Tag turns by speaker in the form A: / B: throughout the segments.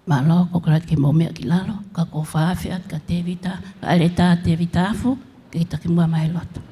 A: Malo ko krat ki mo mea ki lalo, ka ko whaafia, ka te vita, ka ale tā te vita afu, ki ta ki mua mai loto.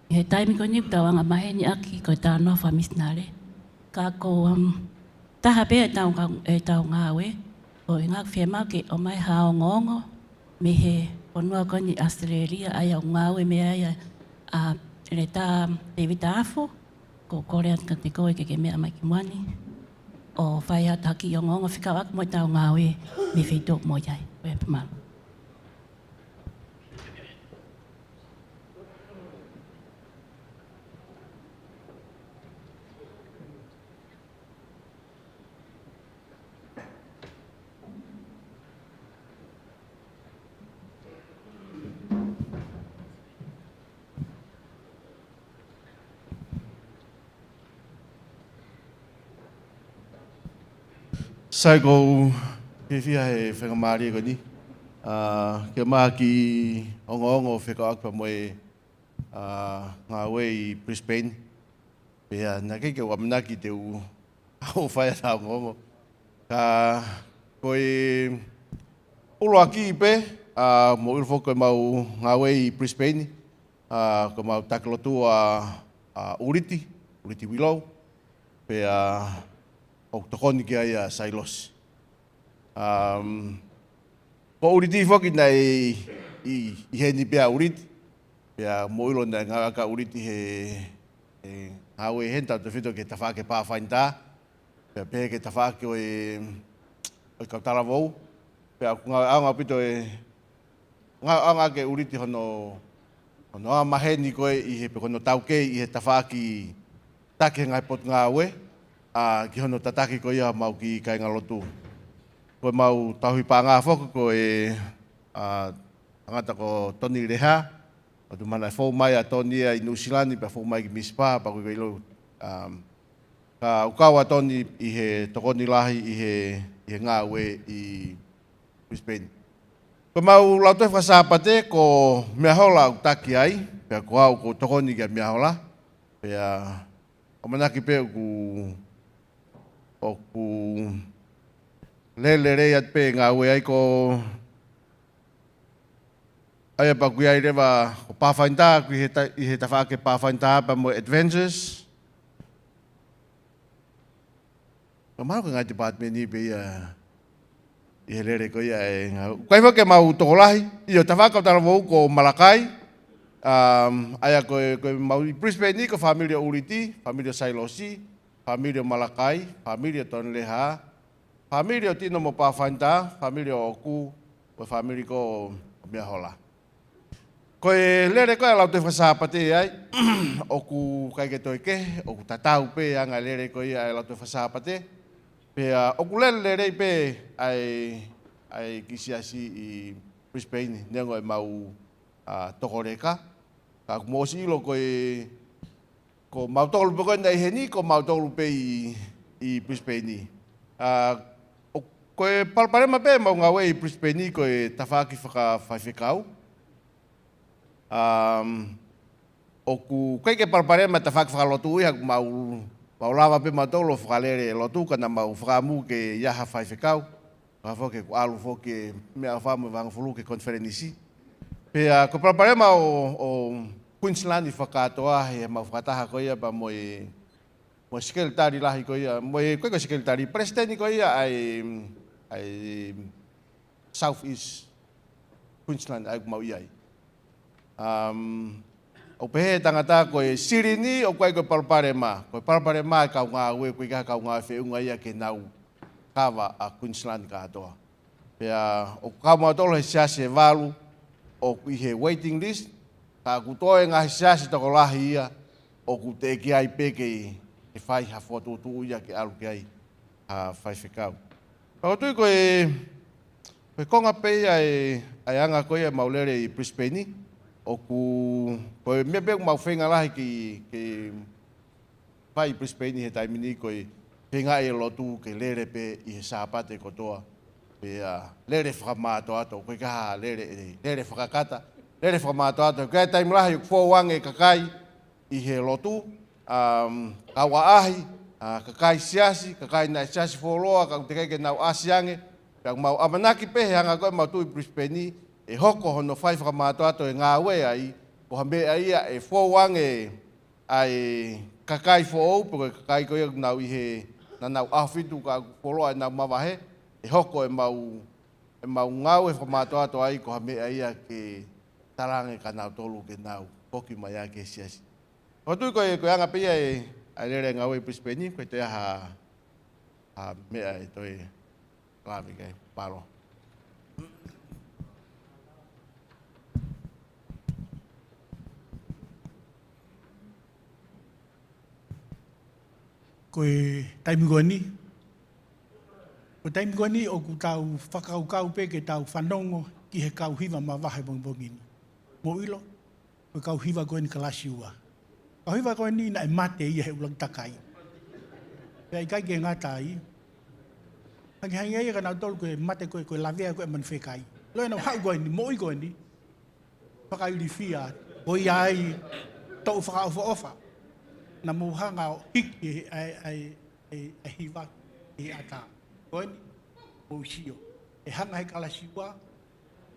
A: He taimi ko ni tawanga mahe ni aki ko tā nofa misnare. Ka ko taha pēr tau ngāwe, o i ngāk whia ke o mai hao ngongo, me he onua ko ni Australia ai au ngāwe me ai re tā te vita afo, ko korea ka te koe ke mea mai ki mwani. O whai ata ki o ngongo whikawak mo tau ngāwe me whitok mo iai. Koe pamalo.
B: Sai ko ke fia he whakamari ko ni. Ke maa ki ongo whakaakpa moe ngā wei Brisbane. Pea nā kei ke wamanaki te u au whai atau ngongo. Ka koe ulo aki i pe, mo ilfo koe mau ngā wei Brisbane. Ko mau takalotu Uriti Willow. Pea o tokoni ki ai a Sailos. Ko Uriti whoki nei i he ni pia Uriti. Pea mo ilo nei ngā ka Uriti he hawe henta te whito ke tawhake pāwhainta. Pea pehe ke tawhake o kautara vau. Pea ngā pito ngā ke Uriti hono a mahe ni koe i he pekono tauke i he tawhaki take ngai pot ngā we. Ki hono tataki ko ia mau ki kai ngā lotu. Koe mau tauhi pā ngā whoka ko angata ko Tony Reha. O tu mana whau mai a Tony i New Zealand, pa whau mai ki Mispa, pa koe ilo. Ka ukawa Tony i he tokoni lahi i he ngā we i Brisbane. Ko mau lau te whasapate ko mea hola au taki ai, pia ko au ko tokoni kia mea hola, pia o manaki pe o ku lele rei at pe ngā ue ai ko ai pa kui ai rewa o Pathfinder, kui he ta whaake Pathfinder pa mo Adventures. Ko mau ka ngai te pātme ni pe i he lere ko ia e ngau. Kai whake mau tokolahi, i o ta whakau tala wau ko Malakai. Aia koe mau i Brisbane ni ko familia Uriti, familia Sailosi, familia Malakai, familia Tonleha, familia Tino mo Pathfinder, familia Oku, ko familia ko mea hola. Koe lere koe lau te whasapate ai, oku kai ke toike, oku tatau pe anga lere koe ai lau te whasapate. Pea oku lere pe ai kisiasi i Brisbane, nengo e mau tokoreka. Ka kumosi ilo koe ko mau tolu pe koe nei heni, ko mau tolu pe i Brisbane. Koe palparema pe mau ngawe i Brisbane koe tawhaki whakawhaiwhikau. Oku kai ke palparema tawhaki whakalotu ui haku mau lawa pe mau tolu whakalere lotu kana mau whakamu ke iaha whaiwhikau. Whafoke ku alu foke mea whamu wangfulu ke konferenisi. Pea ko palparema o Queensland i whakatoa he mau whakataha ko ia pa mo sekretari lahi ko ia. Koe ko sekretari presidenti ko ia ai South East Queensland ai mau iai. O pehe tangata koe sirini o koe palparema. Koe palparema e kau ngā ue, koe kau ngā whiunga ia ke nau kawa a Queensland katoa. Pea o kau mau tolo he siase e walu, o kui he waiting list, ka kutoe ngā he siase toko lahi ia, o ku te ki ai peke e whai ha whotutu ia ke alu ki ai a whai whikau. Pakotui koe konga peia ai anga koe maulere i Brisbane, o ku koe mea pēku mau whenga lahi ki whai Brisbane he taimini koe whenga e lotu ke lere pe i he sāpate kotoa. Lere whakamāto ato, koe kaha lere whakakata, lere whakamāto ato. Koe taimi lahi u kua kakai i he lotu, kaua ahi, kakai siasi, kakai nai siasi wholoa, kau te keike nau asiange, kau mau amanaki pehe hanga koe mau tui Brisbane, e hoko hono whai whakamāto ato e ngā ue ai, ko hambe ai e whowange ai kakai whoou, porque kakai koe nau i he na nau awhitu ka wholoa e nau mawahe, e hoko e mau ngau e whamāto ato ai, ko hambe ai ke tarange ka nau tolu ke nau, poki mai a ke siasi. Hotui koe anga pia ai lere ngau e Brisbane, koe te aha mea e toi lawi kai paro.
C: Koe taimigoni. Koe taimigoni o ku tau whakaukau pe ke tau whanongo ki he kau hiwa ma wahe bongbongini. Mo ilo, koe kau hiwa koe ni kalasi ua. Kau hiwa koe ni na e mate ia he ulang takai. Pea i kai ke ngatai. Hangi hangi ia ka nau tolu koe mate koe lavea koe man whekai. Loe nau hau koe ni, mo i koe ni. Whakai li fia, koe ai tau whakaufa ofa. Na muhanga o hiki ai hiwa i ata. Koe ni, o usio. E hanga he kalasiwa,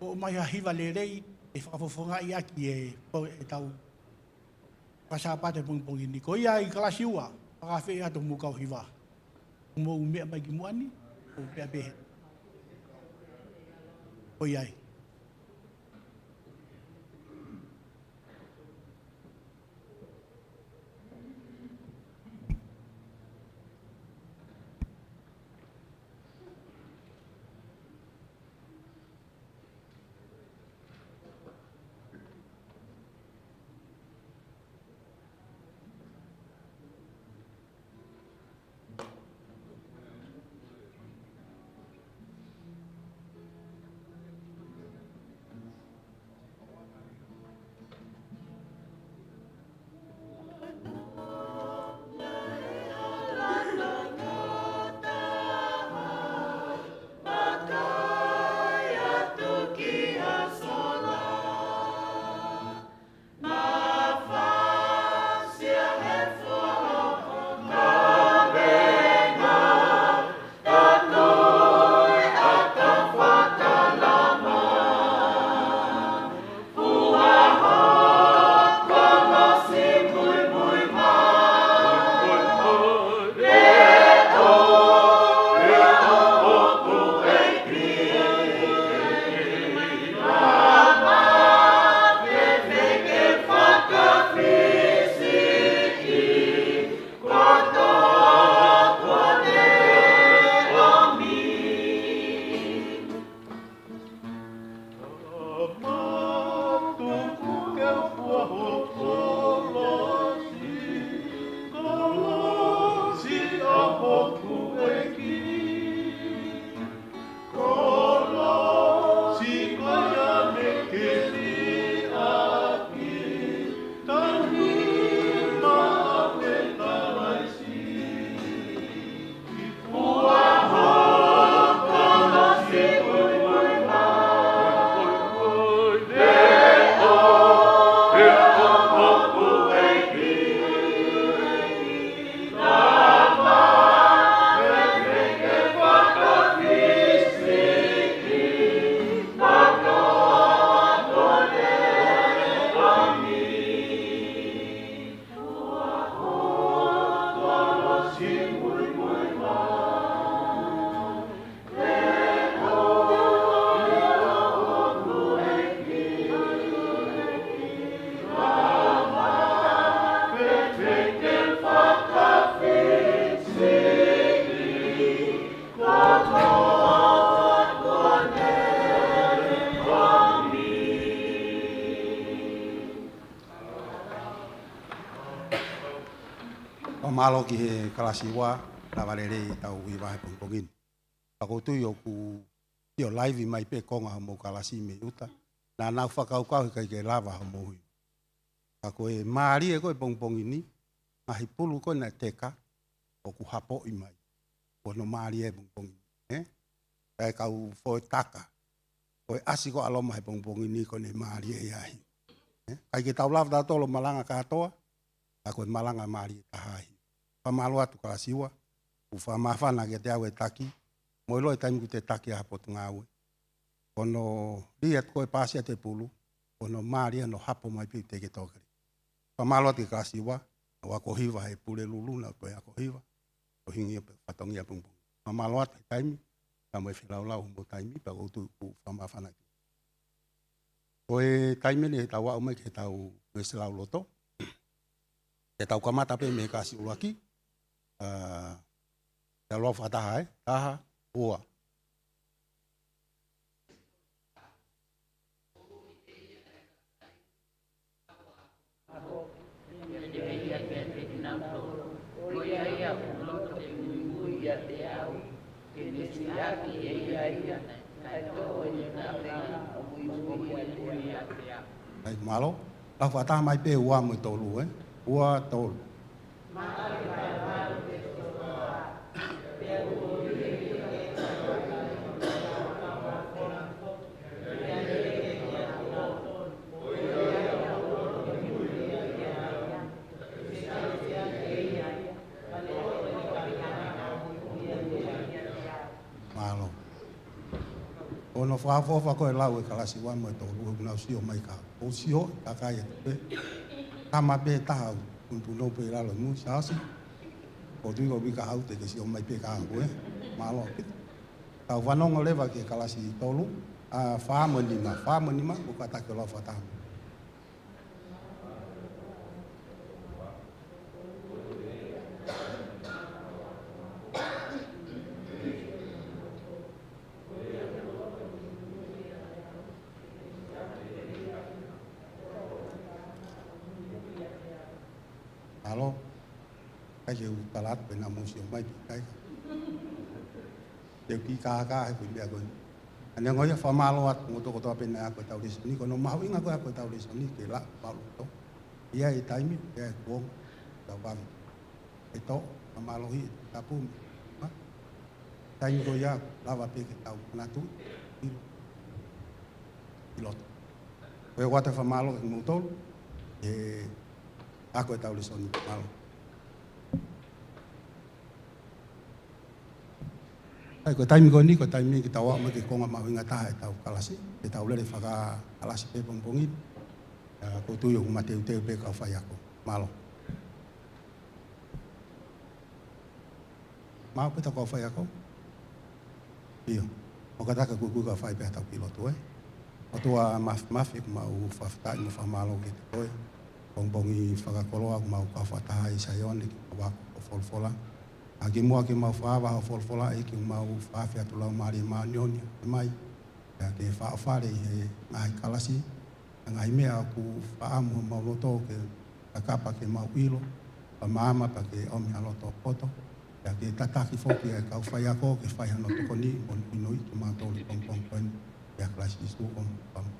C: o mai ha hiwa le rei, e whakafofonga i aki e tau pasapate pongpongi ni. Koe ia i kalasiwa, whakawhi ato mukau hiwa. Mo umea mai ki muani, o pia behe. Koe ai.
D: Pamalo ki he kalasiwa la valere tau i vai pongpongin. Ako tu yo ku yo live mai pe konga mo kalasi me uta. Na na whakau kau kai ke lava mo hui. Ako e maari e koe pongpongini. Ahi pulu ko na teka o ku hapo i mai. Ko no maari e pongpongini. Kai kau foi taka. Koe asi ko aloma he pongpongini ko ne maari e ahi. Kai ke tau lava tolo malanga katoa. Ako e malanga maari e tahahi. Pamalo atu kalasiwa. Ufa mafana ke te awe taki. Moilo e taimu te taki a hapo tungawe. Kono liat koe pasia te pulu. Kono maari no hapo mai pi te ke tokari. Pamalo atu kalasiwa. Wako hiva he pule lulu na koe ako hiva. O hingi e patongi a pungpung. Pamalo atu taimi. Kamo e whilau mo taimi. Pako utu ufa mafana ki. Koe taimi ni he tau wau mai ke tau meselau loto. Ke tau kamata pe me kasi uaki. Te aloa whataha taha, ua. Ai malo, la whataha mai pe ua mo tolu, ua tolu. Ono whaafofa koe lau e kalasi wa mo to lu na sio mai ka. O sio ka ka ye pe. Kama pe ta untu no pe la lo mu sasi. O tu go bi ka au te ke sio mai pe ka ko malo. Ta vanongo leva ke kalasi tolu a fa mo ni ma ko ka ta ke lo fata. Halo, kaje utalat pena musio mai kai. Deu ki ka hai punya go. Ane ngoya famalo at moto ko to pena ko tau dis ni kono mau inga ko tau dis ni ke la palu to. Ia i taimi ke ko tau bang. Eto famalo hi tapu. Tai go ya lava pe ke tau na tu. Pilot. Ko wata famalo ke motor ako e tau le soni malo. Ai ko taimi ko ni ko taimi ki tau ma ke konga ma winga ta e tau kalasi e tau le whaka kalasi pe pongpongi ko tu yo mate te pe ka fai ako malo. Mau pe ta ko fai ako. Io. O ka ta ka ku ka fai pe tau piloto o tua maf mau fafta no fa malo ke toi. Bongbongi whakakoloa mau ka whataha i saione ki wako o folfola. A ki mua ki mau whaawa o folfola e ki mau whaawhia tu lau maari maa nioni mai. Ia ke whaafare i he ngai kalasi. Ngai mea ku whaamu mau loto ke kakapa ke mau ilo. Pa maama pa ke omi aloto poto. Ia ke tataki foki e kau whai ako ke whai hano toko ni mon inoi ki maa tōli pongpong koen. Ia klasi isu om pam.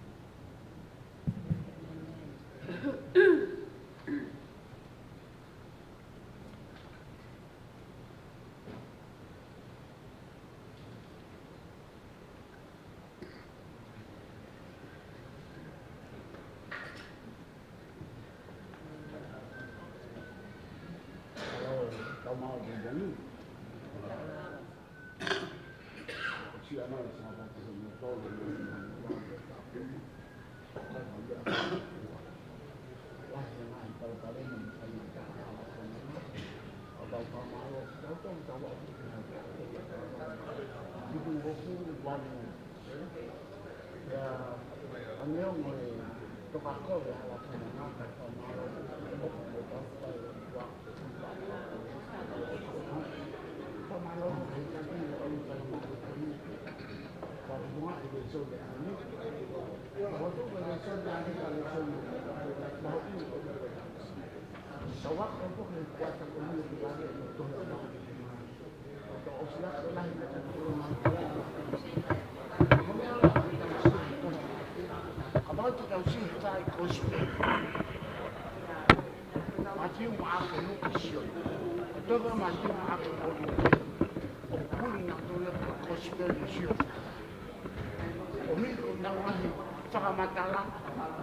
E: Whakamatala,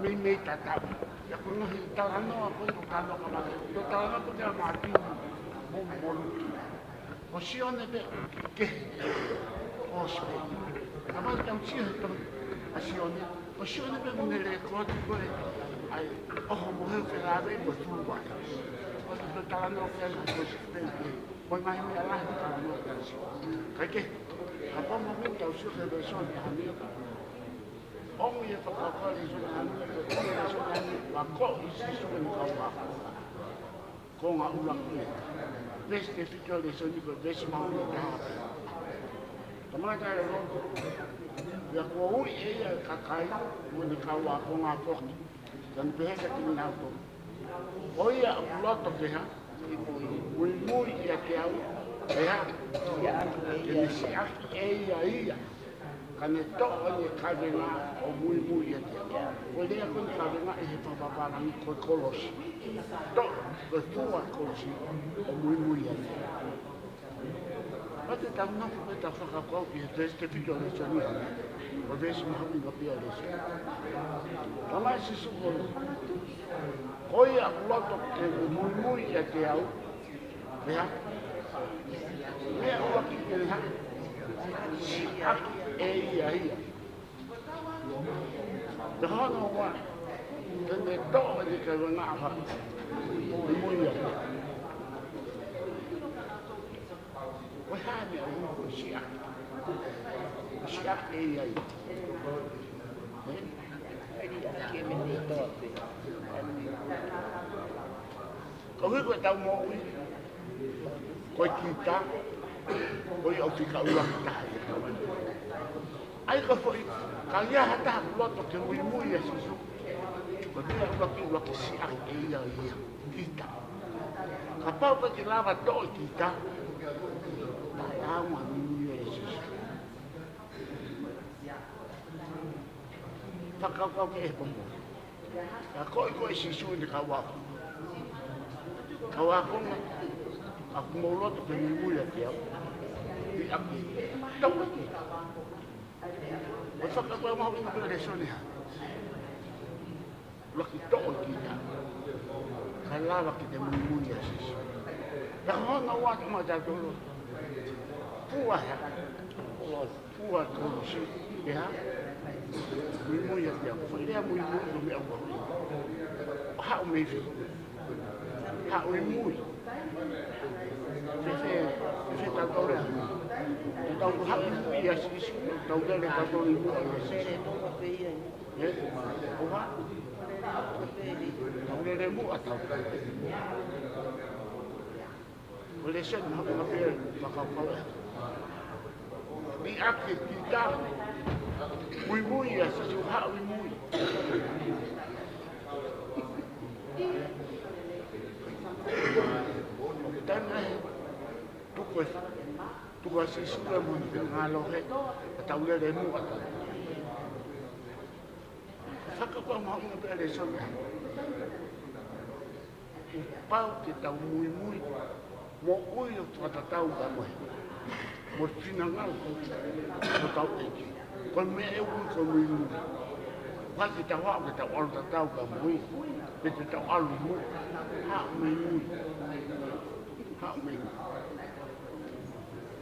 E: me tatau. Ia kona hi talanoa koe ko kano kamata. Tō talanoa ko te mati mōmolu. O sione pe ke ospe. Kamata tau sia tau a sione. O sione pe mune le kōtu koe ai oho mohe wherawe mo tūwai. O tō talanoa ke ana ko sipe. Koe mai mea lahi talanoa ke asi. Kai ke, ka pomo me tau sia ke besone hamia ka. Ongo ia whakakari so na anu, so na anu, wa ko i si so na kaua. Ko ngā ula kune. Pes te whitua le so ni ko desi maunga te hape. Tamata e rongo. Ia kua ui e ia kakai, mo ni kaua ko ngā koki. Tani peheka ki ni auto. O ia uloto ke ha, ui mui ia ke au, ke ha, ke ni si aki e ia. Kane toa ni kawenga o mui mui e te. Ko lea kone kawenga e he papaparangi koe kolosi. Toa koe tua kolosi o mui mui e te. Pate tau naku pe ta whakakau ki he te whito le soni. O vesi mahami ka pia le soni. Tamai si sukolo. Koi a kuloto ke mui mui e te au. Mea. Mea ua ki ke ha. Si aki. Ia. Te hana wa, tene toa ni ka wana aha, i muia. Wai hane a uko siaki. Siaki ia. Ka hui koe tau mo ui, koe kita, koe au tika ua kitahi. Ai ka foi, ka ia hata loto ke mui mui e sisu. Ko tia ua ki si a ia kita. Ka pau pa ki lava to kita. Ta awa mui e sisu. Whakakau ke e pombo. Ka koe sisu ni ka wako. Ka wako na, a kumoloto ke mui mui e kia. I aki, tau aki. O whakakau maho ina pera le sone ha. Laki to'o kita. Ka lawa ki te mui a sisi. Ka hona wata ma tātoro. Pua ha. Pua tōru si. E ha. Mui a te au. Whairea mui no me au wahui. O hao me fi. Hao e mui. Fe tātore ha. Tau hapi mui a sisi. Tau dere tātore mui a sisi. O ha. Tau dere mui a tau. O le sen hapi ma pere makau e. Ni ake ki tā. Mui a sisi. O hapi mui. O tana he. Tuko e. Tuko a sisi ua muni pe ngā lohe. A tau lere mu a tau. Whakakua maho ina pe ale sone. O pau te tau mui mui. Mo ui o tuatatau ka moe. Mo tina ngau. Mo tau eki. Ko mea e ui ko mui mui. Whaki tau hao ke tau alu tatau ka mui. Pe te tau alu mui. Hao mui mui. Hao mui mui.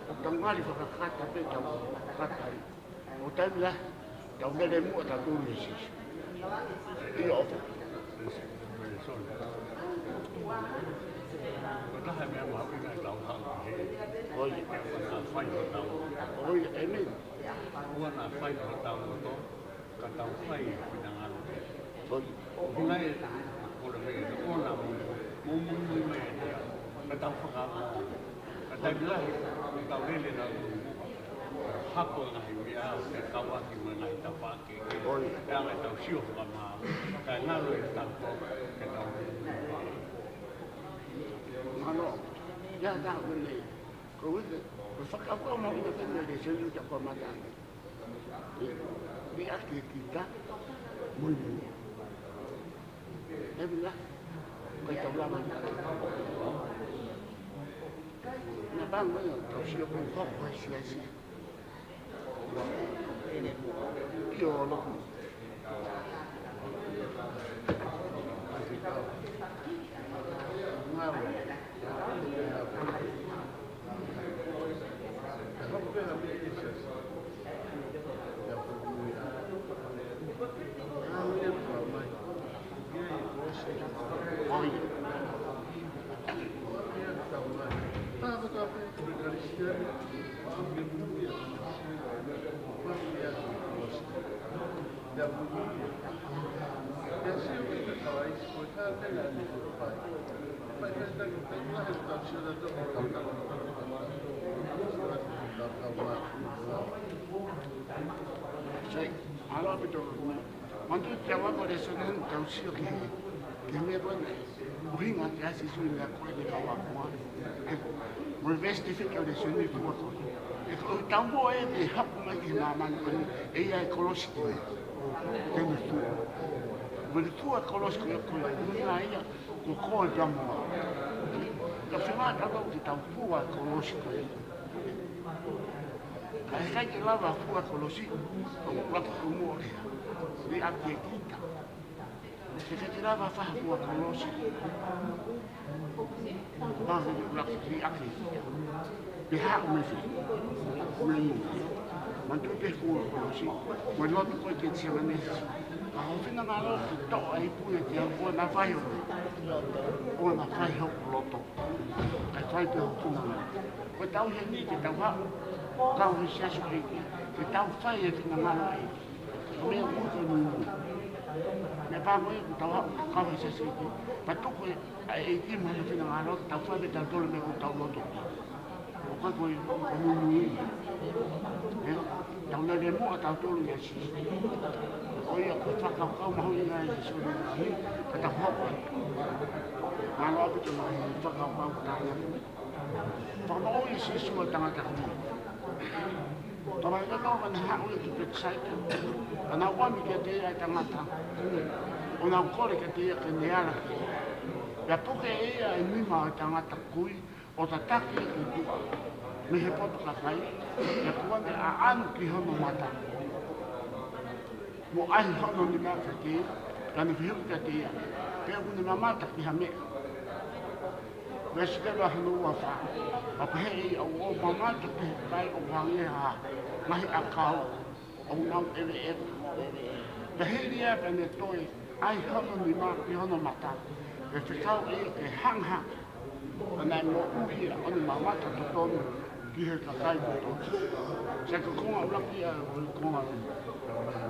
E: O tangari whakakata pe tau katari. O taimila, tau mere mua ta tūru e sisi. I ofa.
F: Taha mea mahu ina tau hau he.
E: Oi.
F: Nā whai ho tau.
E: Oi, e me.
F: Ua nā whai ho tau noto. Ka tau whai whina ngaro.
E: Oi.
F: Hina e ora me e o nā mui me e te. Ka tau whakamo. Ka taimilahi, tau lele nā hako ngahi mea o te kawaki me ngai tau whake.
E: Oi.
F: Ka ngai tau sio whakamā. Ka ngaro e tau ko. Ka tau
E: Ano, ya dah beli. Kau itu, fakap kau mau itu beli sesuatu yang kau makan. Di akhir kita, mulu. Bila kita ulama, nabang mana kau siapa pun kau siapa. Kau lo. Alors, mantu jawa pada sunan tausio ke me bone bring a gas is in la cour de kawa moi revest difficult de sunan pour ko e ko tambo e de hap ma ki mama ko e ya ekologico que me tu me tu ekologico ko la na ia ko ko jamo ka fema ta ko ki tambo ekologico ai sai que lava fu ekologico ko ko mo di apiekita. Se te tirava fa fu ekologico. Ba la di apiekita. Di ha me fi. Man tu pe fu ekologico. Ma lo ko ke ti mane. Ma ho fina na lo ki to ai pu e ti ko na fa yo. O na fa yo loto. Ai fai pe ku na. Ko tau he ni ki tau ha. Tau he sia su ki. Ki tau fa e fina na lo. Me muito no me pago e tava com esse sítio para tu que aí que mais no final alo tá fazendo tá todo me contar o outro o que foi como no tá na demo tá todo e assim olha que fa ka ka mau ina isso aí tá foco alo que tu fa ka ka tá para não isso isso tá na Tama ito no man hao ito excited. Ana wami ke te ai tangata. Ona kore ke te ke neara. Ya poke e ai mima tangata kui o ta taki ki tu. Me he poto ka kai. Ya kuane a anu ki hono mata. Mo ai hono ni mata ke. Kana fiu ke te. Pe kuna mamata ki hame. Wes ke ba hanu wa fa. Apa hei o mamata ke kai o wange ha. Mahi akau o nau e Tahiria pene toi ai hono ni ma ki hono mata. E whikau e ke hangha. Anai mo uhia o ni mamata to tonu ki he kakai koto. Se ka konga ulaki a konga.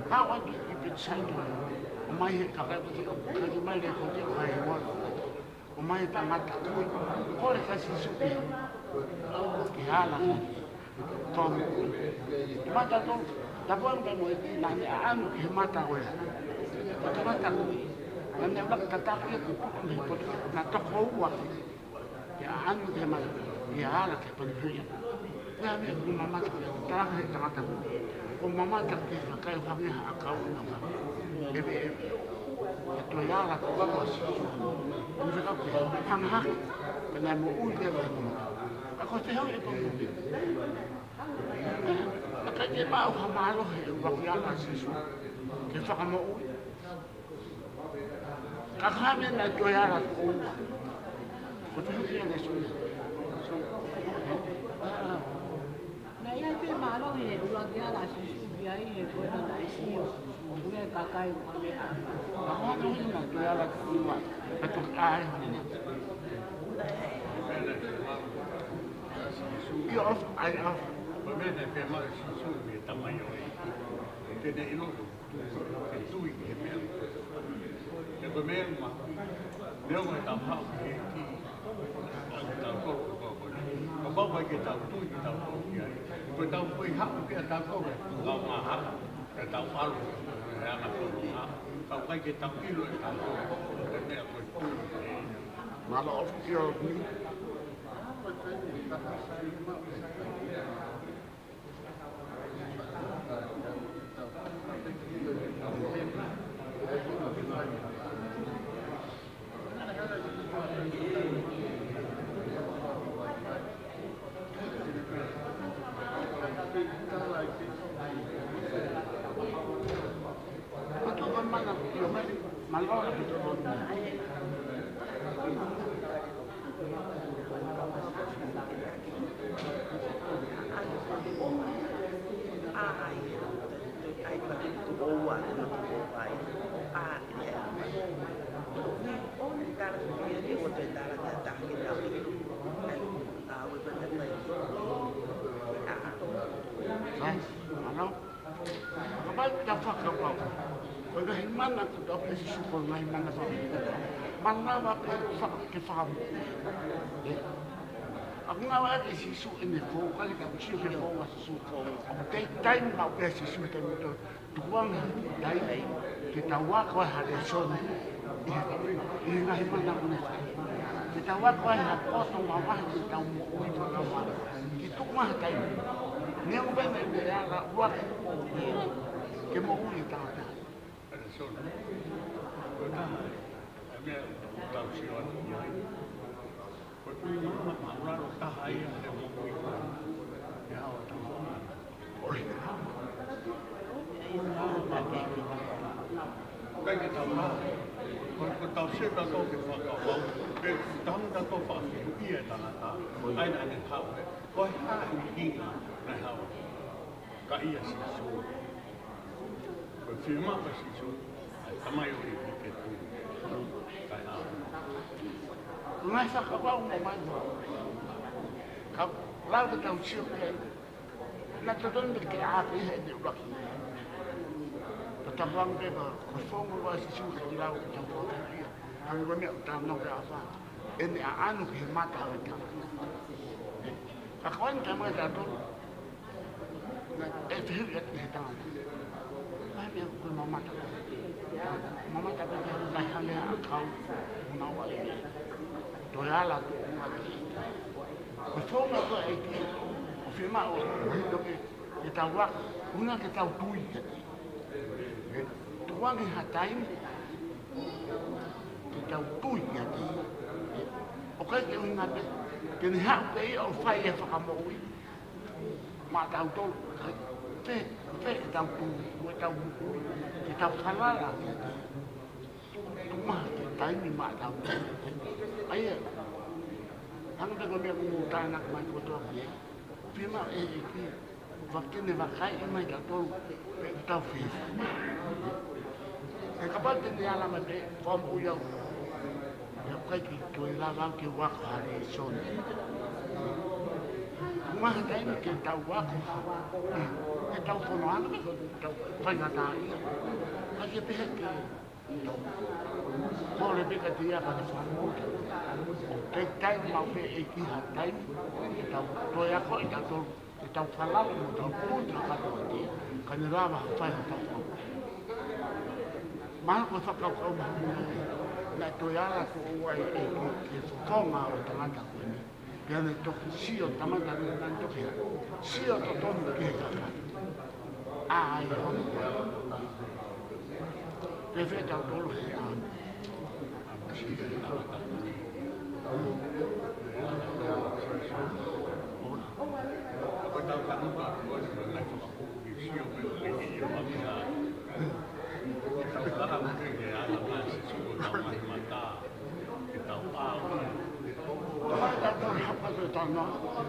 E: Hau atu i pitsaito o mai he kakai koto ka ki mai le kote o hai wano. O mai tangata kui. Kore kasi suki. Ki hala tomu. Mata tomu. Tapos ang mo iti na ano ki mata ko. Mata ko. Nang wala katakit ko na toko wa. Ya ano ki mata. Ya ala ki paghuya. Ya mi ko mama ko trahe mata ko. Ko mama ka ki kay kami akaw na ba. Ebe ito ya la ko ba si. Ang sa ko hangha. Kana mo ulde ba. Ako te ho ito. Kaya ba ang hamalo eh, wakyala sisu. Kaya ka mo uwi. Kakami na doyara ko. Kuto siya na siya.
G: Na ia te malo e wakyala sisu bia e ko na isiyo. Ue kakai mo le.
E: Ako na doyara ko ma. Ato ay. Yo ay af.
F: Pamene pe mai sisu me tamayo e. Tene ino ke tui ke me. Ke ko me ma. Leo me ta ha ke ki. Ta ko ko ko. Ko ba ba ke ta tui ke ta ko ki ai. Ko ta pui ha ke ta ko ke. Ga ma ha. Ke ta falu. Ya ma ko ha. Ka kai ke ta kilo e ta ko. Ke me ko tui.
E: Malo of your me. Mana tu dah pesi syukur ngai mana tu. Mana apa ke faham. Aku ngawa ke sisu ini ko kali ka sisu ke ko sisu ko. Tapi time mau ke sisu ke itu. Tuang dai kita wa ko hade son. Ini ngai mana ni. Kita wa ko ha potong mama kita mau itu mama. Itu mah time. Ni ang ben ya wa ke mau kita. Sono. A mia tausione. Perché ma ora lo sta hai e mo qui. Ya ora. Oi. Cái cái tàu đó, còn tàu xe đó có cái phao tàu, cái tàu đó có phao cái kia đó là, ai là cái phao đấy, có hai cái này phao, cái gì xí số. Firma pasisu, sama yang itu. Kaya. Masa kau mau mana? Kau lalu kau siapa? Nak tuan berkata apa ini ulah. Tetap orang dia berfirman bahawa sisu kita lalu kita buat dia. Kami kami tak nak apa. Ini anu khidmat kita. Kawan kami jatuh. Terhibat kita. Aku mama tak ada hal kau menawar ini. Doyalah tu mati. Betul aku itu. Firma orang kita buat, guna kita tui. Tuan ni hatain kita tui jadi. Okey kita ingat. Kini hak dia orang yang faham mui. Mak tahu tu. Kita tahu kita salah lah. Cuma kita ini mak tahu. Ayah, hang dah kami muda anak mai foto dia. Firma ini waktu ni wakai mai jatuh kita fis. Kapal ni alam ada form uyau. Yang kai kita lawan ke wak hari son. Cuma kita kita wak. Kita pun orang kita banyak tahu. Aje pihak ke. Boleh pihak dia pada semua. Kita mau pergi hatai. Kita doa kau kita falar kita pun tak dia. Kerana ramah saya tak tahu. Mana kau tak tahu mahu. Nak doa lah tu orang ini. Kau mahu tangan tak ini. Dia itu siapa taman dan itu dia. Siapa tu tu dia. Ai không cái phía trong đó là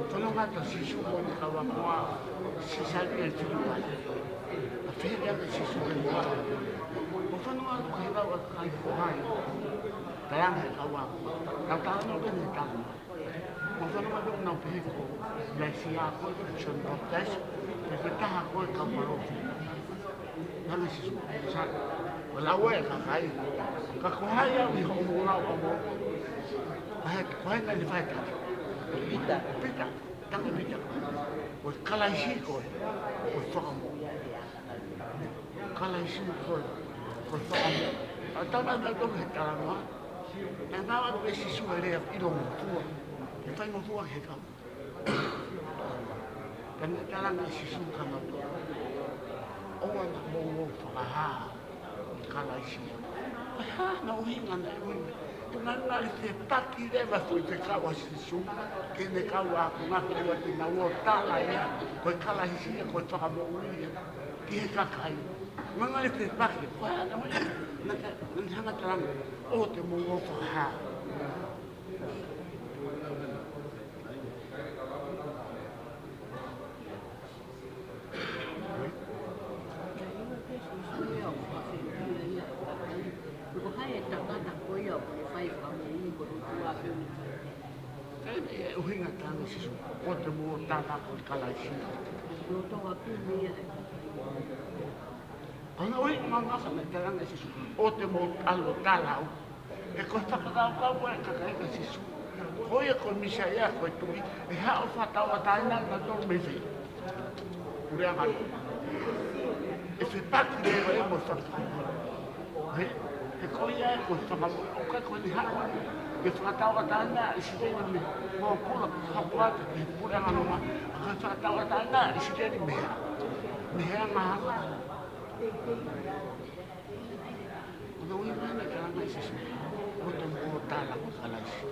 E: Kalau ada sisu pun kalau mau sisa dia juga. Tapi dia sisu juga. Bukan orang kita orang kaya. Dalam kawan, kalau tahu tu ni tahu. Bukan orang nak pergi ke Malaysia aku contoh tes, kita aku kamu. Nanti sisu. Walau kaya. Kalau kaya ni orang kamu. Kaya ni faedah. Pita, tangan pita. Kalau isi kau, faham. Kalau isi kau, faham. Atau nak tu kita lama, Na nawa pe si su ere I lo tua. E fai mo tua ke kau. Kana tala na si su kana to. O ana mo whakaha. Kala isi. Ha na uhinga na ui. Nana I te taki rewa fui te kawa si su. Ke ne kawa aku ngaki ua te na ua tala ia. Koe kala isi ia koe whakamo ui ia. Ki he kakai. Nana I te taki. Koe ana ui. Nana hanga taranga. O te mo whakaha. Uhinga tanga si su. O te mo tala koe kala isi. Ana ui ngangasa me taranga si su. O te mo alo tala au. E koe whakakau kau e kakaika si su. Koe koe misa ia koe tui. E hao whatau a taina na tō me whi. Urea ngani. E whi paki leo e mo whakakau. He koe ia e koe whakamu. O kai koe ni hao. E whakatau a taina e si tēne me. Mō kura kapuata ki urea nganoma. A kai whakatau a taina e si tēne mea. Mea ngāra. Oda ui mana karanga i sisu. O te mō tāla ko kalaisi.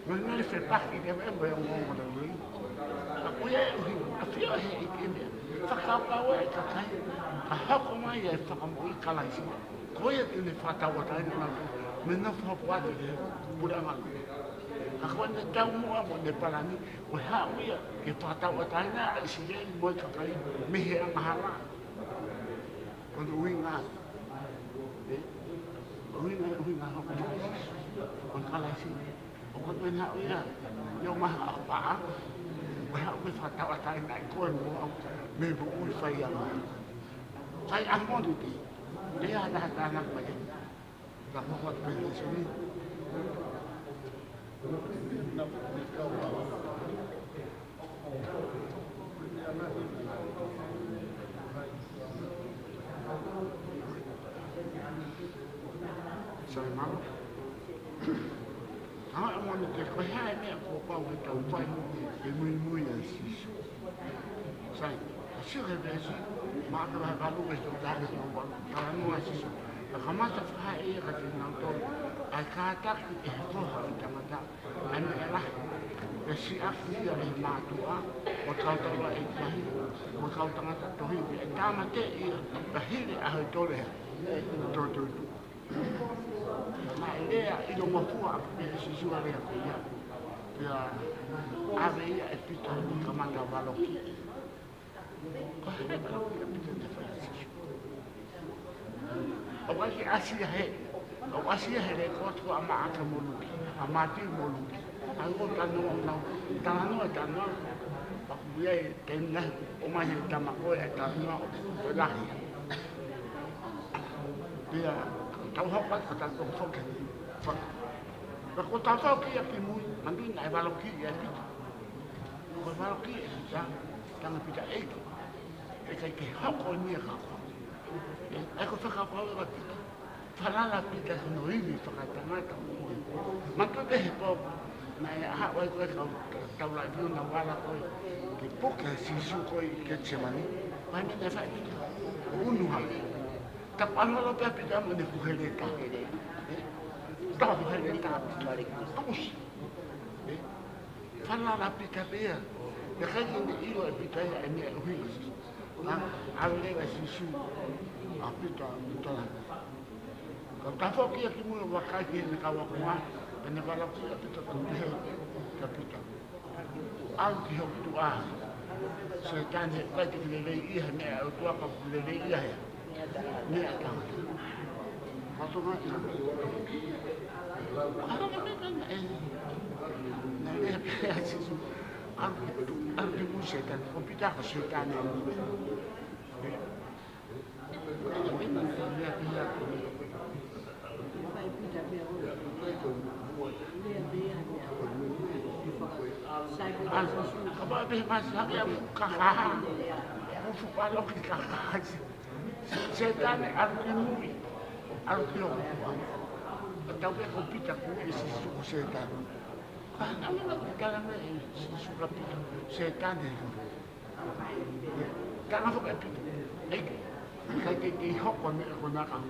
E: Ngai ngari whepaki te wembo e ngongo na ui. A kuia e uhi, a whio he i kemea. Whakaukau e kakai. A hako mai e whakamo I kalaisi. Koia tine whataua taina na tu. Me na whapuate te purangalo. A koe ne tau mua mo ne parani. O hea uia ke whataua taina i sirei mo I kakai. Mehe a mahara. Quando o inga, hoko mai, quando cala assim, o quando ina ia, eu mais a pá, o real me faltava estar na economia, me vou sair agora. Sai a monte, de a dar na coisa, da roupa de pensamento. Sai mal. Ah, mano, que foi a minha copa, o teu pai, e muito assim. Sai. Se revesse, mas vai valer o estudar de novo. Para não assim. A camada foi aí que não tô. A cada que estou chamada, a minha lá. E se a filha é matua, o cauta vai sair, o cauta vai sair. E tá mate e a filha a retore. Todo. Na idea I lo mafua e si sua rea kuia. Pia aveia e pita ni kamata valoki. O waki asia he. O asia he le kotu a maaka moluki. A mati moluki. A ngo tanu na tanu. A kuia e tena o mai he tamako e tanu o lahi. Pia tau hapa kata tong foke. Ko tau tau ki aki mui, mandu na valoki e pita. Ko valoki e pita, tanga pita eiki. E kai ke hako ni ka ko. E ko whaka pau e pita. Whanala pita no iwi whakatangata. Mandu te he pau, na e aha wai koe tau lai piu na wala koe. Ke poke sisu koe I ke tsemani. Wai me ne whai pita. Unu hale. Ta panola pe pita mo ne fuhere ta. Ta fuhere ta mari. Vamos. Fala la pita bea. De kaji ni ilo e pita e ne hui. Na ale va sisu. A pita tola. Ka ta foki ki mo wa ka ki ne ka wa kwa. Ne vala ki pita ka ne ka pita. Al ki ho tu a. Se tane vai ki le I ne o tu ka le I ni ata. Kato nga ina. Ano nga nga eh. Nalea pia sisu. Arki mo setan. Kompita ko setan eh. Kaba be mas lagi aku kakak. Aku suka lo kakak. Setan arki mui. Alukio tau ke ko pita ku isi suku setan. Ana na kala me suku pita setan de. Kana ko pita. Kai ke hoko me ko na ka.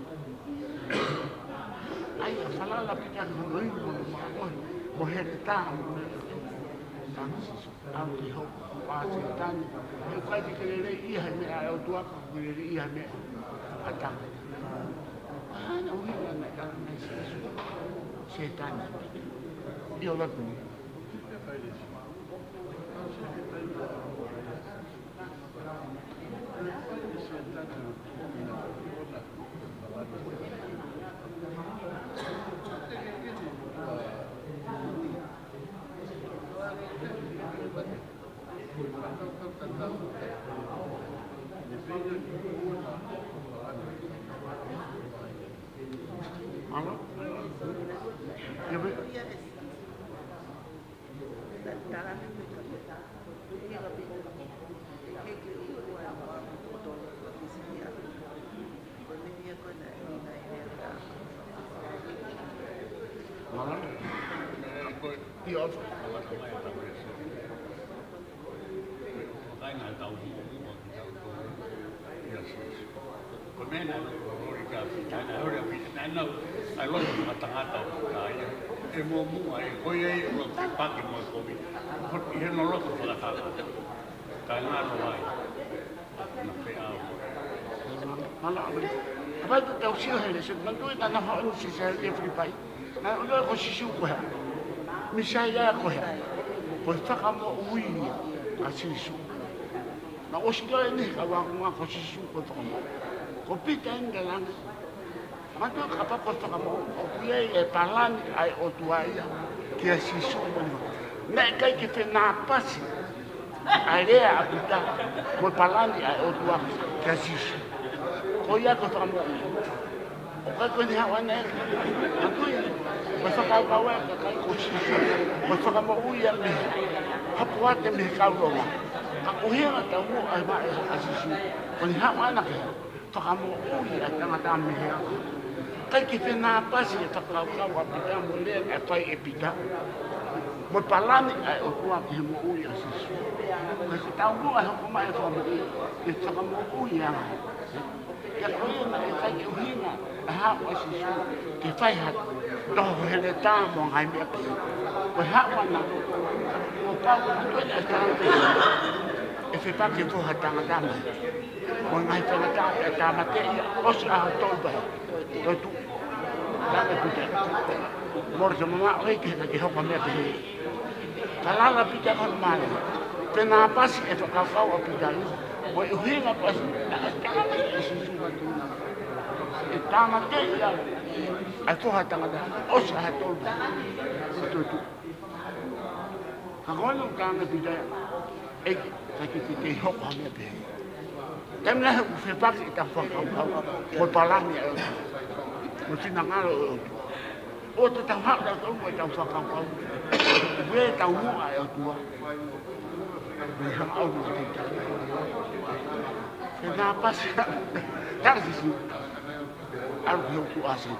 E: Ai sala la pita ko no mo mo hereta mo. Alukio hoko pa setan. Eu kai ke le ia me a tua ku le ia me ata. Ana ui na kala me setan. Io la puni. Halo? Ya, Bu. Halo? Iya.
F: Komena orika ana ora ana ai lo matangata ai e mo mu ai ko ye lo te paki mo ko bi ko ye no lo ko la ta ka na no ai na pe a
E: Halo. Apa tu tahu sih hele sih nanti kita nak hal sih saya dia free pai. Na udah ko sih ko ya. Misaya ko ya. Ko ta kamo ui asisu. Na o sih ni ka wa ko sih ko ta kamo. Ko pita engalang. Maka apa ko ta kamo o pie e palan ai o tuaia que asisu. Na kai que te na pasi. Area apita ko palan ai o tua que asisu. Ko ia ko ta kamo. O kai ko ni hawa na. Aku Masa kau kau yang kai kucing, masa kamu uyang ni, apa buat ni kau lama. Aku hiang atau mu ayah asisi, kau ni hak mana ke? Kamu uyang tengah ni hiang. Kai kita napa sih tak kau kau apa yang boleh apa epida. Berpalan ayah aku yang mu uyang asisi. Kau tahu mu ayah aku mai kamu, itu kamu uyang. Ya kau yang kai hiang, hak asisi, kifayat. Doch hele ta mo ngai me pe ko ha wana ko pa ko ya ta e fe pa ke ko ha ta ngata mo ngai ta ngata ta ma te o sa to ba ko tu la me tu mo je mo ma o ke ke ho ko me pe ta la la pi ta ko ma le te na pas e to ka ka o pi da mo e hinga pas ta ma e su su ba tu e ta ma te ya Aku hatang ada, os hatol. Itu. Kalau nak kang bida, sakit kita hok kami be. Temlah fepak kita fakau, berpalang ya. Mesti nangal. Oh tetap hak dah tu macam fakau. Boleh tahu ayat tua. Yang awal kita. Kenapa sih? Tak sih. Aku tu asal.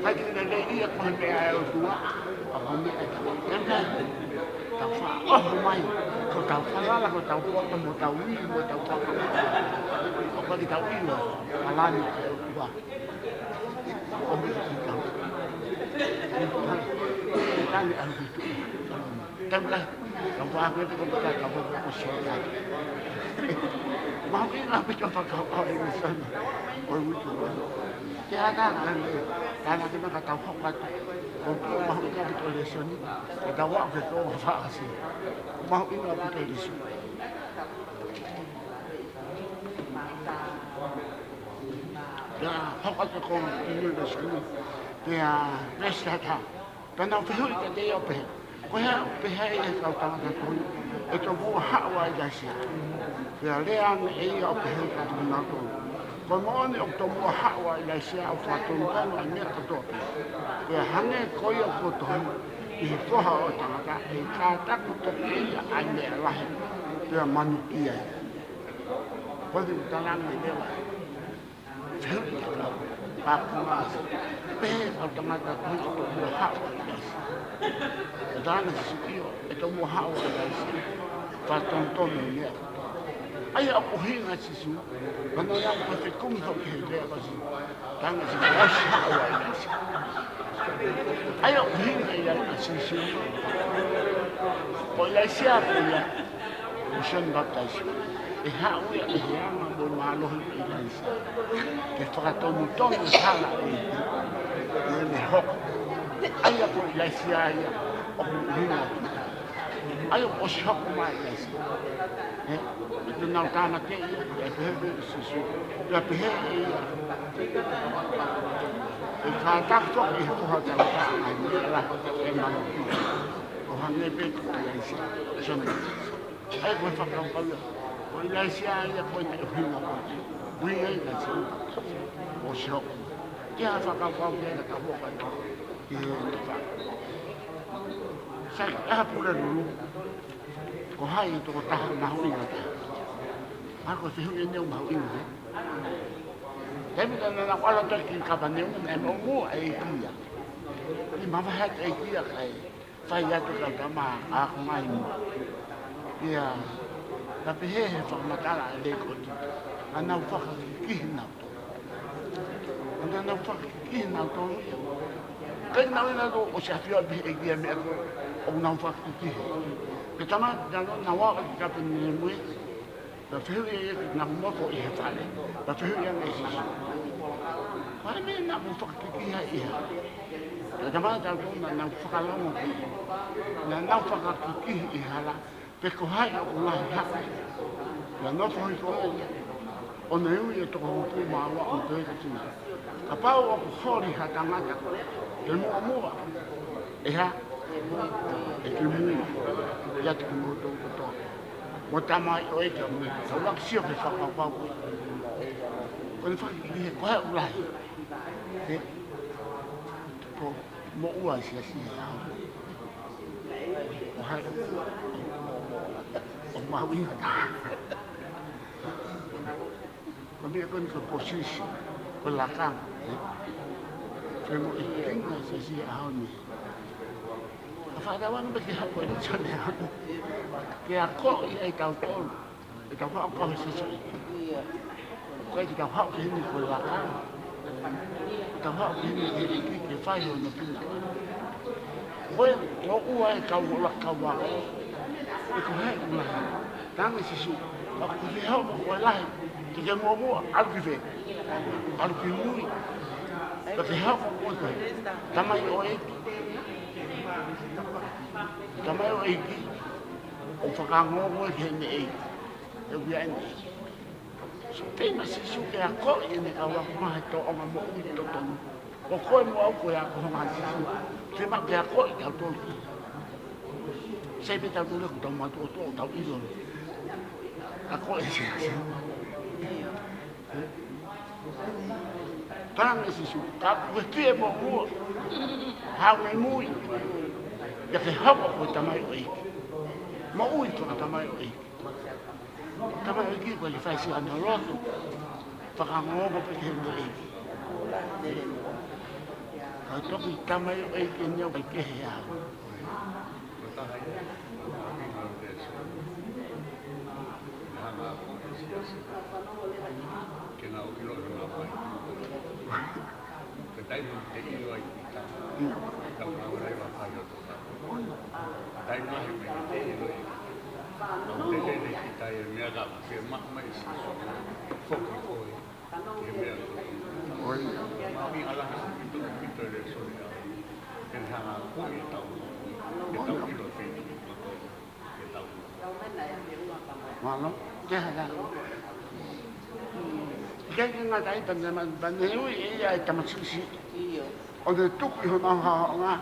E: Lagi ada dia pun dia tua, apa ni? Kenapa? Tahu oh mai, kau tahu lah, kau tahu apa, kau tahu ni, kau tahu apa? Apa kita tahu ni? Malah ni tua. Oh kita. Kita ni aku itu. Tempat, kalau aku itu kita kamu aku siapa? Mau ini apa coba kau ini sana? Oh itu. Tiada kan, karena kita kata apa untuk mau kita betul di sini, kita awak betul apa sih? Mau ini apa betul di sini? Ya, apa tu kau ini di sini? Ya, mesti ada. Dan apa itu dia apa? Kau yang behaya kau tahu tu, itu buah hawa jasa. Ya, leang ini apa itu kau tahu? Komo ni okto mo hawa ila sia fatun kan ni to. Ya hane koyo ko to. I ko ha o tanga e ka ta ko to ni ane la. Ya manukia. Ko di talang ni de. huri ka pāpuma pehe au tamata kui o mua hao e dana si io e to mua hao e laisi whatontono mea ai a puhinga si su kano ia ko te kumho ki he lea kasi tanga si washi hao e laisi ai a puhinga ia si su o laisi a puya o shen baptaisi e hao ia e heanga mo maalohi e laisi ke whakatonu tono hala e me hoko ai a po laisi a ia o puhinga ai o si hoko mai laisi e nau tāna te ia e pehe si su ia pehe ia e whātakto i he koha tau tāna i ala e manu o hange peko o laisi sona ai koe whakampau o i laisi a ia koe te uhinga ui ei laisi o si hoko ia whakampau kia na ka hoka i he tuka sai aha pura nuru ko hai i toko taha mahu inga te ako te hui neu mahu inga te temi tana na wala taki kapa neu na e mo e kia i mama hat e kia kai whai atu ka tama a ko mai mo ia na pehe he whakamatala e leko tu a nau whaka kihi nau to a nau whaka kihi nau to kai nau ina to o se awhia pehe e kia mea o nau whaka kihi ke tama na waka ki kapa ni mui na whihui e na moko i he whale na whihui e ngai sisu wale me na mo whakakikiha iha na tama tau tōna na whakalango ki na nau whakakikihi i hala pe ko hai o lahi haka na nopo hoi ko o na iui e toko hupu maawa o te eka tūna ka pau o ko hori ha tangata te mua mua e ha e ki mua ia te ki mua tō kotoa mo tamai o eke o mui o lak sio ke whakapau ko ni whaki he kohe ulahi ko mo ua sia sia o hai o mawinga ta ko mea koni ko posisi ko lakang ke mo i kinga sia sia hao ni a whakawang beki hako e chane hao ke a ko i ei tau tonu e tau hao kawe sasoi koe ki tau hao ke hini ko lakang tau hao ke hini ke iki ke whai ho na pina koe o ua e kau o laka waka e ko hei ulahi tangi sisu a ku te hao mo koe lahi te ke mua mua alu ki whe alu ki mui ka te hao mo koe koe tamai o eki tamai o eki o whakangongo e hene eki e wia ene so teina sisu ke a koe ene ka wako mahe to onga mo ui to tonu o koe mo au koe a kohonga sisu te ma ke a koe tau tonu sei pe tau tonu ku tau matu o to o tau ilo a koe se ase tanga sisu ka kue pie mo mua hau me mui ia ke hapa koe tamai o eki ma ui toka tamai o eki tamai o eki koe li whaisi ana roto whakangongo pe ke mo eki ka toki tamai o eki e neo kai kehe au
F: ke na o kilo na mai ke tai mo te ilo ai ta ka ma ora va fa yo tai ma he me te ilo ai te te ki tai me aga ke ma mai si fo ko ke me oi ma mi ala ki to le so ke ha ko ni ta ke ta ilo te ke ta
E: Malo, deja ya. Kaya nga tayo panahewi iya ay tamasisi. O de tuk iho na nga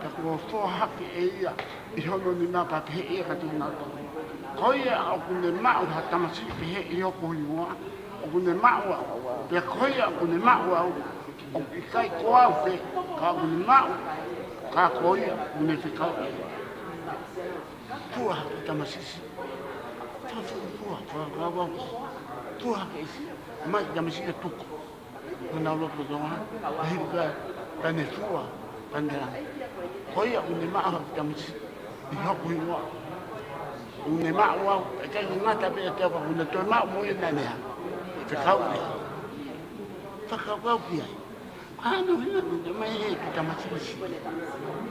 E: kako fo haki iya iho no ni na pa pe iya ka tina to. Koya o kune ma o tamasisi pe iyo ko iwa. O kune ma o pe koya o kune ma o o kai ko au pe ka kune ma ka koya kune fi ka. Tua tamasisi. Tua ke isi. Mai tamasisi tuko. Kuna lo ko zonga. Hika tane fua. Tane. Hoi a une maa tamsi. I hoku ingoa. Une maa wau. E kai ngata pe te wa una to maa mo ina nea. Te kau ne. Whakakau ki ai. Ano hina nuna mai he ki tamasisi.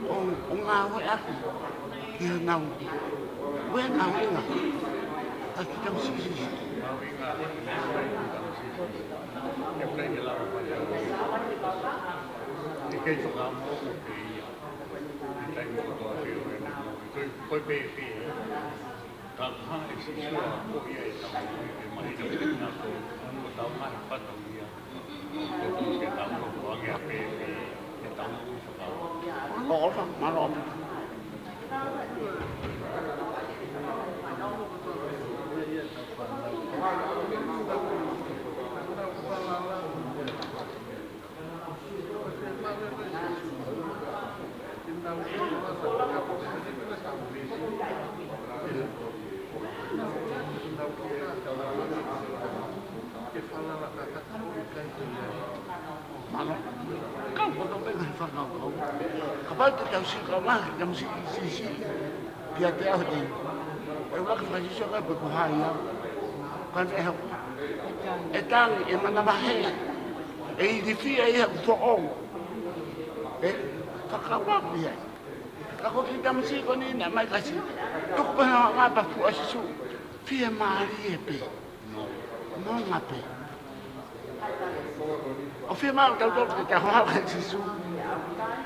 E: O ngā hoi aku. Ki ha nau. Ue nau inga. A ki tamasisi. Malom. Kau kau pengen faham kau. Kapal tu kau sih kau mah, kau sih dia dia ni. Eu acho que a gente vai para o raio. Quando é tão é mana bahaya. É difícil aí for on. É fakabak dia. Ako kita mesti kau ni nak mai kasih. Tu pernah apa buat sesu? Fia mari epe. Não ngape. O fia mari tau tau kita hal sesu.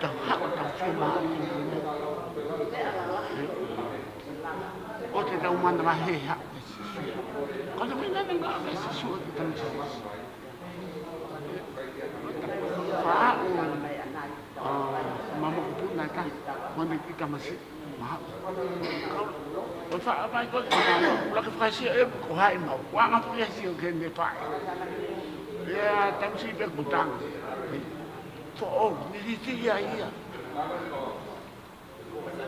E: Tau hak tau fia mari. O te tau mana bahaya. Kalau mina nengah sesu kita mesti. Faa mama ko po na kan wala kita masih mahal o fa ba ko la ka frasi e ko hai ma wa nga po ya si o gen de fa ya tam si pe butang fo o ni ti ya ya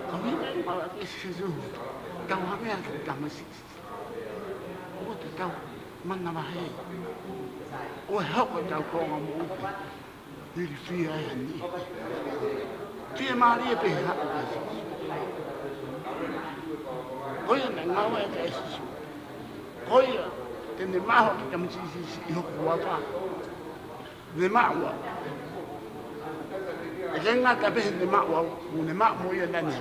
E: kami ma ki si zu tau ha me kita masih o te tau mana mahe o ha ko tau ko mo Ele fia ni. Fia Maria peha. Koia na ngawa e esi. Koia tene maho ki tamisi si ho kuapa. Ne mawa. E kenga ta pe ne mawa, ne ma mo ye nani.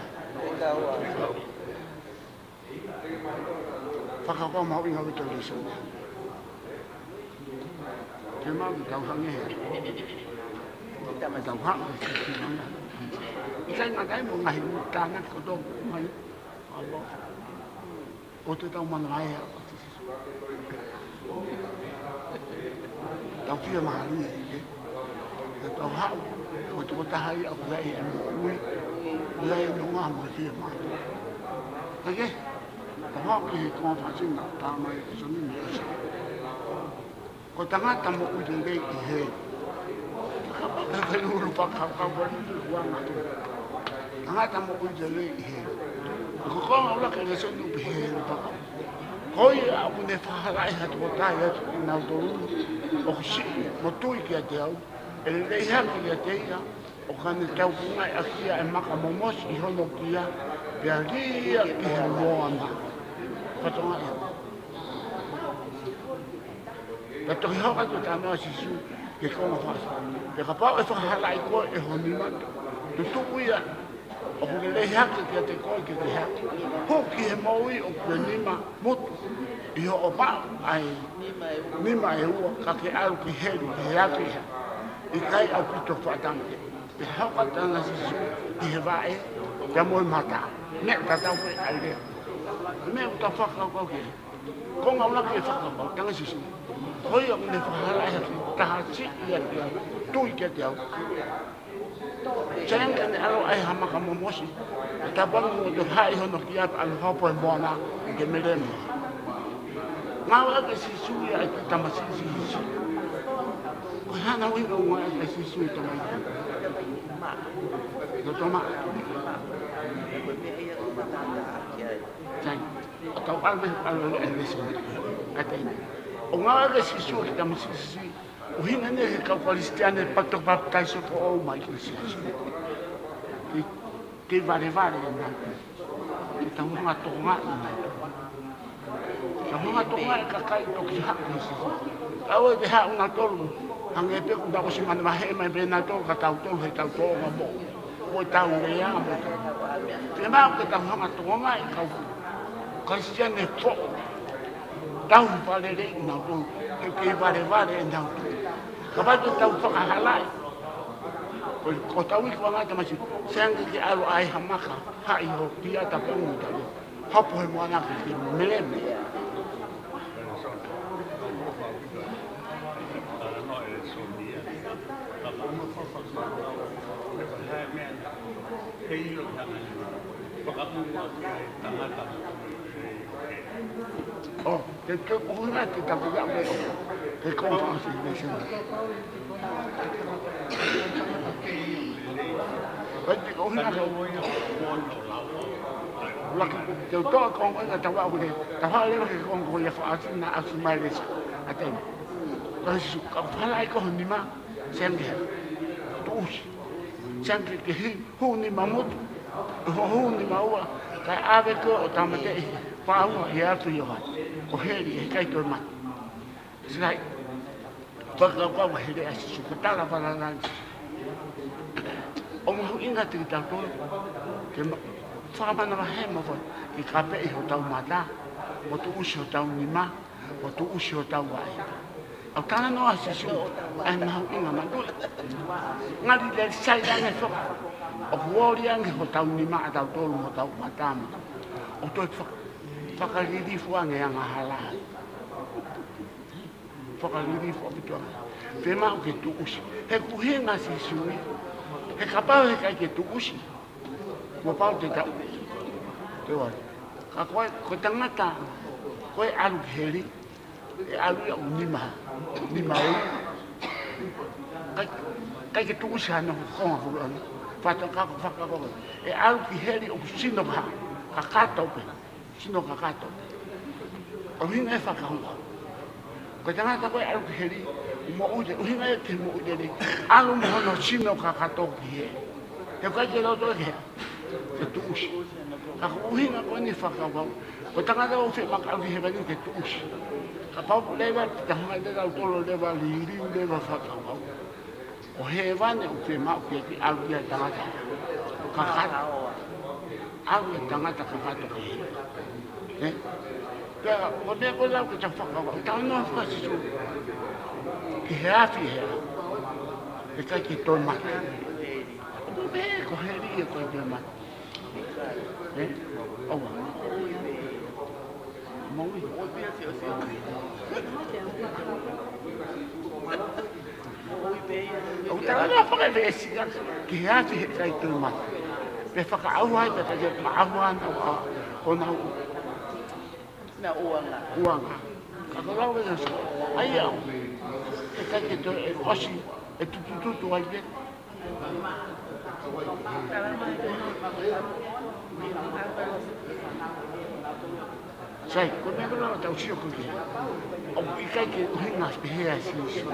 E: Faka ko mau inga wito liso. Ke ma ki tau hange. Kita macam hak. Saya nak kaya mengahi tangan kodok mai. Allah. Otu tahu mana raya. Tahu dia mahal ni. Tahu hak. Otu tahu aku raya. Raya nunggu mesti mahal. Okey. Tahu hak ni kau fasih nak tamai sini ni. Kau tengah tamu ujung dek he. Kalau lupa kau buang tu, angkat kamu pun jadi. Kau kalau orang kena sentuh behel lupa. Kau ya aku ni faham ayat kota ya nak turun. Oh si, motor kia dia. Elihat kia dia. Okan tahu pungai akia emak kamu mos ihon kia. Biar dia ihon mana. Kau tahu tak? Betul ihon tu tanah sisu. Que como faz? Que capaz é fazer lá e coi é honima. Tu cuida. O que ele já que te coi que te já. O que é moi o que nima muito. E o pa ai nima é o que algo que é do já que e cai ao que tu fazendo. E já fazendo assim e vai já moi matar. Ne tá tão foi ali. Ne tá fazendo o que? Com a lá que faz o que assim. Hoi ang ni fahala ya tahasi ya dia tu ke dia jangan kan alo ai hama kamu mosi tabang mo do hai hono kia al hopo bona ke melem ngawa ke sisu ya tamasi sisu ko hana wi ngo ngawa ke sisu tamasi do toma jangan atau alme alo ni sisu atai o ngawa ke sisu kita mesti O hinga ne he kau Kristiane pato baptaiso ko o mai Kristiane. Ke vale na. Ke tau nga tonga na. Ka mga tonga ka kai to ki ha ni. Kau e ha una tolu. Ang epe ku da ko si man mahe mai be na to ka tau to he tau to nga mo. Ko tau le ya mo. Ke ma ke tau nga tonga e kau Kristiane fo. Tau vale na to. Ke vale na. Kapag tau whakahalai, ko tau i kwa ngata masi, sengi ki alo ai hamaka, hai ho pia ta pungu tau, hopo he moana ki meleme. Oh, te kuhuna te tapu ya me, te konfansi me sena. Pwede kuhuna ka. Laki, te utoa kongo ina tawa aku de, tawa lewa ke kongo ya faati na asu mai lesa, aten. Kasi su, ka pala iko hunima, sengi, tuusi. Sengi ke huni mamutu, huni maua, kai ave ko o tamate paua i atu i oha. O heri e kai tō mati. Sirai, whakakau here asi sukatala whananansi. O mahu inga te ki tau tōru, ke whakamana wahe mawha, ki kape i ho tau mata, o tu usi ho tau nima, o tu usi ho tau wae. Au tana no asi su, ai mahu inga mandui. Ngari le sai lange whaka, o kuori ange ho tau nima a tau tōru ho tau matama. O toi whakaririfu ange anga halai. Whakaririfu a pitua. Te mau ke tu usi. He kuhenga si sui. He kapau he kai ke tu usi. Kua pau te tau. Te wari. Ka koe, ko tangata, koe alu heri. E alu ia unima. Nima ui. Kai ke tu usi hana konga hulu anu. Whataka whakako. E alu ki heri o kusino ka. Ka kato pe. Sino kakato. O hinga e whakahunga. Ko tangata koe alu ki heri, mo ude, o hinga e te mo ude ni, alu mohono sino kakato ki he. He koe ke roto e hea, ke tuusi. Ka ko uhinga koe ni whakahunga. Ko tangata o whi maka alu hewa ni ke tuusi. Ka pau lewa, te hunga te rau tolo lewa, li lewa whakahunga. O he wane o whi mau ki alu ia tangata. Kakato. Alu ia tangata kakato ki he. Pera, o te ko lau ke ta whakawa, tau noa whakasisu, ki he afi hea, e kai ki tō maki. O me ko he ri e koe tō maki. Owa. Maui. O tau noa whakawesi, ki he afi he kai tō maki. Pe whakaau hai, pe kai maahu ana o nau. Na uanga. Uanga. Ka lau e nasa. Ai au. E kai ke to e osi. E tutututu ai pe. Sai, ko me ko lau tau sio ko kia. O i kai ke uhingas pe hea si isu.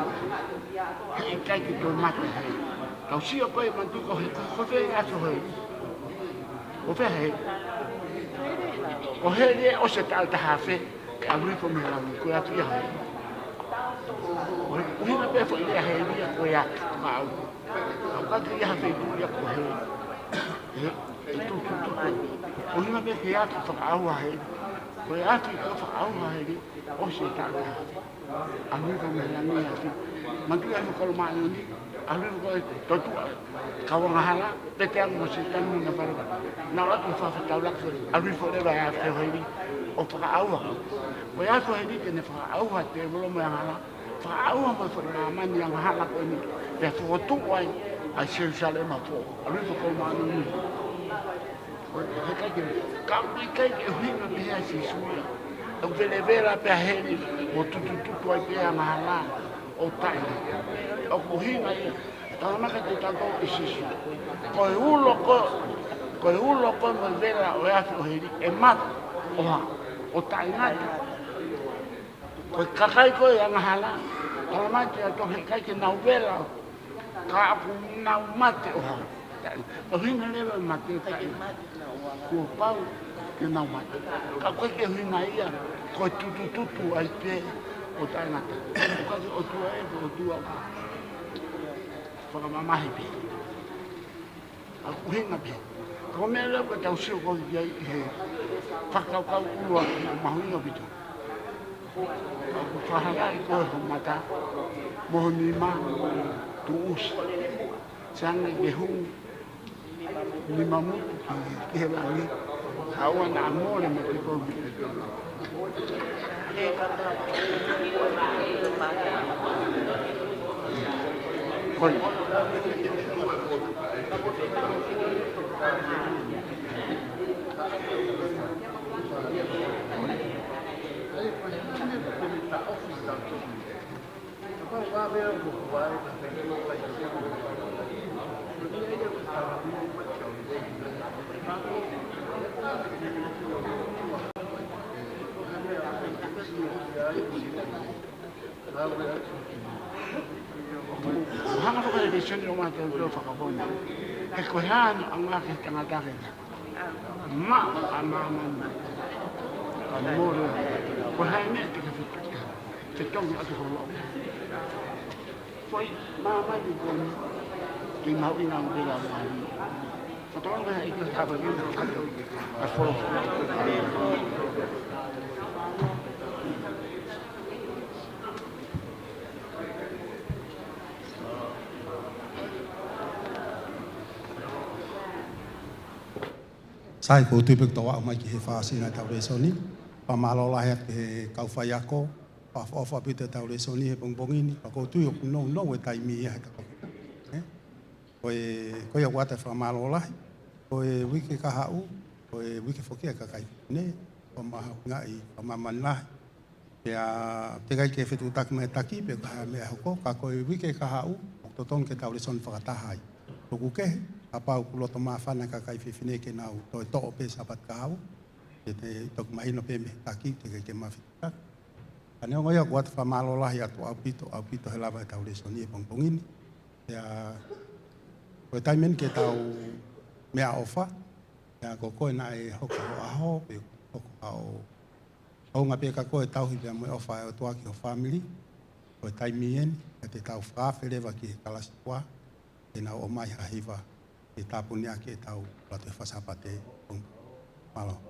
E: E kai ke to mata hei. Tau sio ko e mantuko hei. Ko te e ato hei. Ko te hei. O hele o se tau taha whe, ka rifo me rangi, koe atu ia hei. O hina pefo i rea hei ria koe atu, mau. Au katu ia hawhi tu ia koe hei. E tu. O hina pefo i atu whakaaua hei. Koe atu i koe whakaaua hei, o se tau taha whe. A rifo me rangi atu. Mantu ia hei kolo maa ni, a rifo koe totua. Kawangahala, pete ang mo si tanu na parang na atu whawhatau lakso, a rifo lewa e a whewhairi o whakaaua. Koe a whewhairi ke ne whakaaua te wolo mo ang hala, whakaaua mo whakamani ang hala koe ni, te whotu wai a Jerusalem a fo, a rifo ko manu ni. He kai ke, kauri kai ke huinga pehea si suia, o velevera pehea heri, mo tutututu ai pehea ang hala o taina, o kuhinga ia. Tana maka te tanto i sisu. Koe ulo ko mo vera o afi o heri e mata oha o tainata. Koe kakai koe anga hala Talamati a tohe kai ke nau vela, ka apu nau mate o hau. O hina lewa mate kai. Kua pau ke nau mate. Ka koe ke hina ia, koe tutu ai pe o tainata. O kake o tua e o tua ka. Whakamamahi pe. A kuhinga pe. Ko mea leo ka tau sio ko i he whakaukau urua ki o mahuinga pitu. Aku whaharai koe ho mata, moho ni ma, tu usi. Sanga ke hung, ni mamutu ki he langi, haua na amore me te koe mi. Koi. Hanga whakarelation o mata o whakapona. E koe hana ang ake tangatake. Ma a mamana. Ka moro. Koe hai mea te ka whitka. Te tonga atu holo. Koe mama di kone. Ki mau ina ang pila mani. Katonga hai ka taba ina kato. A wholo.
D: Sai ko tu pek tawa mai ki he fasi na tau resoni. Pa malo la he kau fai ako. Pa ofa pita tau resoni he bongbongini. Pa ko tu yo no e tai mi ha ka. Ko ya wata fa malo la. Ko e wiki ka hau. Ko e wiki foki ka kai. Ne pa ma ngai pa ma manla. Ya te kai ke fetu tak me taki pe ka me hoko ka ko e wiki ka hau. To tong ke tau reson fa ta hai. Ko ku ke apa u loto mafana ka kai fifine ke nau to pe sabat kau te tok mai no pe me taki te ke mafita ane ngo ya kuat fa malo lah ya to apito hela ba tau le soni pongpongin ya ko taimen ke tau me ofa ya ko ko na e hoko aho pe hoko au nga pe ka ko tau hi me ofa to aki o family ko taimien te tau fa fele va ki kalaswa e na o mai hahiva e tapuni ake tau late fasapate malo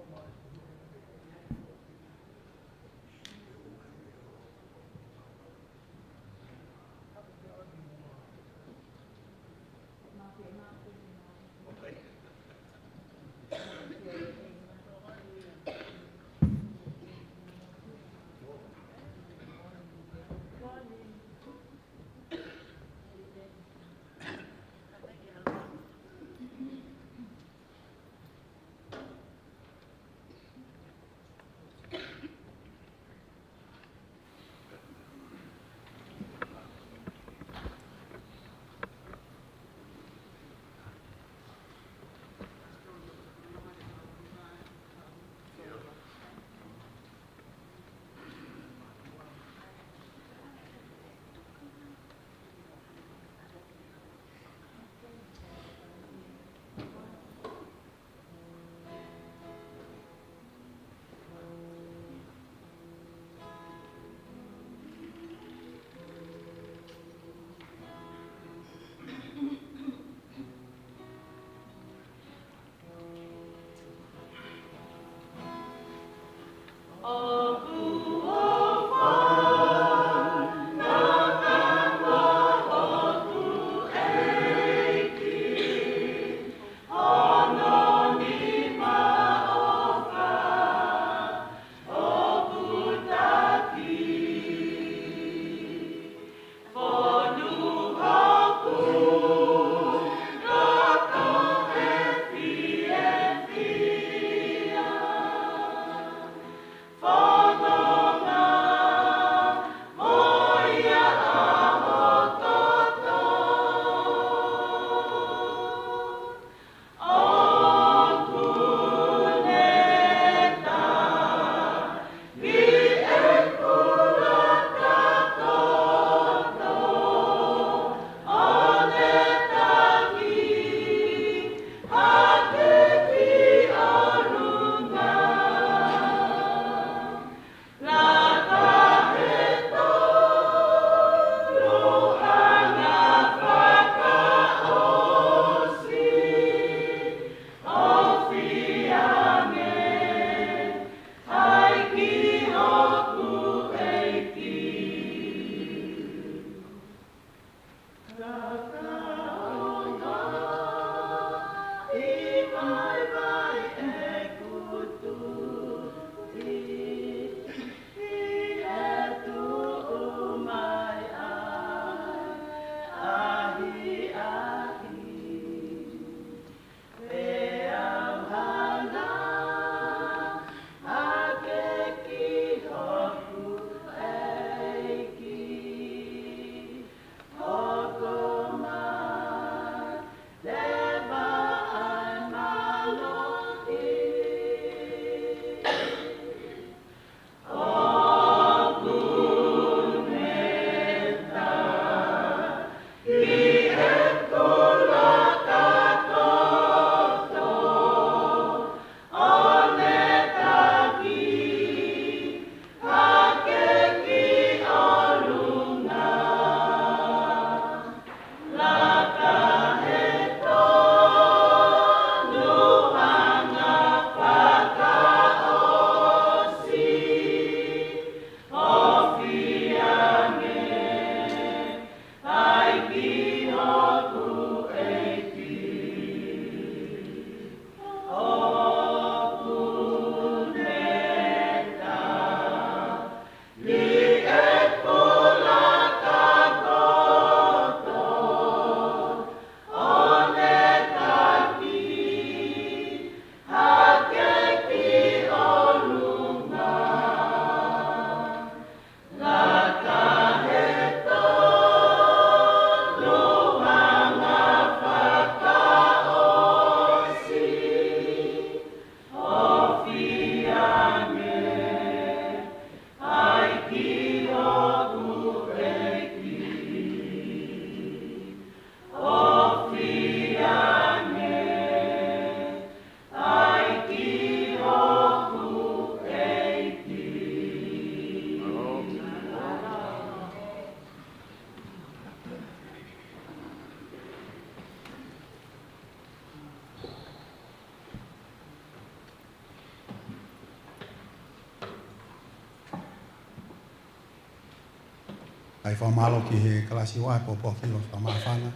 D: Ai whamalo ki he kalasi wā popo ki o whamawhana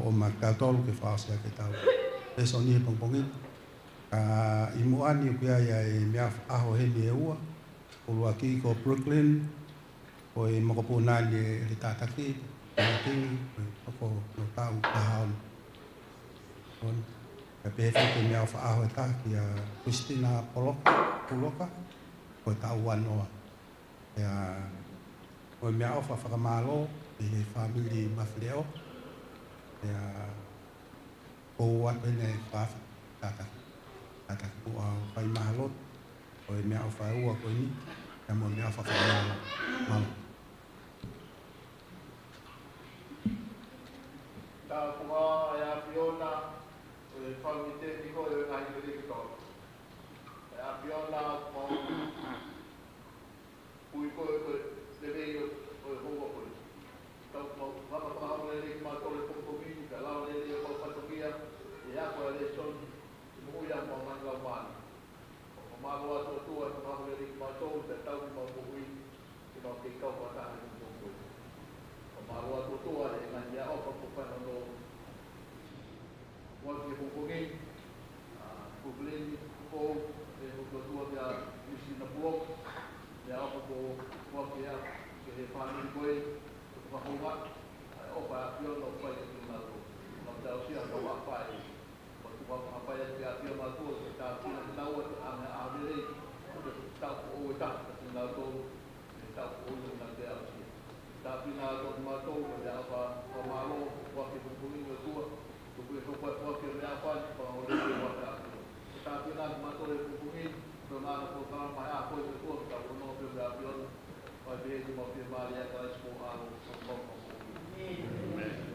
D: o makatolu ke whaosia ke tau. E so ni he pongpongin. I muani o kia ia e mea aho he ni e ua. O lua ki ko Brooklyn. O e mokopu nani e le tātaki. O e tingi. O e toko no tau kahaon. E pehe ke mea o aho e tā ki a Christina Puloka. O e tau wanoa. O mea ofa whakamalo i he whamili mawhileo. O wapene whawha tātaki. Tātaki po a whai mahalot. O mea ofa ua koe ni. Mo mea ofa whakamalo. Malo.
B: Tā kua e a Fiona o e whamite ni ko e ngai kere ki tō. E a Fiona o pui koe koe levei o hoa koe. Tau whaka whahau le ki mātore pongpongini, ka lau le o paupatokia, e a koe le son, i mui a mua manga o mani. O mālo ato tua, ka whahau le ki mātou, te tau ki māpukui, ki nō ke kau whataha ki mōkui. O mālo ato tua, e ngani a opa pupana no waki pongpongini, kukuleni, kukou, e hukatua kia Christina Puok, e a opa ko waki a ke he whanini koe, whahunga, opa a Fiona o whai ki mātou. Nā tau sia ka whapai. O tu whapai ati a Fiona mātou, se tā pina ki tau ati ane a amirei, o tau o e tā, kasi nā tau, e tau o e nā te au sia. Tā pina a tau mātou, o te apa whamaro, waki pungpungi o tua, tu kui whapai waki o mea whai, pa o le waki a tua. Tā pina a mātou e pungpungi, tō nāna ko tāna mai a koe te tua, ka o nō pio mea Fiona, vai ver de uma firmaria que ela exportaram São Paulo. Amém.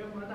H: Thank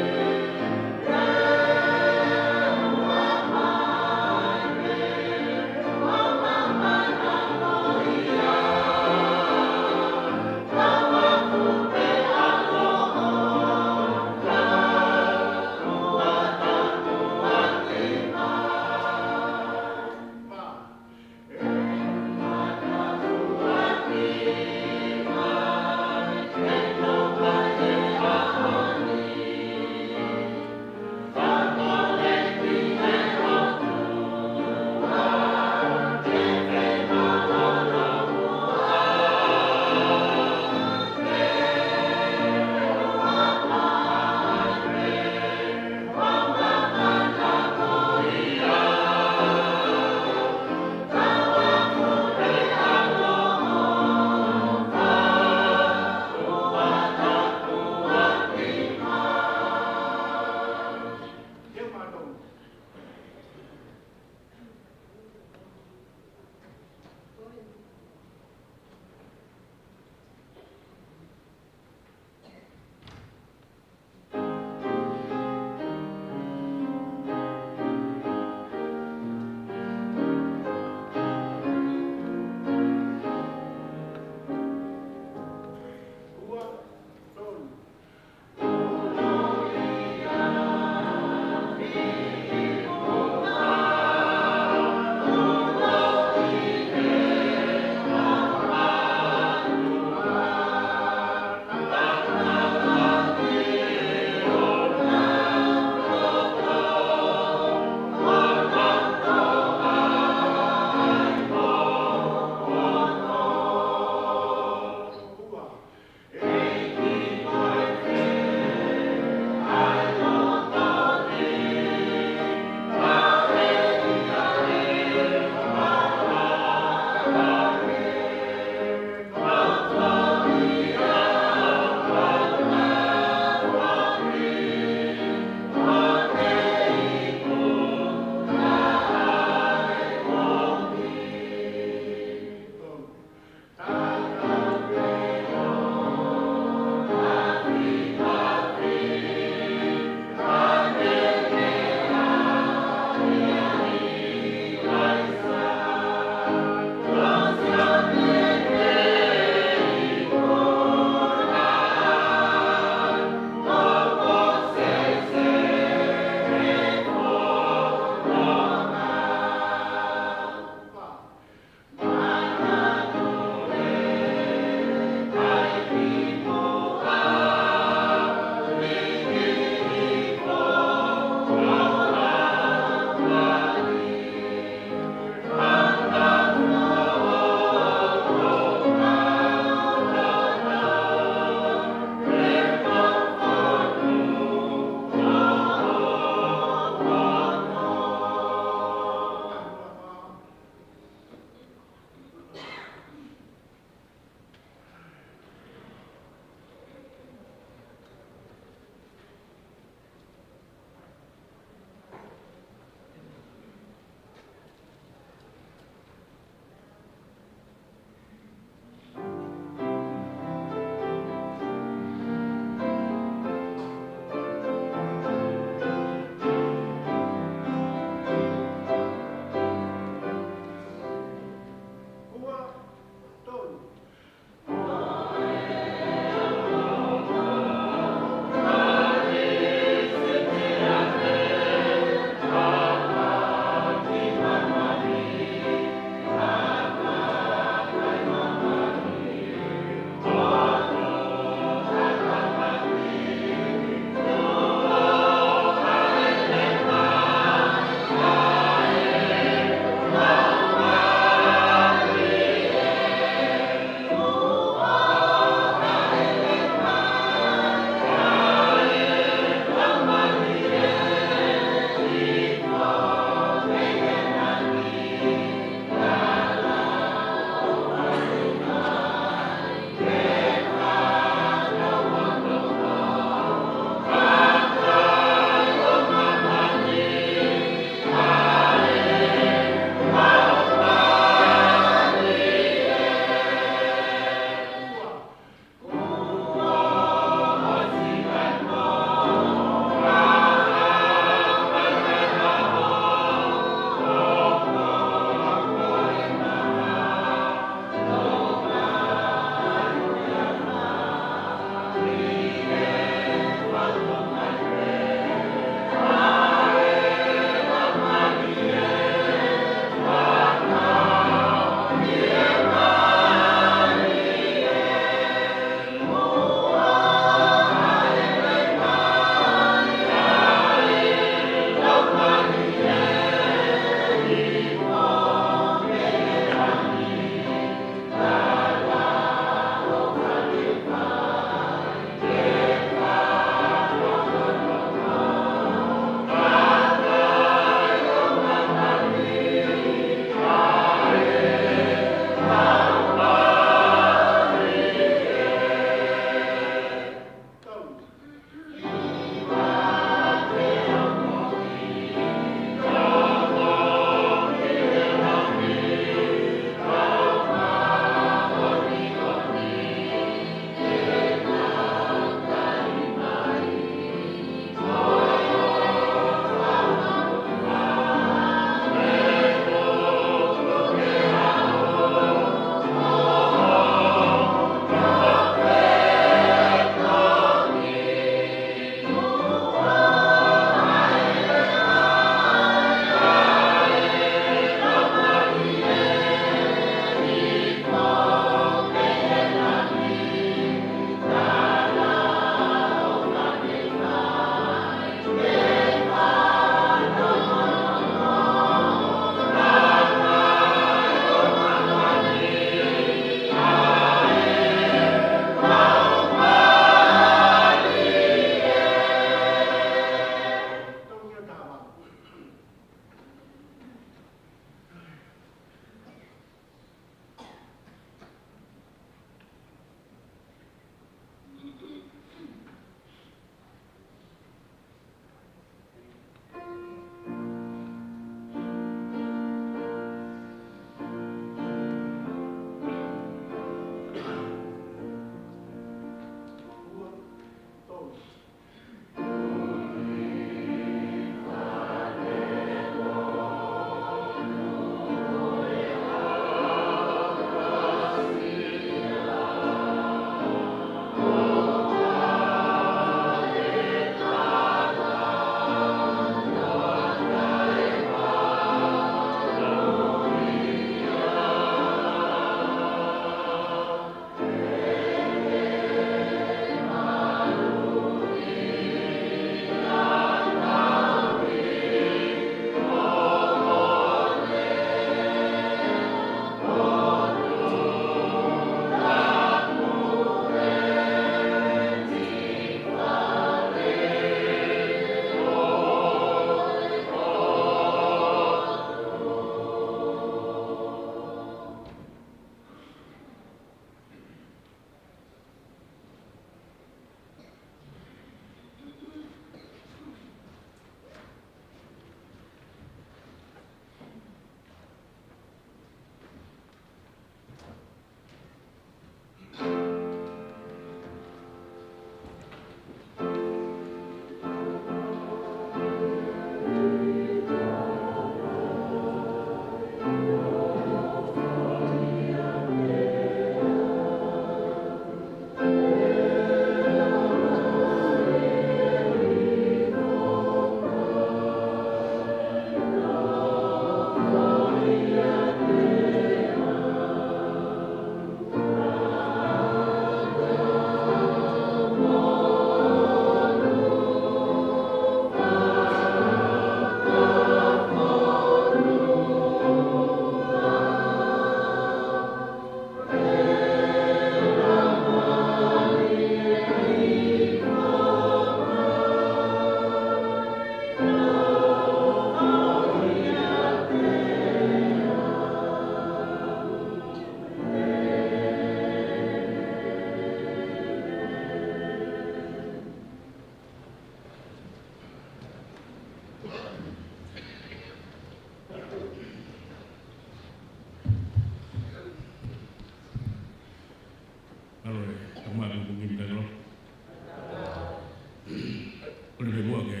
F: Kone me mua ke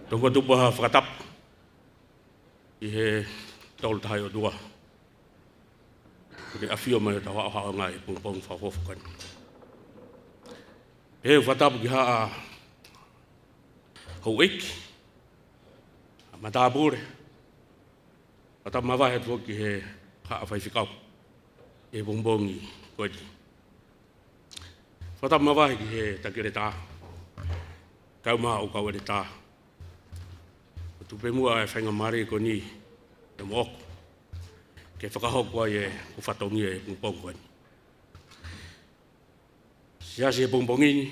F: tonga tupa whakatap i he tolu tahai o tua. Kone awhio mai ta wha ngai pungpong whawhofkan. He whatapu ki haa hou eiki. Matāpure. Whatapu mawahe tuo ki he haa whaiwhikau. E pungpongi koeti. Whatapu mawahe ki he takere tā. Kau maa o kau ere tā. Tupe mua e whainga mare ko ni e moku. Ke whakahokua e uwhatongi e pungpong koeni. Siasi e pungpongini.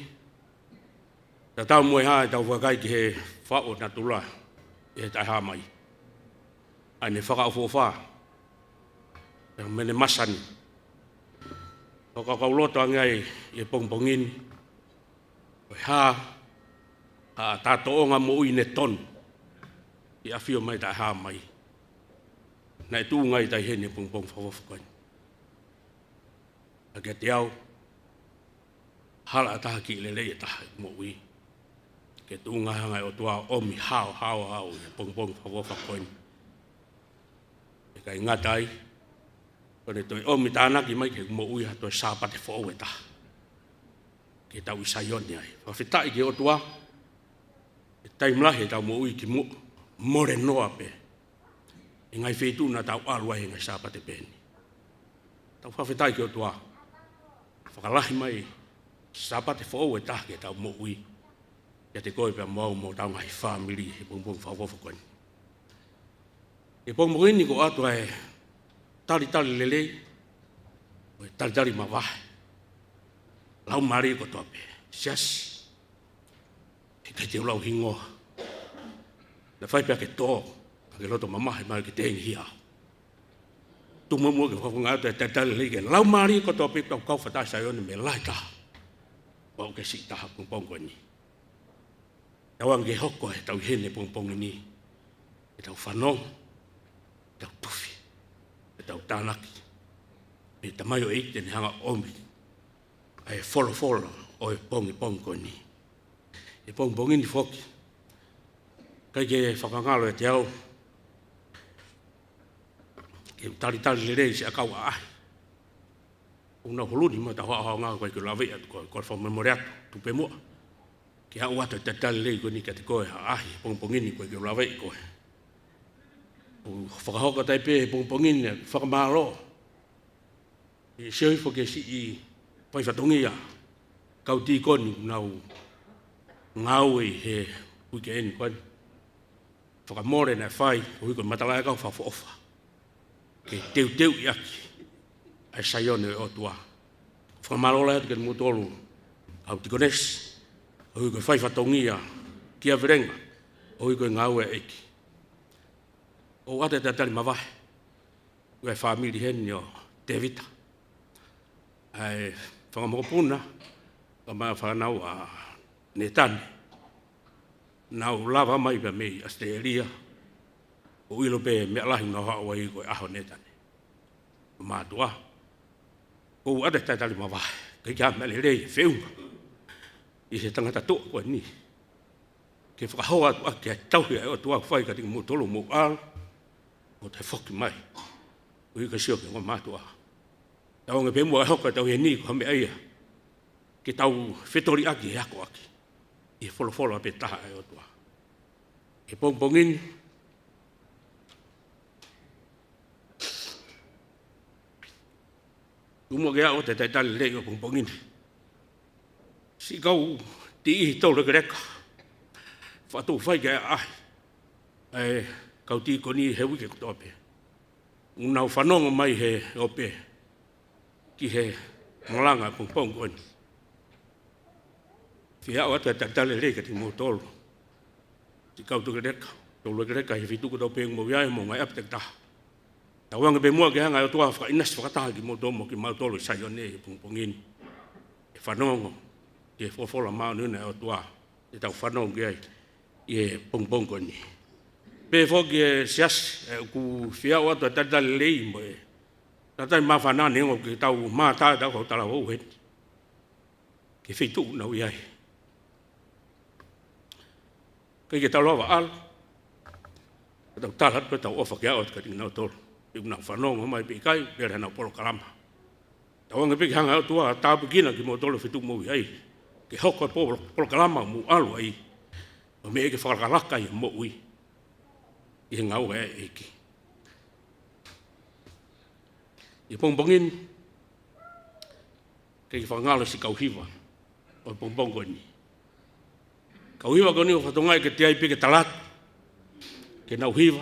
F: Ta tau mua haa e tau whakai ki he whao na tula e tai haa mai. Ai ne whakaofowha. E mene masani. Whakakauloto angai e pungpongini. Oi haa. A tāto o ngā mo ui ne tonu. I awhio mai tai haa mai. Nai tū ngai tai hene pungpong whawawhakaini. A kia te au. Hala taha ki lelei e taha mo ui. Ke tū ngai hangai o tua omi hao e pungpong whawawhakaini. E kai ngatai. Kone toi omi tānaki mai ke mo ui ha toi sāpate whao e taha. Ke tau i saioni ai. Whawhitai ke o tua. E taimlahe tau mo ui ki more noa pe. E ngai whetu na tau alua he ngai sāpate pēni. Tau whawhitai ki o tua. Whakalahi mai sāpate whao e taha ke tau mo ui. Ia te koe pia mau mo tau ngai whamiri he pungpong whawawhakoni. E pungpongini ko atua e tali lelei. O e tali mawahe. Lau mari ko toa pe. Siasi. Kai te ulau hingoa. Na whai pia ke tō. Ke loto mamahe mai ke te ingi hia. Tumamua ke whakunga atu e tētale lei ke lau maari ko tō pipa kau whatai sa ione me lai taha. Wau ke si taha pungpongo ni. Tawang ke hoko e tau hene pungpongo ni. E tau whanong. E tau tufi. E tau tānaki. E tamayo eite ni hanga omi. E wholo o e pongo ni. E pongpongini whoki. Kai ke whakangalo e te au. Ke tali lelei si a kau a ahi. Una holuni mo ta hoa ngā koe ke lawe atu koe whamemore atu, tupe mua. Ke hau atu te tali lelei koe ni ka te koe a ahi, pongpongini koe ke lawe koe. Whakahoka tai pē pongpongini, whakamaro. I seoifo ke si i paiwhatongi a. Kau tī koni nau ngau e he uike eni koe. Whakamore na whai, o hiko matalai kau whawhoofa. Ke teu i aki. Ai saione o tua. Whakamarola atu ke mutolu. Au tikones. O hiko whai whatongia. Kia virenga. O hiko ngau e eki. O ate te tali mawahe. Ue whamiri heni o te vita. Ai whakamokopuna. Kama whanau a ne tane. Nau lava mai pa mei Australia. O ilo pe me alahi no hawa i koe aho ne tane. Mātua. Kou ate tai tali mawahe. Kei kia mele rei whiunga. I se tangata tō koe ni. Ke whakahoa atu ake a tauhi ai o tua whai ka tinga mutolo mō ala. O te whoki mai. O i ka sio ke ngā mātua. Tau ngā pēmua e hoka tau he ni ko hame aia. Ke tau whetori aki e ako aki. I wholo ape taha e o tua. E pongpongini. Tumua ke ao te taitali lei o pongpongini. Si kau ti ihi tau reka. Whatou whai ke ahi. E kau ti koni he wike kuto ape. Unau whanonga mai he ope. Ki he malanga pongpongoni. Whia o atu e taitale rei ka ti mō tolu. Ti kau tuke reka. Tolu ke reka he whituku tau pēngu mo wiai mo ngai api te taha. Tawanga pe mua ke hanga o tua whakainas whakataha ki mō tomo ki mau tolu sai o ne he pungpungini. E whanongo. Ki he whawhola mao nuna o tua. E tau whanongo ke ai. I he pungpungoni. Pe whoki e sias. Ku whia o atu e taitale rei mo e. Tatai maa whanane ngo ki tau maa tāi tau kau tala wau heti. Ke whituku nau iai.
H: ke tau lava al tau talat pe tau ofa kia o ka ding na tol i na whanonga mai pe kai pe na polo kalama tau nga pe hanga tua ta pekina ki mo tolo fitu mo ai ke hoko polo kalama mu alu ai o me ke whakalaka i mo ui i ngau e eki i pongbongin ke whangala si kauhiwa o pongbongoni kauhiwa koni o whatongai ke te ai pe ke talat ke nau hiva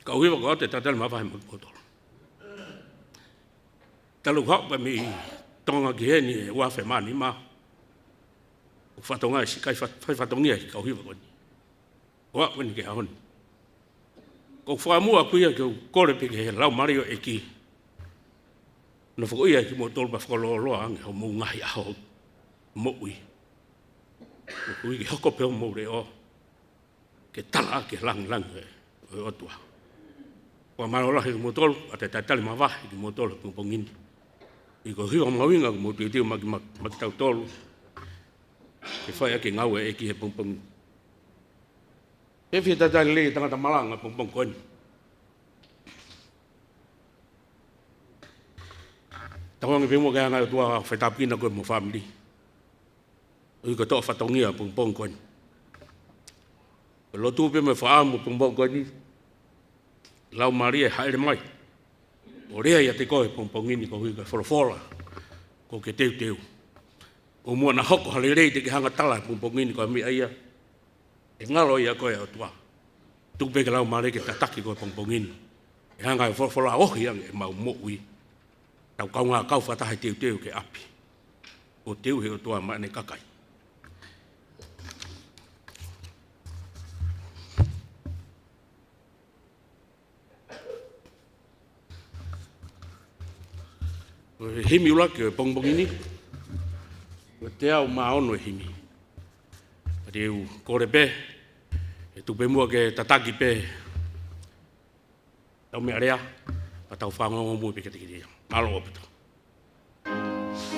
H: kau hiva ko te tatal ma fahe mo potol talu hak pa mi tonga ki he ni wa fe mani ma o fatonga si kai fatongia ki kau hiva ko ni wa ko ni ke hon ko fa mu aku ia ke ko le pe ke lau mario eki no fo ia ki mo tol ba fo lo ang ho mo ngai a ho mo ui ui ki hoko pe mo re o ke tala ke lang o tua wa malola he motol ate tatali mava ki motol pongin i ko hiwa mawinga mo te mag tau tolu ke fai ke ngau e ki he pong e fi tatali le tanga malanga pong kon tawang pe mo ga nga tua fa tapina ko mo family i ko to fatongia pong kon lo tu pe me fa mo pong kon ni lau Maria haere mai. O rea ia te koe pompongini ko hui ka whorofora ko ke teu. O mua na hoko hale rei te ke hanga tala pompongini ko mi aia. E ngalo ia koe o tua. Tupe ke lau Maria ke tataki koe pompongini. E hanga e whorofora ohi ang e mau mo ui. Tau kaunga kau whatahe teu ke api. O teu he o tua maane kakai. Himi ula ke pongbong ini te au maono e himi ate u kore pe e tupe mua ke tataki pe tau mea rea pa tau whangongo mua pe katikiri malo opito
I: Thank you.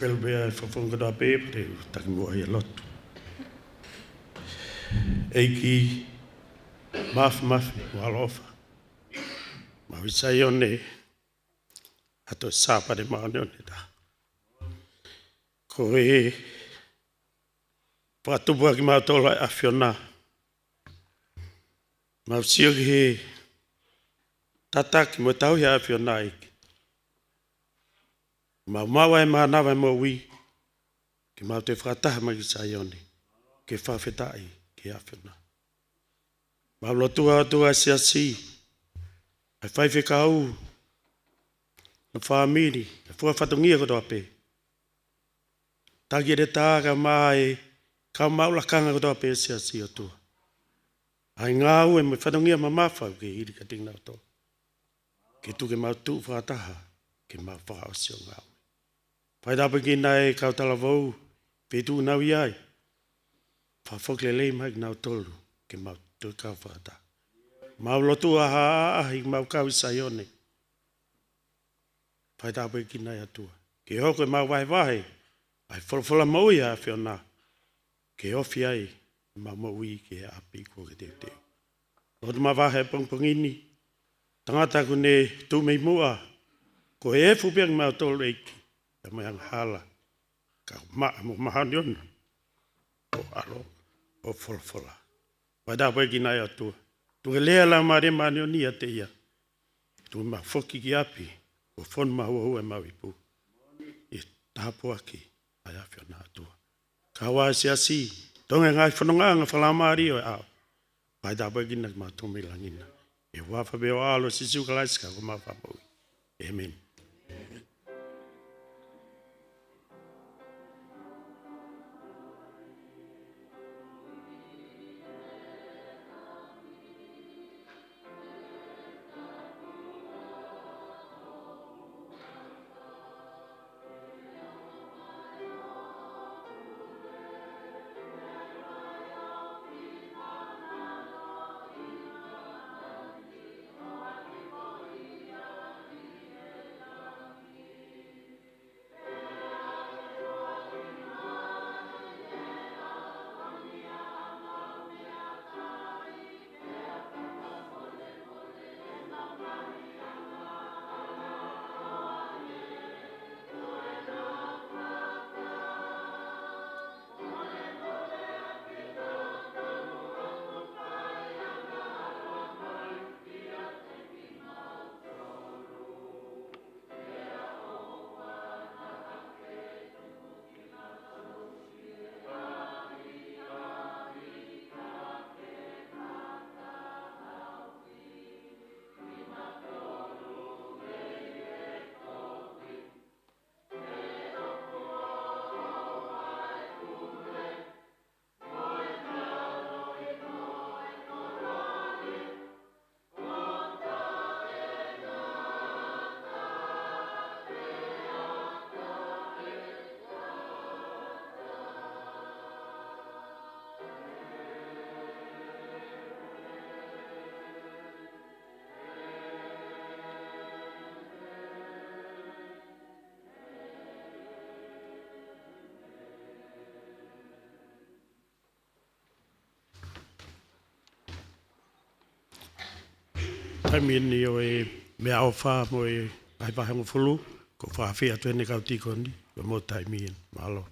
I: pelo bea whawhonga da pe te taki mua ia lotu. Eiki mafi o alofa. Ma wisai one ato sapa de maone one da. Ko e whatupu ki mātola a whiona. Ma usio ki he tataki mo tau hea a whiona iki. Ma mawa e maanawa e mo ui ki mau te whakataha ma ki saione. Ke whawhetai ki a whiona. Ma lotua atua si ai whaiwhi ka au na whamiri, e fua whatungia koto ape. Taki re tāga mai ka maula kanga koto ape si o tua. Ai ngā ue me whatungia ma mawhau ke hiri ka tingna o tō. Ke tu ke mau tū whakataha, ke mau whakao si o ngā ue. Pai tapu ki nai kautala vau, pe tu nau iai. Whawhokle lei mai ki nau tolu, ke mau tū kau whakataha. Mau lotu aha ahi mau kau isaione. Pai tapu ki nai atua. Ke hoko e mau wahe, ai wholawhola maui a whiona. Ke ofi ai, mau maui ke api kua ke teo teo. Lotu ma wahe pongpongini. Tangata ku ne tu mei mua. Ko e fupia ki mau tolu eiki. E mai ang hala. Ka mo mahani ona. O alo. O wholawhola. Pai tapu ki nai atua. Tunga lea la mare mani o nia te ia. Tunga ma foki ki api. O fon ma hua e mau ipu. I tapu aki. Ai awhia nā atua. Ka wā si asi. Tonga ngai whanonganga whalamari o e au. Pai tapu e kina ki mā tome langina. E wafa beo alo si siuka laisika ko mā whapaui. Amen. Taimini o e mea o wha mo e ai wahango fulu, ko wha whia tuene kau tikoni, ko mo taimini, malo.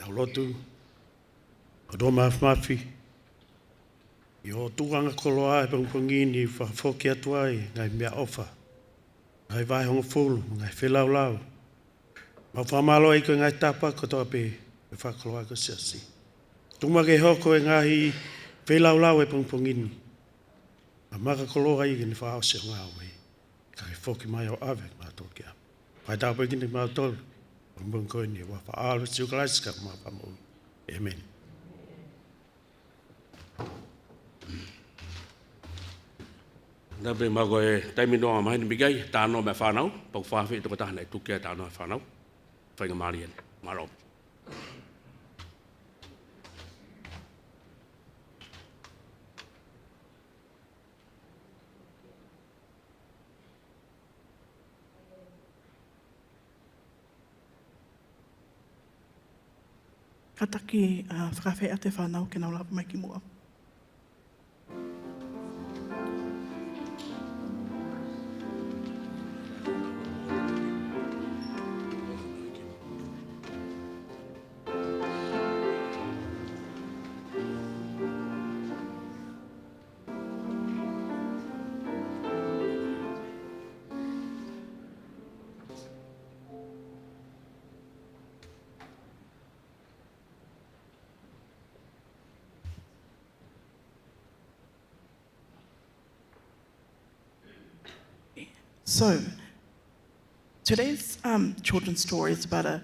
I: tau lotu, o do mafi. I o tūanga koloa e pangpangini whawhoki atu ai, ngai mea ofa. Ngai vai honga fulu, ngai whilau lau. Mau whamalo i koe ngai tapa ko toa pe, e whakoloa ko siasi. Tuma ke hoko e ngahi whilau lau e pangpangini. A maka koloa i gini whaao se ngā wei. Kai whoki mai o ave, mā tō kia. Pai tau pe gini mā tōru. Pangpang koe ni, wa whaalo si ukalaisika mā whamau. Amen.
H: Nā be mago e taimi noa mai ni migai, tāno me whanau, pau whawhi toko tahana e tukia tāno e whanau. Whainga maari ene, maro.
J: Ka taki whakawhea te whanau ke nau lapa mai ki mua. So, today's children's story is about a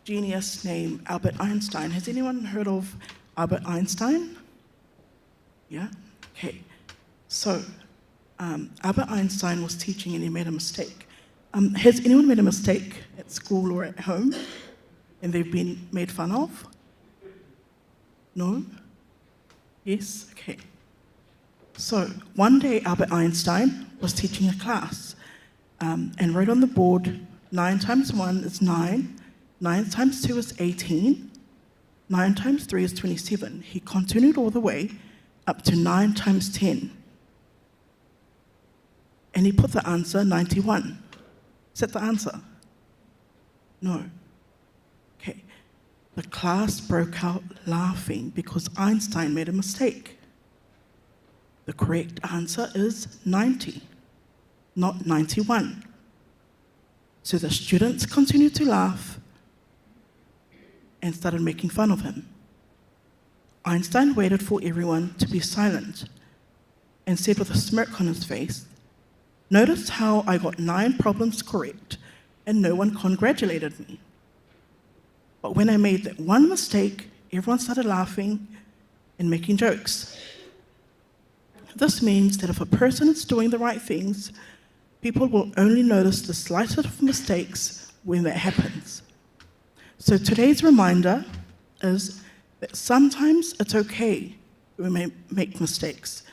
J: genius named Albert Einstein. Has anyone heard of Albert Einstein? Yeah? Okay. So, Albert Einstein was teaching and he made a mistake. Has anyone made a mistake at school or at home and they've been made fun of? No? Yes? Okay. So, one day Albert Einstein was teaching a class. And wrote on the board, 9 times 1 is 9, 9 times 2 is 18, 9 times 3 is 27. He continued all the way up to 9 times 10. And he put the answer 91. Is that the answer? No. Okay. The class broke out laughing because Einstein made a mistake. The correct answer is 90. Not 91. So the students continued to laugh and started making fun of him. Einstein waited for everyone to be silent and said with a smirk on his face, "Notice how I got 9 problems correct and no one congratulated me. But when I made that one mistake, everyone started laughing and making jokes." This means that if a person is doing the right things, people will only notice the slightest of mistakes when that happens. So today's reminder is that sometimes it's okay when we make mistakes.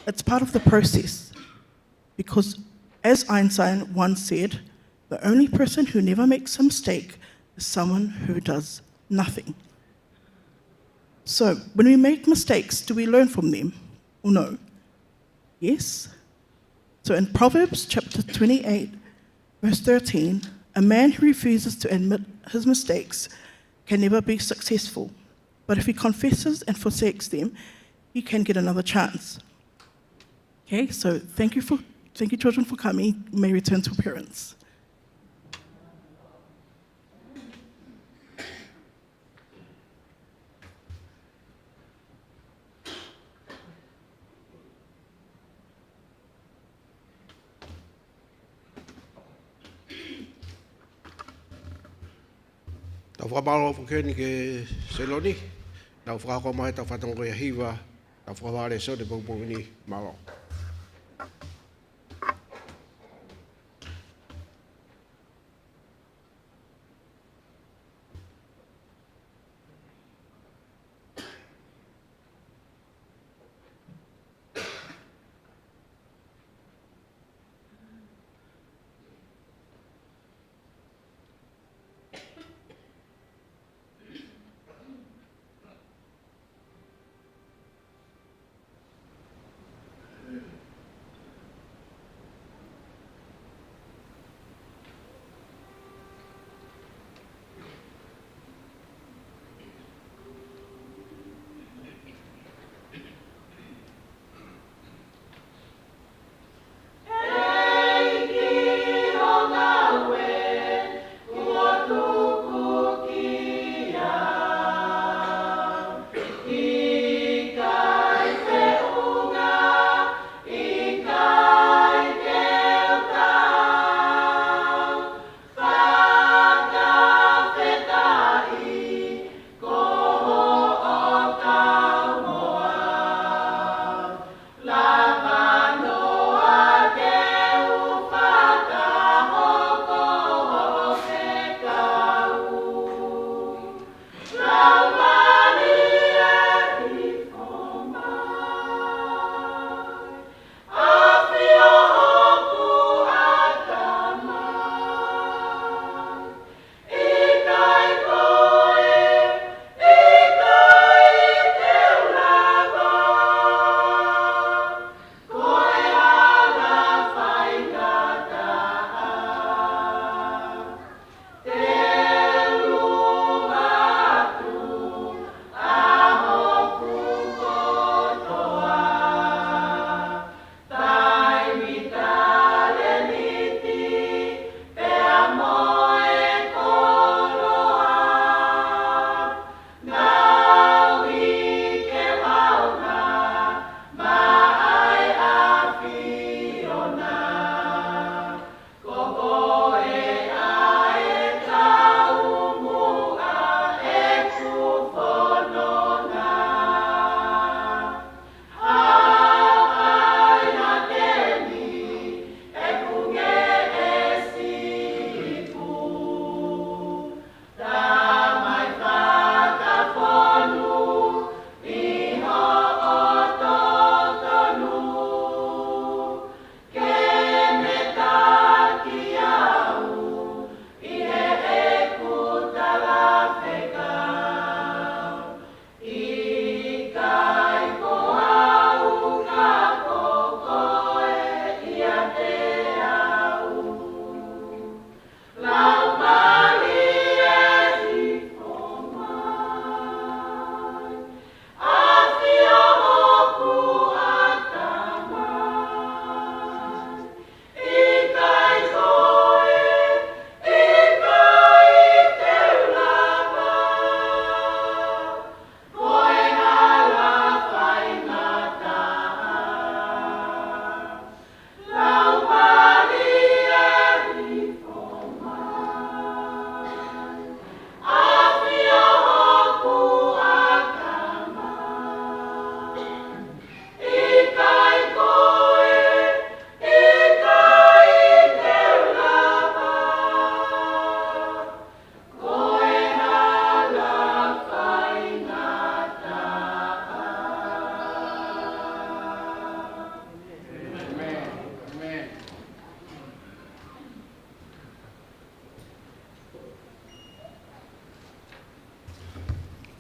J: It's part of the process. Because as Einstein once said, the only person who never makes a mistake is someone who does nothing. So when we make mistakes, do we learn from them or no? Yes? So in Proverbs chapter 28, verse 13, a man who refuses to admit his mistakes can never be successful. But if he confesses and forsakes them, he can get another chance. Okay, so thank you children for coming. You may return to parents.
E: Tau whamalo po keni ke Seloni. Tau whakako mai tau whatongo ia hiwa. Tau whakaware so te pongpongini malo.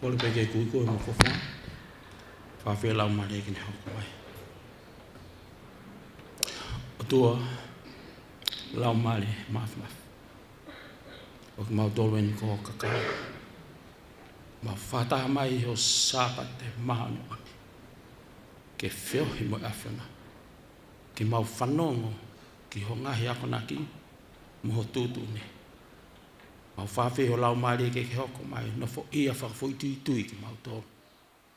I: Pole pe ke kui ko mo ko fa. Fa fe la ma le ke ho ko mai. Tua la ma le maf. O ke mau tolu ni ko kaka. Ma fata mai o sapate mahano. Ke feo hi mo afana. Ke mau whanongo ki ho ngahi ako naki mo tutu ne. Mau whawhi o lau maari ke hoko mai no fo ia whakafo tui ki mau tō.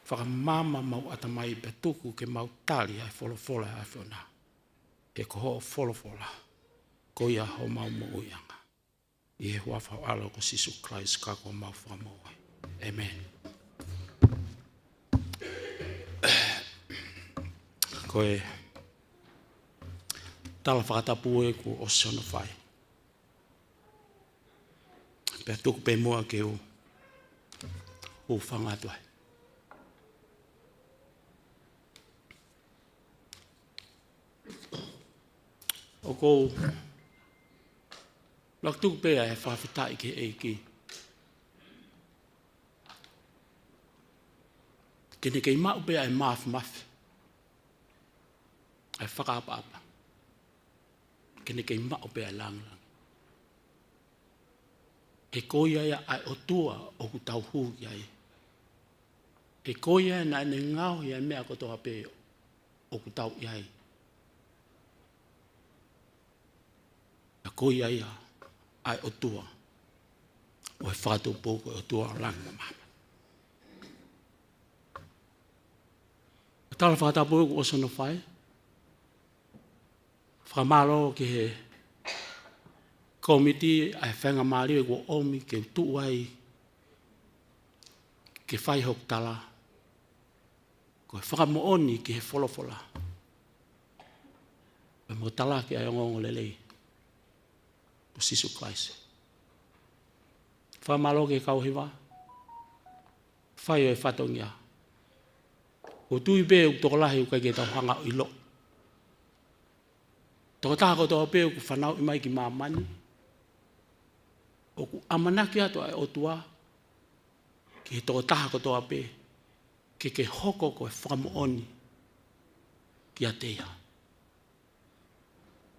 I: Whakamama mau atamai pe tuku ke mau tali ai wholofola ai whiona. Ke koho wholofola ko ia ho mau mo uianga. I he hua whau alo ko Sisu Christ ka ko mau whamoi. Amen. Koe tala whakatapu e ko o sono whai. Pea tuku pe mua ke o whangatuai. O ko lak tuku pe e whawhitai ke e ki. Kene kei mau pe e maf. Ai whakaapa. Kene kei mau pe e lang. E koia ia ai o tua o ku tau hu iai. E koia na ne ngau ia mea kotoa pe o ku tau iai. E koia ia ai o tua o e whātou pōko o tua lang na mama. Tala whātou pōko o sono whai. Whamalo ke he komiti ai whenga maari e kua omi ke utu ai ke whai hok tala ko e whakamooni ke he wholofola e mo tala ke ai ongongo lelei o Sisu Christ whamalo ke kauhiwa whai o e whatongia o tui pe u tokolahi u kai ke tau hanga ilo toko taha ko tō pe u ku whanau i mai ki mamani o ku amanaki ato ai o tua ki he toko taha ko toa pe ke hoko ko e whakamooni ki a teia.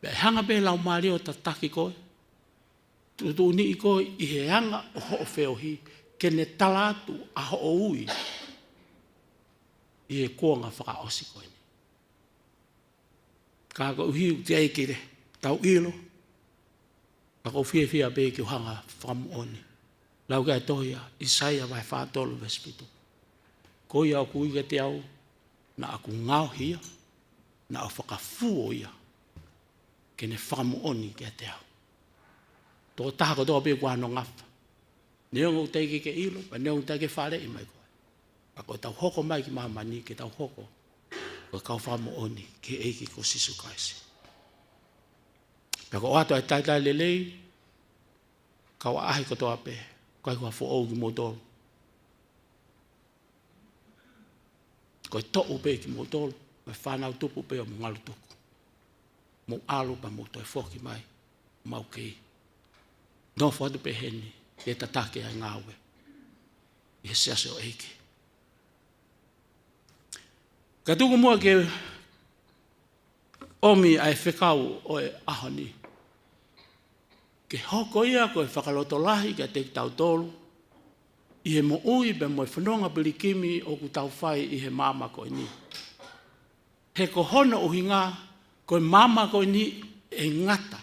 I: Pe hanga pe lau maari o tataki koe tutu ni i koe i he hanga o ho o wheohi ke ne talatu a ho o ui i he kuanga whakaosi koe ni. Ka ko uhiu te eikere tau ilo ako fia pe ki hanga whakamooni. Lau kai tohia, Isaia vai whātolu vespitu. Ko ia o kuiga te au, na aku ngau hia, na au whakafuo ia, ke ne whakamooni ke te au. Tō taha ko tō pe kua no ngafa. Neongo teike ke ilo, pa neongo teike whare i mai koe. Ako tau hoko mai ki mamani, ke tau hoko, ko kau whakamooni ke eiki ko Sisu Christ. Peko o ato ai taitai lelei, kau ahi ko toa pe, kai kua fo ki motoro. Koe to'u pe ki motoro, koe whanau tupu pe o mungalu tuku. Mo alu pa mo toi foki mai, mau kei. No whatu pe heni, e tatake ai ngāwe. I he sease o eiki. Ka tuku mua ke omi ai whekau o e ahoni. Ke hoko ia koe whakaloto lahi ka te tau tolu, i he mo ui pe mo e whanonga pilikimi o ku tau whai i he mama koe ni. He ko hono uhi ngā, koe mama koe ni e ngata.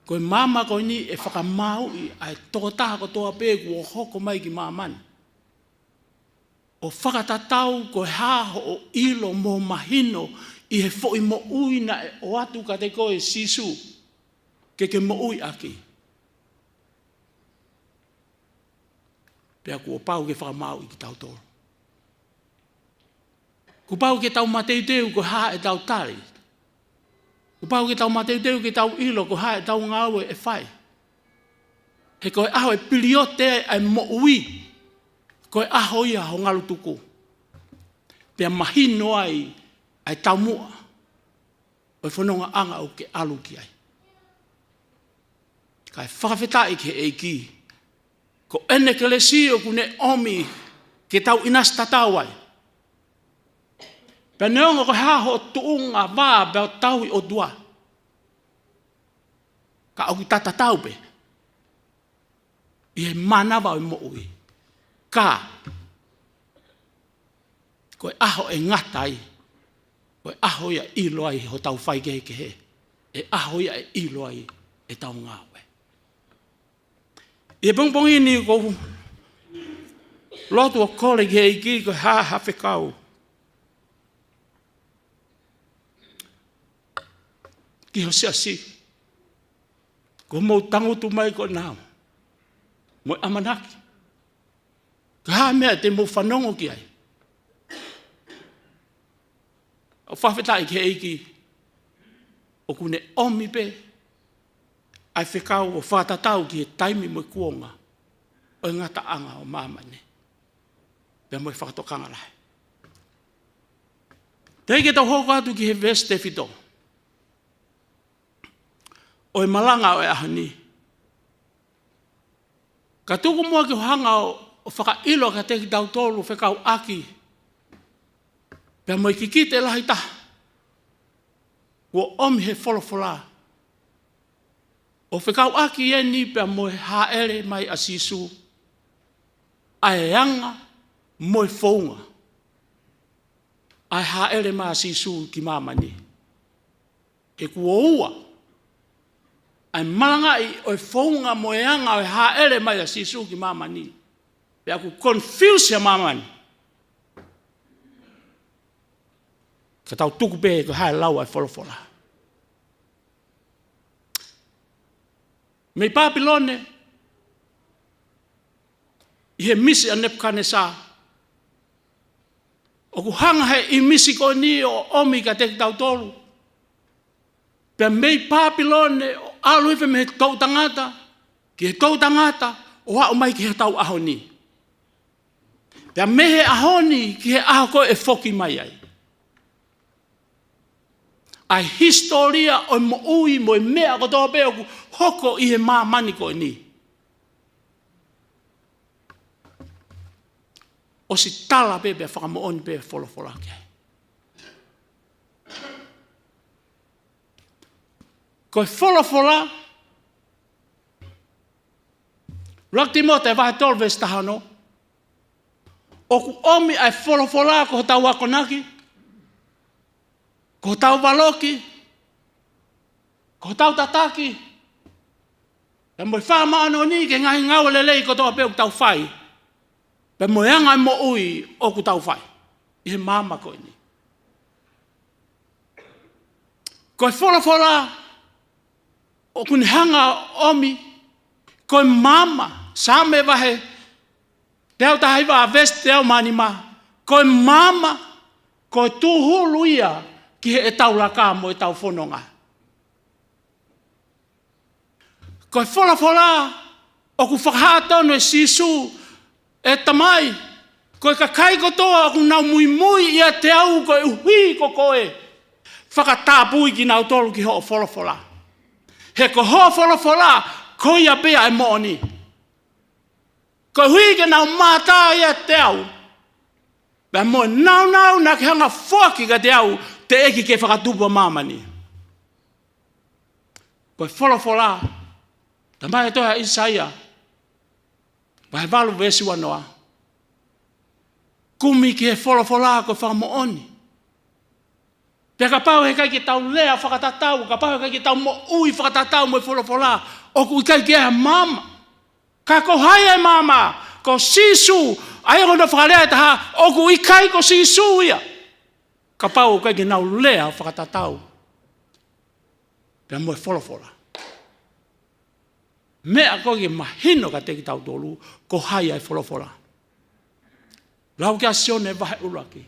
I: Koe mama koe ni e whakamau i ai tokotaha ko toa pēku o hoko mai ki mamani. O whakatatau koe haho o ilo mo mahino i he fo i mo ui na e o atu ka te koe Sisu. Ke mo ui aki. Pea kua pau ke whakamau i ki tau toro. Ku pau ke tau mateuteu ko haa e tau tari. Ku pau ke tau mateuteu ke tau ilo ko haa e tau ngāwe e whai. He koe aho e piliote ai mo ui. Koe aho ia ho ngalu tuku. Pea mahino ai tau mua. O e whanonga anga o ke alu ki ai. Kai whakawhetai ke eiki, Ko ene ke le sio kune omi ke tau inas tatawai. Pe neongo ko haho tuunga vā beo tau i o dua. Ka au tata tau pe. I he manawa o mo ui. Ka. Koe aho e ngatai. Koe aho ia ilo ai ho tau whai ke he. E aho ia e ilo ai e tau ngawe. I he pongpongi ni ko lotu o kole ke iki ko ha whekau. Ki ho sia si. Ko mou tangutu mai ko nao. Mo amanaki. Ka mea te mo whanongo ki ai. O whawhetai ke eiki. O kune omi pe. Ai whekau o whatatau ki he taimi mo kuonga. O ngata anga o mamane. Pea mo whakatokanga lahe. Te ke tau hoko atu ki he veste fito. O malanga o e ahani. Ka tuku mua ki hanga o whakailo ka te ki tau tolu whekau aki. Pea mo i kikite lahi ta. Ua omi he wholofola. O whekau aki e ni pea mo e haere mai a sisu. Ai anga mo e whaunga. Ai haere mai a sisu ki mamani. E kua ua. Ai malanga i o e whaunga mo e anga o e haere mai a sisu ki mamani. Pea ku confuse ya mamani. Ka tau tuku pe ko hae lau ai wholofola. Mei Papilone, i he misi a Nebuchadnezzar. O ku hanga he i misi ko ni o omi ka te tau tolu. Pea mei Papilone o aluife me he tau tangata, ki he tau tangata, o hao mai ki he tau ahoni. Pea me he ahoni ki he aho ko e foki mai ai. Ai historia o mo ui mo mea ko tō peo ku hoko i he mamani ko ni. O si tala pepe whakamo oni pepe wholofola ke. Ko e wholofola, rakti mo te vahe tolves tahano, o ku omi ai wholofola ko tau akonaki, ko tau waloki, ko tau tataki, e mo i whama ano ni ke ngahi ngau lelei ko toa peu tau whai, pe mo ianga mo ui o ku tau whai, i he mama ko ini. Ko e wholofola, o kuni hanga omi, ko e mama, sa me vahe, teo tahaiwa a vest teo manima, ko e mama, ko e tuhulu ia, ki he e tau laka mo e tau whanonga. Ko e wholofola, o ku whakahatono e sisu, e tamai, ko e kakai kotoa, o ku nau mui mui ia te au, ko e uhi ko koe, whakatāpui ki nau tolu ki ho o wholofola. He ko ho wholofola, ko ia bea e mooni. Ko hui ke nau mātā ia te au, pea mo nau na ke hanga whaki ka te au, te eki ke whakatupa mamani. Ko e wholofola, ta mai toa Isaia, vai valu vesi wanoa. Kumi ki e wholofola ko whakamo oni. Pea ka pau he kai ki tau lea whakatatau, ka pau he kai ki tau mo ui whakatatau mo e wholofola, o ku i kai ki e mama. Ka ko hai e mama, ko sisu, ai hona whakalea taha, o ku i kai ko sisu ia. Ka pau kai ki nau lea whakatatau. Pea mo e wholofola. Mea ko ki mahino ka te ki tau tolu, ko hai ai wholofola. Lau ki asione vahe uraki.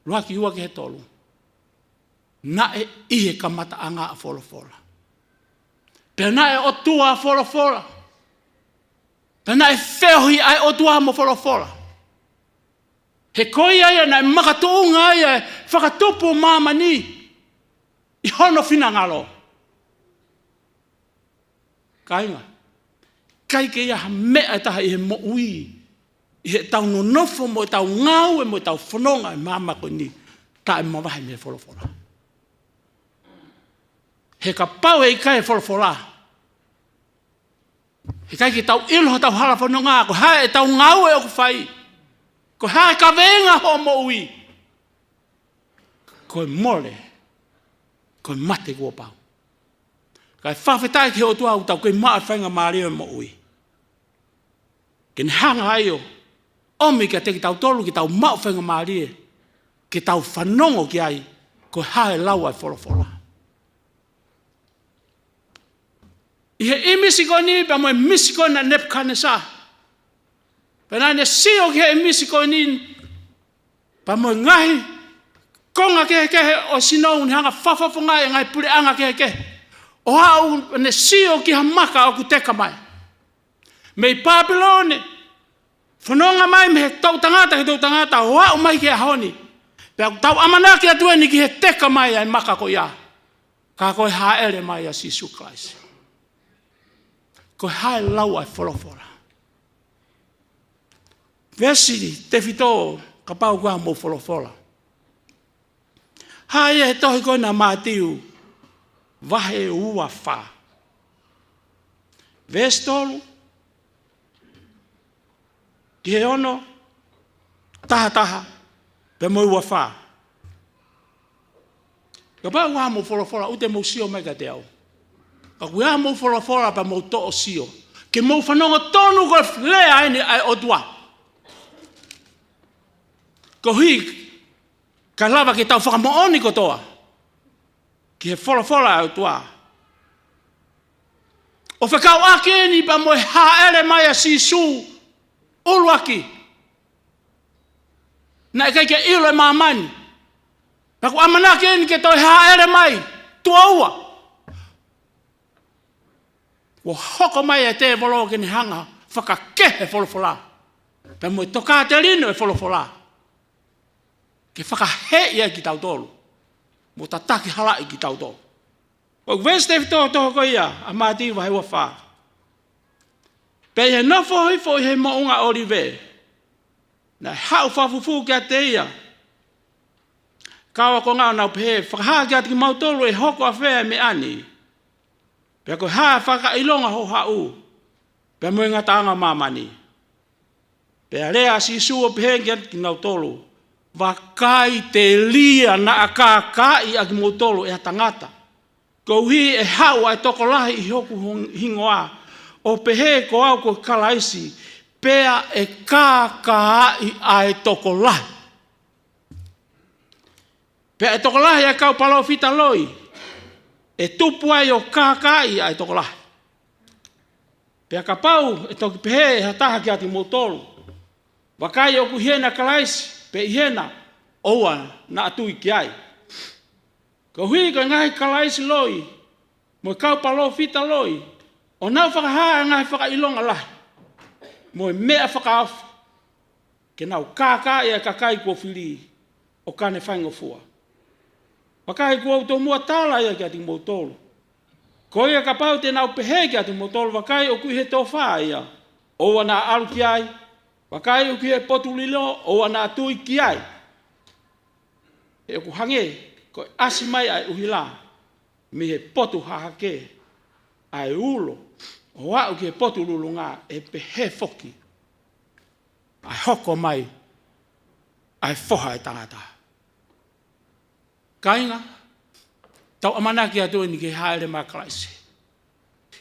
I: Ruaki ua ki he tolu. Na e ihe ka mata anga a wholofola. Pea na e o tua a wholofola. Pea na e wheohi ai o tua mo wholofola. He koi aia na e makatounga aia e whakatupu mamani. I hono whina ngalo. Kainga. kai ke ia mea taha i he mo ui. I he tau no nofo mo tau ngau e mo tau whanonga e mama ko ni. Ta e mawahi me wholawhola. He ka pau e kai e wholawhola. He kai ki tau iloha tau hala whanonga. Ko hae e tau ngau e o ku whai. Ko hae ka venga ho mo ui. Ko e mole. Ko e mate kua pau. Kai whawhetai ki o tua au tau koe maa whainga maari o mo ui. Kene hanga ai o. Omi kia te ki tau tolu ki tau maa whainga maari e. Ki tau whanongo ki ai. Ko hae lau ai wholawhola. I he imisiko ni pa mo e misiko na Nebuchadnezzar. Pena ne sio ki he imisiko ni pa mo ngahi konga kehe o sinou ni hanga whafafonga e ngai pule anga kehe. O hau ne sio ki hamaka o kuteka mai. Mei Babylone. Whanonga mai me he tau tangata o hau mai ki a honi. Pea tau amanaki atua ni ki he teka mai ai maka ko ia. Ka koe haere mai a Sisu Christ. Koe hae lau ai wholawhola. Vesiri te whito ka pau kua mo wholawhola. Hae e tohi koe na mātiu. Vahe ua wha. Vestolu. Ki he ono. Taha. Pe mo ua wha. Ka pau kua mo wholawhola. Ute mo sio mega te au. Ka kua mo wholawhola pa mo to o sio. Ke mo whanonga tonu ko lea aini ai odua. Ko hui. Ka lava ki tau whakamooni ko toa. Ki he wholawhola au tua. O whakau ake ni pa mo e haere mai a Sisu. Uluaki. Na e ke ilo e mamani. Paku amanake ni ke toi haere mai. Tua ua. O hoko mai e te volo ke ni hanga. Whakakehe wholawhola. Pa mo e toka te rino e wholawhola. Ke whakahea ki tau tolu. Mo tataki halai ki tau tolu. O veste toho ko ia, a māti wahe wa wha. Pei he nofo hifo i he mounga orive. Na hau whafufu kia te ia. Kawa ko ngā nau pehe, whakaha kia te ki mautolu e hoko a whea me ani. Pea ko haa whaka ilonga ho hau. Pea mo inga taanga mamani. Pea rea si suo pehe kia te ki mautolu. Wakai te lia na a kākai a ki mautolu e a tangata. Ko hi e hau ai toko lahi i hoku hingoa. O pehe ko au ko kalaisi. Pea e kākai ai toko lahi. Pea e toko lahi ai kau palau fita loi. E tupu ai o kākai ai toko lahi. Pea ka pau e toki pehe e hataha ki ati mautolu. Wakai o ku hiena kalaisi. Pe hiena oua na atui ki ai. Ko hui ko ngai kalaisi loi. Mo kau palo fita loi. O nau whakahaa ngai whakailonga lahi. Mo mea whakaafu. Ke nau kāka e kakai kua whiri. O kane whaingo fua. Wakai kua uto mua tāla ia ki ati mautolu. Ko ia ka pau te nau pehe ki ati mautolu. Wakai o kui he tō whaa ia. Oua na alu ki ai. Wakai o ki he potulilo. Oua na atui ki ai. E o ku hange. Ko asi mai ai uhila. Mi he potu hahake. Ai ulo. O wau ki he potu lulunga. E pehe foki. Ai hoko mai. Ai foha e tangata. Kainga. Tau amanaki atu ni ke haere makalaisi.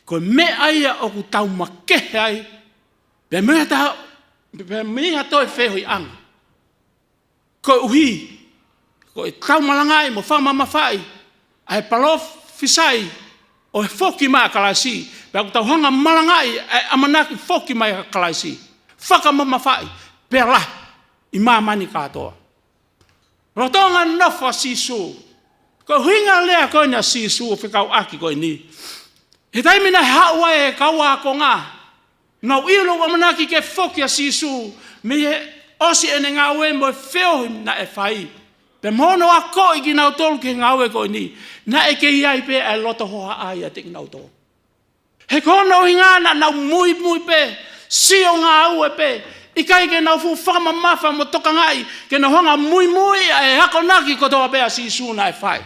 I: Ko me aia o ku tau makehe ai. Pe mea taha. Pe mea toi whehoi anga. Ko uhi. Ko e tau malangai mo whama mawhai. Ai palo fisai. O he foki mai kalaisi. Pe aku tau hanga malangai. Ai amanaki foki mai kalaisi. Whaka mawhai. Pe lah. I mamani katoa. Rotonga nofa Sisu. Ko hinga lea koe na Sisu. O whikau aki koe ni. He taimina haua e kaua ko ngā. Nau ilo wa manaki ke foki a Sisu. Me he osi ene ngā ue mo e wheo na e whai. Pe mono a koi ki nau tolu ke ngā ue koe ni. Na e ke iai pe e loto hoa ai a te ki nau tolu.
K: He kono hingana na mui pe, sio ngā ue pe, I kai ke nau fu whamamafa mo toka ngai, ke na honga mui e hako naki ko toa pea si suna e whai.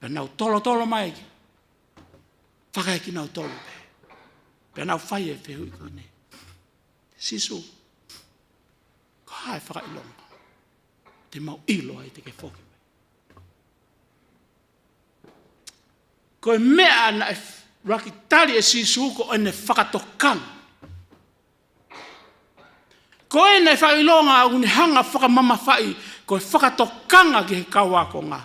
K: Pe nau tolo mai ki. Whakai ki nau tolo pe. Pe nau whai e whehui ko ne. Sisu. Ko hae whakailonga. Te mau ilo ai te ke whoki. Ko e mea na e rakitari e sisu ko ene whakatokanga. Ko e nei whailonga uni hanga whakamama whai, ko e whakatokanga ki he kawako ngā.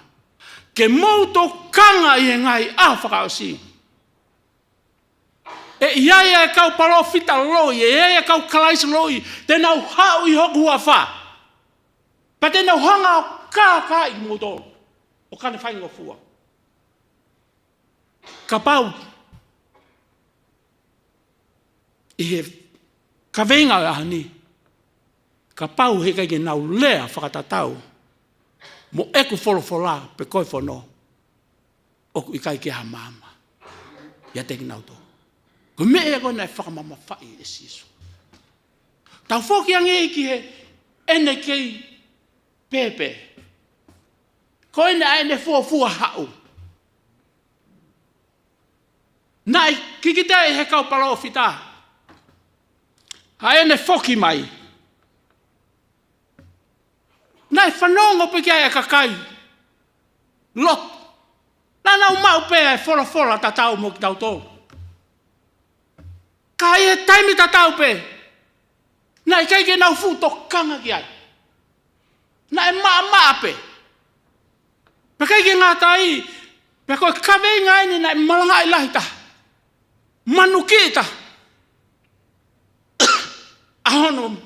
K: Ke mautokanga I he ngai a whakaosi. E iaia e kau parofita loi, e iaia e kau kalaisa loi, te nau hau I hoku hua wha. Pa te nau hanga o kā I mōtoro, o kane whaingo fua. Ka pau, I he kawenga e ahani, ka pau he kai nau lea whakatatau, mo eku wholofola pe koe whono, oku I kai ke ha mama. Ia teki nau tō. Ko me e koe nei whakamama whai e sisu. Tau whoki ange ki he ene kei pepe. Ko ene aene fua hau. Nai kikita e he kau palo fita. Ha ene whoki mai. Nai whanongo pe kia e kakai. Lot. Nana umau pe e whola tatau mo ki tau tō. Ka e taimi tatau pe. Nai kai ke nau fu tokanga ki ai. Nai maa pe. Pe kai ke ngā tai. Pe koe kawe ngai ni nai malanga I lahi ta. Manuki ta. Ahono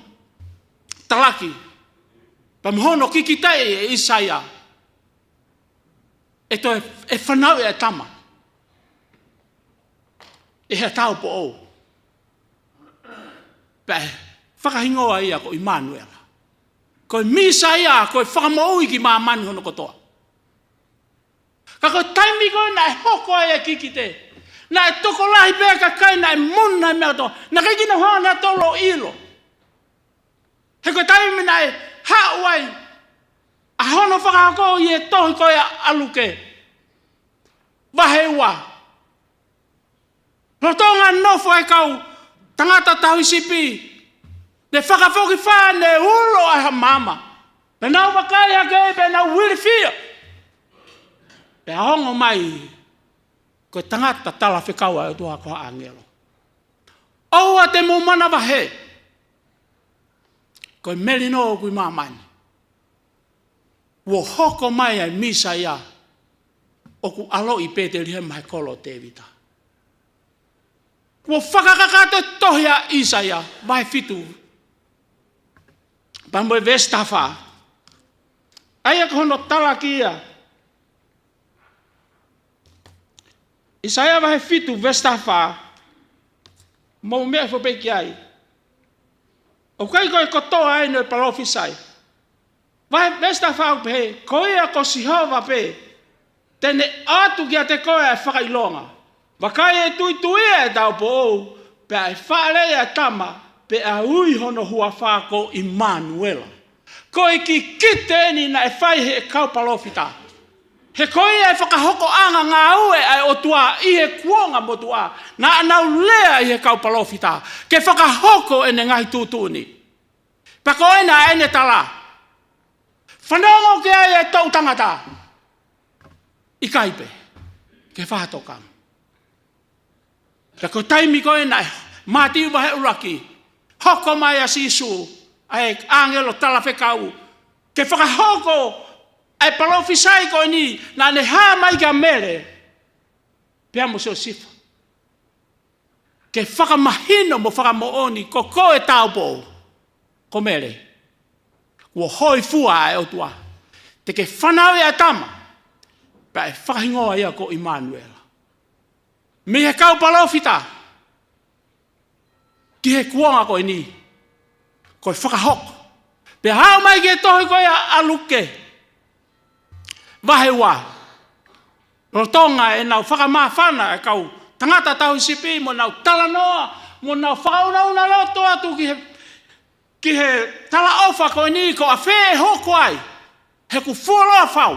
K: talaki. Pamhono kikitai e Isaia. E to e whanau e tama. E he tau po o. Pe whakahingoa ia ko Immanuel. Ko misa ia ko whakamoui ki maa mani hono kotoa. Ka ko taimi ko na e hoko ia kikite. Na e toko lahi pēr ka kai na e muna mea to. Na kai kina hoa na tolo ilo. He ko taimi na e hauai, a hono whakako I e tohi koe aluke. Waheua. Rotonga nofo e kau, tangata tau sipi. Ne whakafoki wha ne ulo ai ha mama. Pe nau wakai hake, pe nau wiri fia. Pe hongo mai, koe tangata tala whikaua e tua koha angelo. Oua te mumana wahe. Koe melino kui mamani. Wo hoko mai ai misa ia. Oku alo I pete lihe mai kolo te vita. Wo whakakakato tohia Isaia. Vai fitu. Pamboe vestafa. Aia kono talakia. Isaia vai fitu vestafa. Mo mea fo peki ai. O kai koe kotoa ai no e palofisai. Vai vesta whau pe, koe a ko sihova pe, tene atu kia te koe e whakailonga. Wakai e tui e tau po ou, pe ai whare e tama, pe a ui hono hua whako Immanuela. Koe ki kite ni na e whai he kau palofita. He koe e whakahoko anga ngā ue ai o tua I he kuonga mo tua, na anau lea I he kau palofita, ke whakahoko e ne ngai tūtuni. Pa koe na ene tala. Whanongo ke ai e tau tangata. I kaipe. Ke whahatokam. Pa koe taimi koe na mātiu wahe uraki. Hoko mai a sisu. Ai angelo tala whekau. Ke whakahoko ai palofisai koe ni. Na ne hā mai ka mere. Pea mo seo sifa. Ke whakamahino mo whakamooni. Ko koe taupo. Ko mere. Wo hoi fua e o tua. Te ke whanau e tama. Pa e whahingoa ia ko Immanuel. Me he kau palofita. Ki he kuonga koe ni. Koe whakahoko. Pe hao mai ke tohi koe aluke. Wahewa. Rotonga e nau whakamawhana e kau tangata tau sipi mo nau talanoa mo nau fauna una loto atu ki he tala ofa ko ni ko a fe hoko ai he ku fualo fau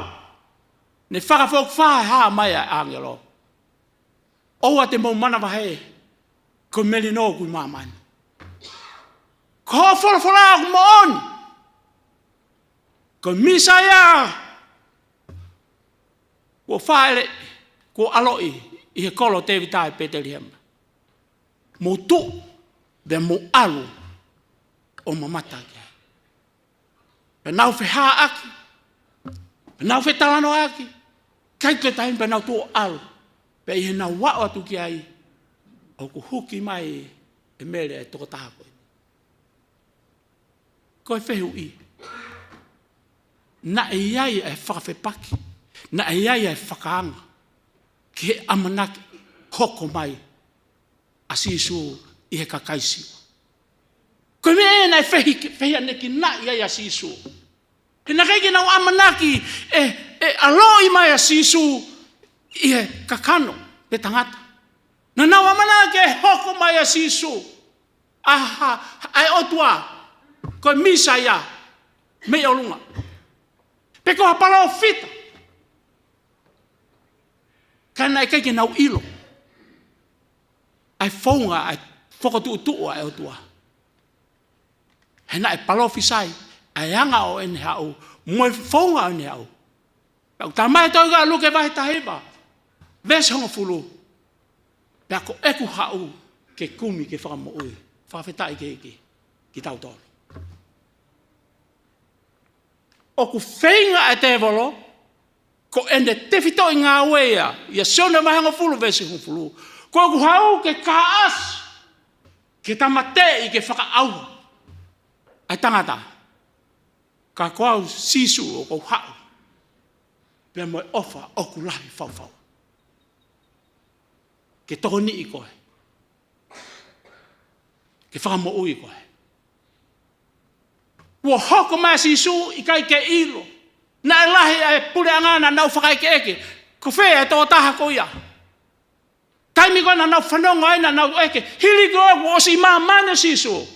K: ne whakafok whae ha mai a angelo oua te mau mana wahe ko meli no kui mamani ko whalafola ku mo on ko misaya ko whaele ko aloi i he kolo te vitai Petelihem mo tu de mo alu o mamata kia pe nau whi haa aki pe nau whi talano aki kai ke tahin pe nau tu alu pe i he nau wao atu ki ai o ku huki mai e mele e toko taha koe koe whehu i na e iai e whakawhepaki na e iai e whakaanga ki he amanaki hoko mai a sisu i he kakaisi koe me e nai whehi aneki na iai a sisu he na keiki nau amanaki e aloi mai a sisu i he kakano pe tangata na nau amanaki e hoko mai a sisu aha ai otua koe misa ia me olunga pe ko hapala o fita kana e keiki nau ilo ai fonga ai whakatuutua e otua he na e palofi sai ai anga o ene hau moe fonga o ene hau pau tamai toiga luke vai tahiba vese honga fulu pe ako eku hau ke kumi ke whakamo ui whawhetai ke eki ki tau tolu o ku whainga e te volo ko ende te whito i ngā wea ia sione mahanga fulu vese honga fulu ko ku hau ke kaas ke tamate i ke whakaau ai tangata ka koau sisu o kou hau pe moe ofa o ku lahi whauwhau ke toko ni i koe ke whakamo ui koe ua hoko mai sisu i kai ke ilo na e lahi e pule angana nau whakai ke eke ko whea e tō taha ko ia taimi koe na nau whanonga aina nau eke hili koe ko osi maa mane sisu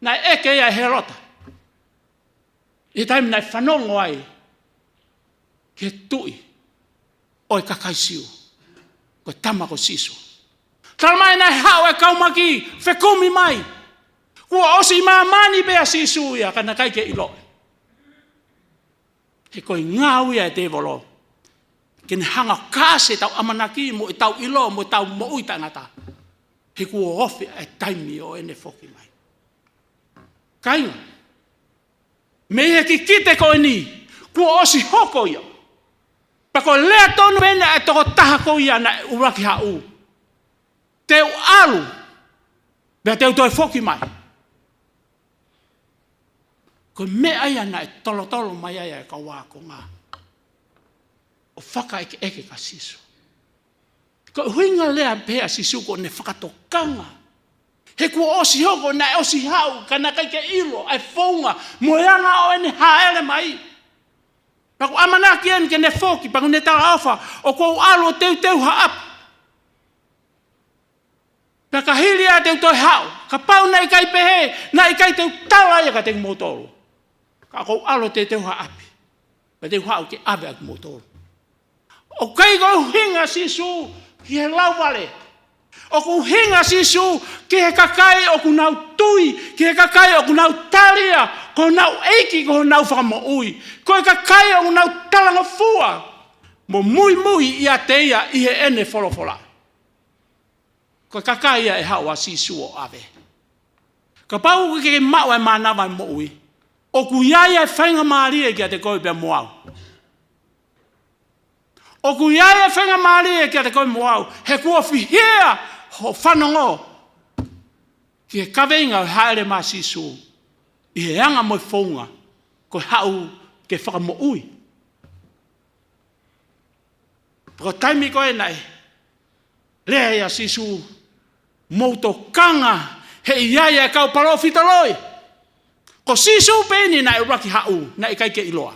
K: na eke ia herota i taimi na whanonga ai ke tui o e kakaisiu ko tama ko sisu talmai na hao e kaumaki whekumi mai kua osi maa mani bea sisu ia kana kai ke ilo he koe ngau ia e te volo ke ne hanga kase tau amanaki mo i tau ilo mo i tau mo ui tangata he kua ofi e taimi o ene foki mai kainga me he ki kite koe ni kua osi hoko ia pako lea tonu ene e toko taha ko ia na uraki hau teu alu bea teu toi foki mai ko me aia na e tolo mai aia e ka wako ngā o whaka eke eke ka sisu ko huinga lea pēa sisu ko ne whakatokanga he kua osi hoko na e osi hau kana kai ke ilo ai whaunga moeanga o ene haere mai pako amanaki ene ke ne foki pako ne tala ofa o kou alo teu haapu paka hili a teu toi hau ka pau na ikai pehe na ikai teu tala ia ka teu motoro ka kou alo teu haapi ka teu hau ke abe ak motoro o kai ko hinga sisu ki he lau vale o ku hinga sisu ki he kakai o ku nau tui ki he kakai o ku nau talia ko nau eiki ko nau whakamo ui ko he kakai o ku nau talanga fua mo mui ia teia i he ene wholofola ko kakai ia e hawa sisu o ave ka pau ke mau e manawa mo ui o ku iaia e whainga maari e kia te koe pia moau o ku iaia e whainga maari e kia te koe moau he kua whihea ho whanongo ki he kaweinga o haere ma sisu i he anga mo whaunga ko hau ke whakamo ui ko taimi koe nai lea ia sisu mouto kanga he iaia e kau parofita loi ko sisu peni na e uraki hau na e kai ke iloa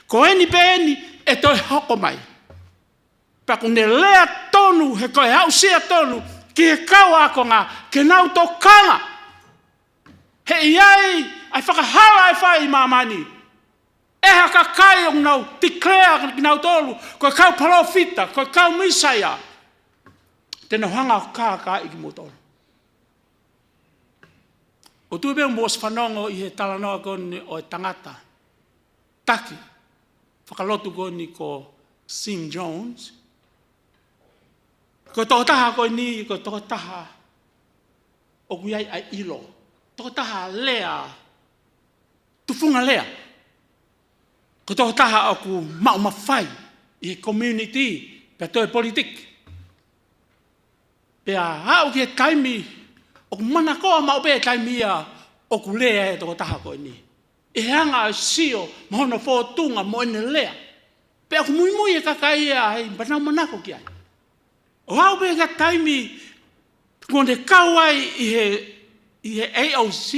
K: ko eni peni e toi hoko mai pa kune lea tonu tonu, he koe hau sia tonu, ki he kau ako ngā, ke nau tō kanga. He iai, ai whakahala e whai mamani. E haka kai o nau, declare ki nau tolu, koe kau palofita, koe kau misaia. Tēnā hanga o kā iki mo tolu. O tui beo mōs whanongo i he talanoa koni o e tangata. Taki, whakalotu koni ko Sim Jones. Ko tō taha koe ni, ko tō taha o kuiai ai ilo. Tō taha lea, tufunga lea. Ko tō taha o ku mau mawhai i he community, pia tō e politik. Pia hau ki he taimi, o ku mana koa mau pe taimia o ku lea e tō taha koe ni. E hanga o sio, mahona fōtunga mo ene lea. Pia ku mui e kakaia hei banau manako ki ai. O hau pe ka taimi, kone kauai i he AOC,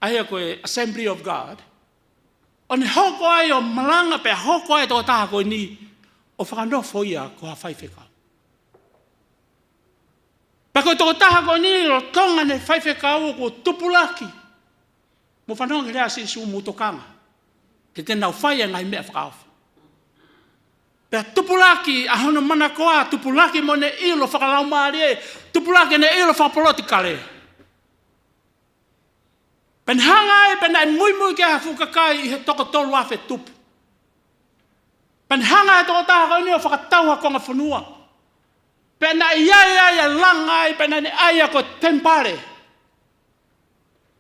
K: aia koe Assembly of God, o ne hoko ai o malanga pe hoko ai tō taha koe ni, o whakanofo ia ko ha whaiwhekau. Pako tō taha koe ni, lo tonga ne whaiwhekau ko tupulaki. Mo whanonga rea si su mutokanga. Ke tēnau whaia ngai mea whakauwha. Pea tupulaki, a hono mana koa, tupulaki mo ne ilo whakalau maari e, tupulaki ne ilo whakapolotikale. Pen hanga e, pen ai mui ke hafu kakai i he toko tolu awhe tupu. Pen hanga e toko taha koe ni o whakatauha konga whanua. Pen ai ai langa e, pen ai aia ko tempare.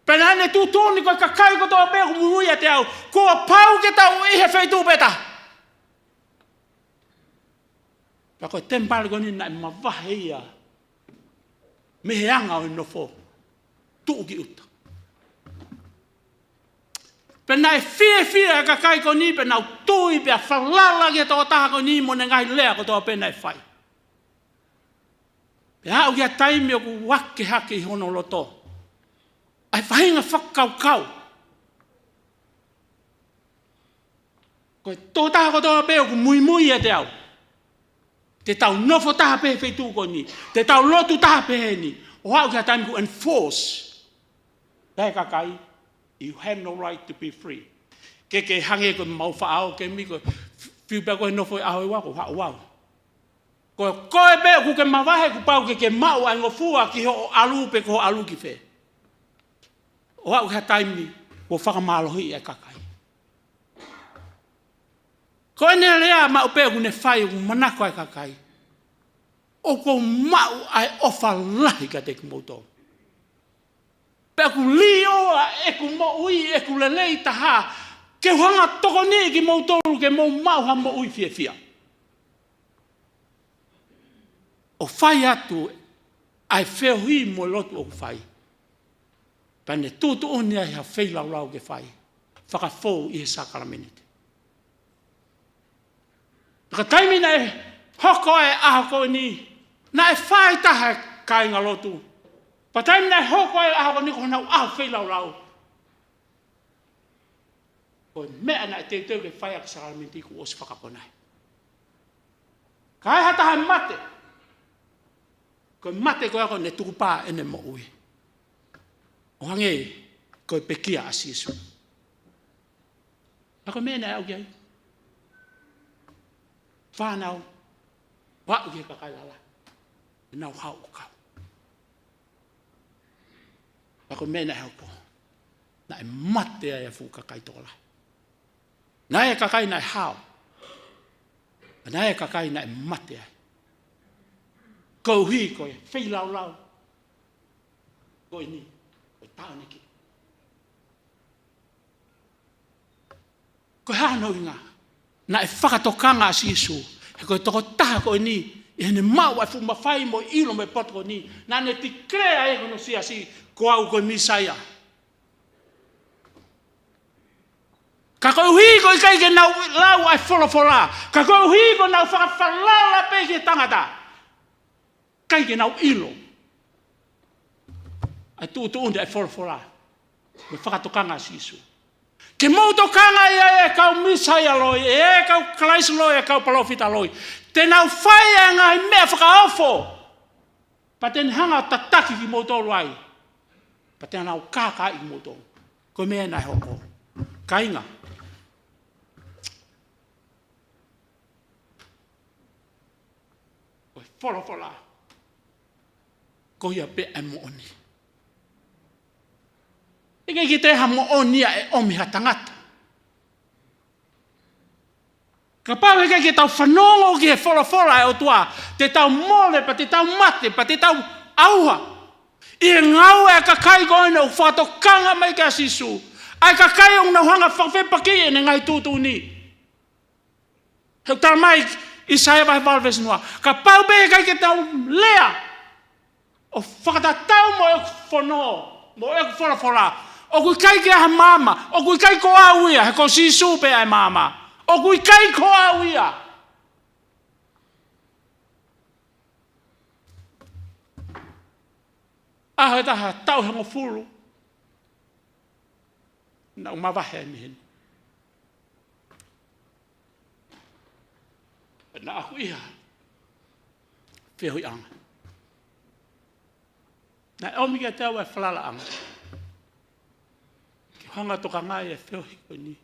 K: Pen ai ne tutuni koe kakai ko toa pēku mui a te au, kua pau ke tau i he whaitu peta. Pea koe tempare koe ni nai mawahe ia, me he anga o inofo, tuu ki uta. Pena e fia ka kai ko ni pena tui pe falala ke to taha ko ni mo ngai lea ko to pena e fai. Pe hau kia taimi o ku wake hake i hono loto. Ai whahinga whakau. Ko to taha ko to pe o ku mui e te au. Te tau nofo taha pe feitu ko ni. Te tau lotu taha pe he ni. O hau kia taimi ku enforce. Pea ka kai. You have no right to be free. Ke hange ko mau whaao, ke mi ko whiupea koe nofo e aho i wako, hao wau. Koe pe ku ke mawahe ku pau ke mau ai ngofua ki ho alu pe ko alu ki whe. O hao ka taimi, ko whakamalohi e kakai. Koe ne rea mau pe ku ne whai ku manako e kakai. O ko mau ai ofa lahi ka te kumoto. Pea ku lio e ku mo ui e ku lelei taha ke hanga toko ni ki mo tolu ke mo mau ha mo ui fia. O whai atu ai wheo hui mo lotu o whai. Pea ne tūtu oni ai ha whei lau ke whai. Whakafou i he sakaraminite. Ka taimi nei hoko e ahako ni na e whai taha kai ngā lotu. Pa taimi nei hoko e ahako ni ko nau aho whei lau. Ko mea na e te teu ke whai ak sakaraminite ku osi whakaponai. Ka e hataha mate. Ko mate ko ako ne tukupā ene mo ui. O hange ko pekia asisu. Ako mea na au kiai. Whanau, wau ki kakailala. Nau hau o kau. Ako mena helpo. Na e mate ai fu kakai tola. Na e kakai na e hau. Na e kakai na e mate ai. Kou hui koe, whei lau. Koe ni, koe tau neki. Koe hano inga. Na e whakatokanga a sisu. He koe toko taha koe ni. E hene mau ai fuma whai mo ilo me poto ni. Na ne ti krea e kono si asi. Ko au koe misaia. Ka koe hui koe kai ke nau lau ai wholofola. Ka koe hui koe nau whakawhalala pe ke tangata. Kai ke nau ilo. Ai tu unde ai wholofola. Me whakatokanga a sisu. Ke mauto kanga ia e kau misai aloi, e kau Christ loi, e kau palofita loi. Te nau whai e ngai mea whakaofo. Pa ten hanga tataki ki mauto luai. Pa te nau kaka i mauto. Ko mea nai hoko. Kainga. Koe wholofola. Ko ia pe e mo oni. Ike ki te ha mo onia e omi ha tangata. Ka pau heke ki tau whanongo ki he wholofola e o tua. Te tau mole, pa te tau mate, pa te tau auha. I e ngau e ka kai koine o whatokanga mai ka sisu. Ai ka kai o ngā hanga whawhepaki e ne ngai tūtū ni. Heu tala mai Isaia vai valves noa. Ka pau be heke ki tau lea. O whakatatau mo e whono. Mo e wholofola. O kui kai ki aha mama. O kui kai ko auia. He ko sisu pe ai mama. O kui kai ko auia. Aho e taha tau hango fulu. Na umawahe ni hini. Na aku iha. Whihui anga. Na omi kia te au e whalala anga. Ki hanga toka ngai e whihui koe ni.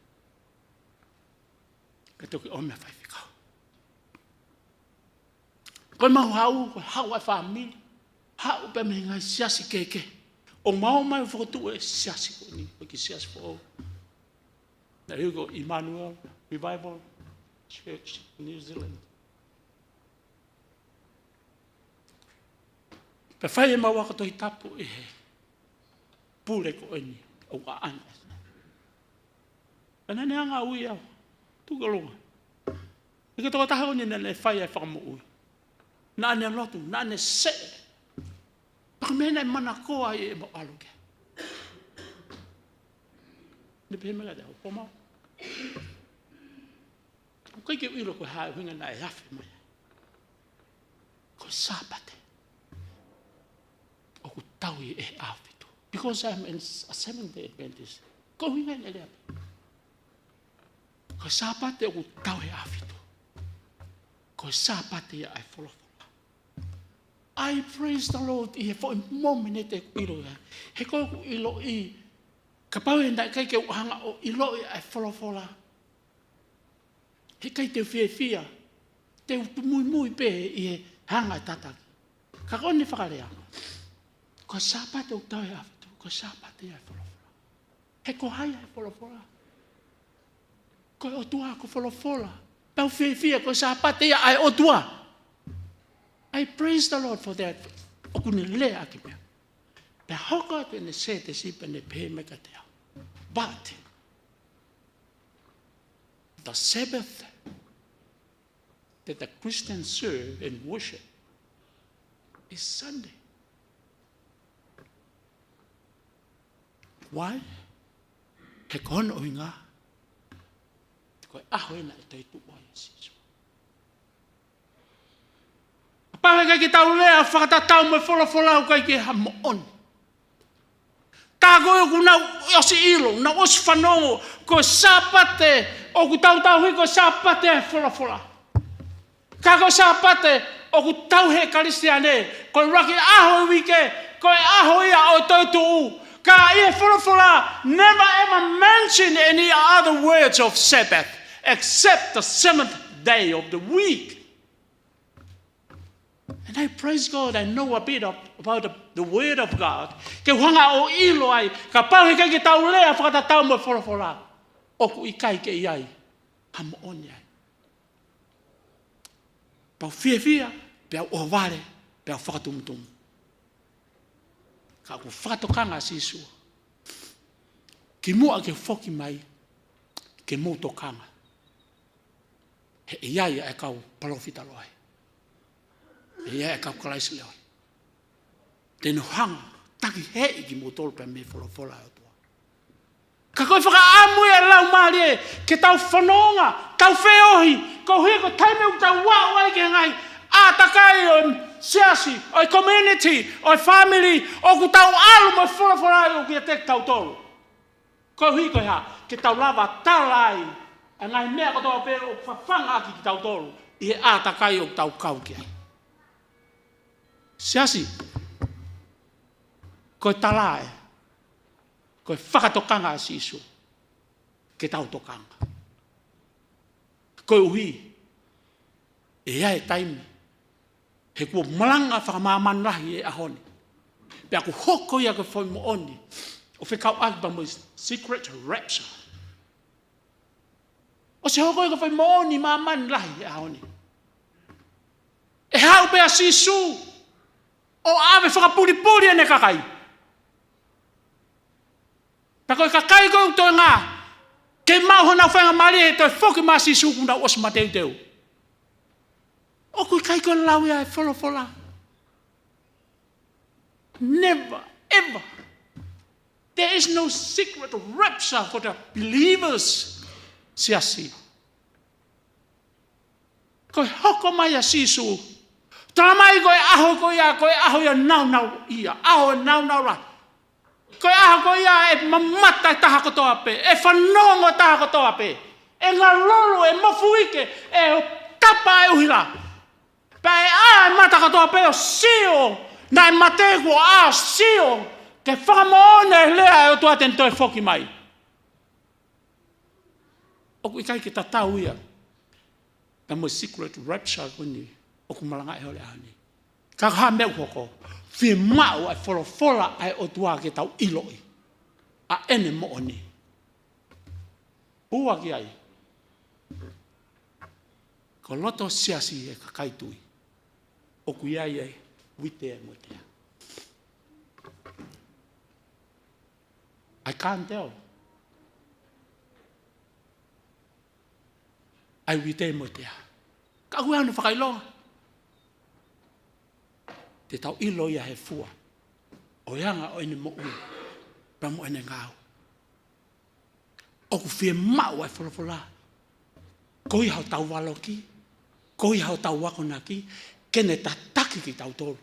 K: Ka toki ome a whaiwhikau. Koe mahu hau, koe hau e whamili. Hau pe me ngai siasi keke. O mau mai whakotu e siasi koe ni. Koe ki siasi fo au. Na hiuko Emmanuel Revival Church New Zealand. Pe whai e mawaka tohi tapu e he. Pule koe ni. O ka anga. Ana ne anga ui au. Tuka longa. E ka toka taha ni nane whai e whakamu ui. Na ane lotu, na ane se. Paka mena e mana koa e mo aluke. Ne pehe mega te hau pomau. Koe ke uilo koe hae huinga na e hafe mai. Koe sāpate. O ku tau i e awhitu. Because I'm a Seventh-day Adventist. Koe huinga i lea. Koe sāpate o ku tau e awhitu. Koe sāpate ia ai wholofola. I praise the Lord i he fo i momene te uilo ia. He koe ku ilo i ka pau e nai kai ke uhanga o ilo i ai wholofola. He kai te whia. Te mui pe i he hanga i tataki. Ka kone whakarea. Koe sāpate o tau e awhitu. Koe sāpate ia ai wholofola. He ko hai ai wholofola. Koe o tua ko wholofola. Pau whia koe sāpate ia ai o tua. I praise the Lord for that. O kune lea ki mea. Pe hoka te ne se te sipa ne pe meka te au. But, the Sabbath that the Christians serve and worship is Sunday. Why? He kono o inga. Koe aho ina e tei tu oia sisu. Pahe kai ki tau lea whakatatau me wholofola au kai ki ha mo on. Tā koe ku nau osi ilo, nau osi whanongo, koe sāpate, o ku tau hui koe sāpate e wholofola. Ka koe sāpate, o ku tau he karistiane, koe raki aho i wike, koe aho ia o tautu u. Ka ia wholofola, never ever mention any other words of Sabbath, except the seventh day of the week. And I praise God, I know a bit about the word of God. Ke hanga o ilo ai, ka pau heke ki tau lea whakatatau mo wholofola. Oku i kai ke iai, hamo oni ai. Pau whia, pau o ware, pau whakatumutumu. Ka ku whakatokanga sisu. Ki mua ke whoki mai, ke mūtokanga. He iai e kau palofita loai. Ia e kau kalaisi leo. Tēnu hanga, taki hei ki mō tolu pia me wholofola o tua. Ka koe whakaamu e lau maari e, ke tau whanonga, tau wheohi, ko hui ko taimeu tau wau ai ke ngai, ātakai o siasi, o community, o family, o ku tau alu mo wholofola o kia tek tau tolu. Ko hui ko ha, ke tau lava talai. Ngai mea katoa pe o whawhanga aki ki tau tolu. I he ātakai o tau kau ki ai. Siasi, koe talae, koe whakatokanga a sisu, ke tau tokanga. Koe uhi, e ae taimi, he kua malanga whakamāman rahi e ahoni. Pea ku hoko ia koe whoi mo oni, o whekau akipa mo secret rapture. O se hoko ia koe whoi mo oni māman rahi e ahoni. E hau pea sisu, o ave whakapuri-puri ane kakai. Pa koe kakai koe toi ngā, ke mau hona whainga mari e toi whoki maa sisu kuna osu ma teu teu. O koe kai koe lau ia e wholofola. Never, ever. There is no secret rapture for the believers. Siasi. Koe hoko mai a sisu. Tamai koe aho ia nau ia. Aho nau ra. Koe aho koe ia e mamata e taha kotoa pe. E whanongo taha kotoa pe. E ngā lolo e mofuike. E o tapa e uhira. Pa e a mata kotoa pe o sio. Nai mateko a sio. Ke whakamoone lea e o tua ten toi whoki mai. Oku ikai ki tatau ia. Na mo secret rapture kuni. Oku malanga e hole ahani. Kakaha meu hoko. Fie mau ai wholofola ai o tua ke tau iloi. A ene mo oni. Ua ki ai. Ko loto siasi e kakaitui. Oku iai ai. Wite e mo tea. I can't tell. Ai wite e mo tea. Ka hui anu whakailoa. Te tau ilo ia he fua. O ianga o ene mo ui. Pa mo ene ngau. Oku fie mau ai wholofola. Koi hau tau waloki. Koi hau tau wakonaki. Kene ta taki ki tau tolu.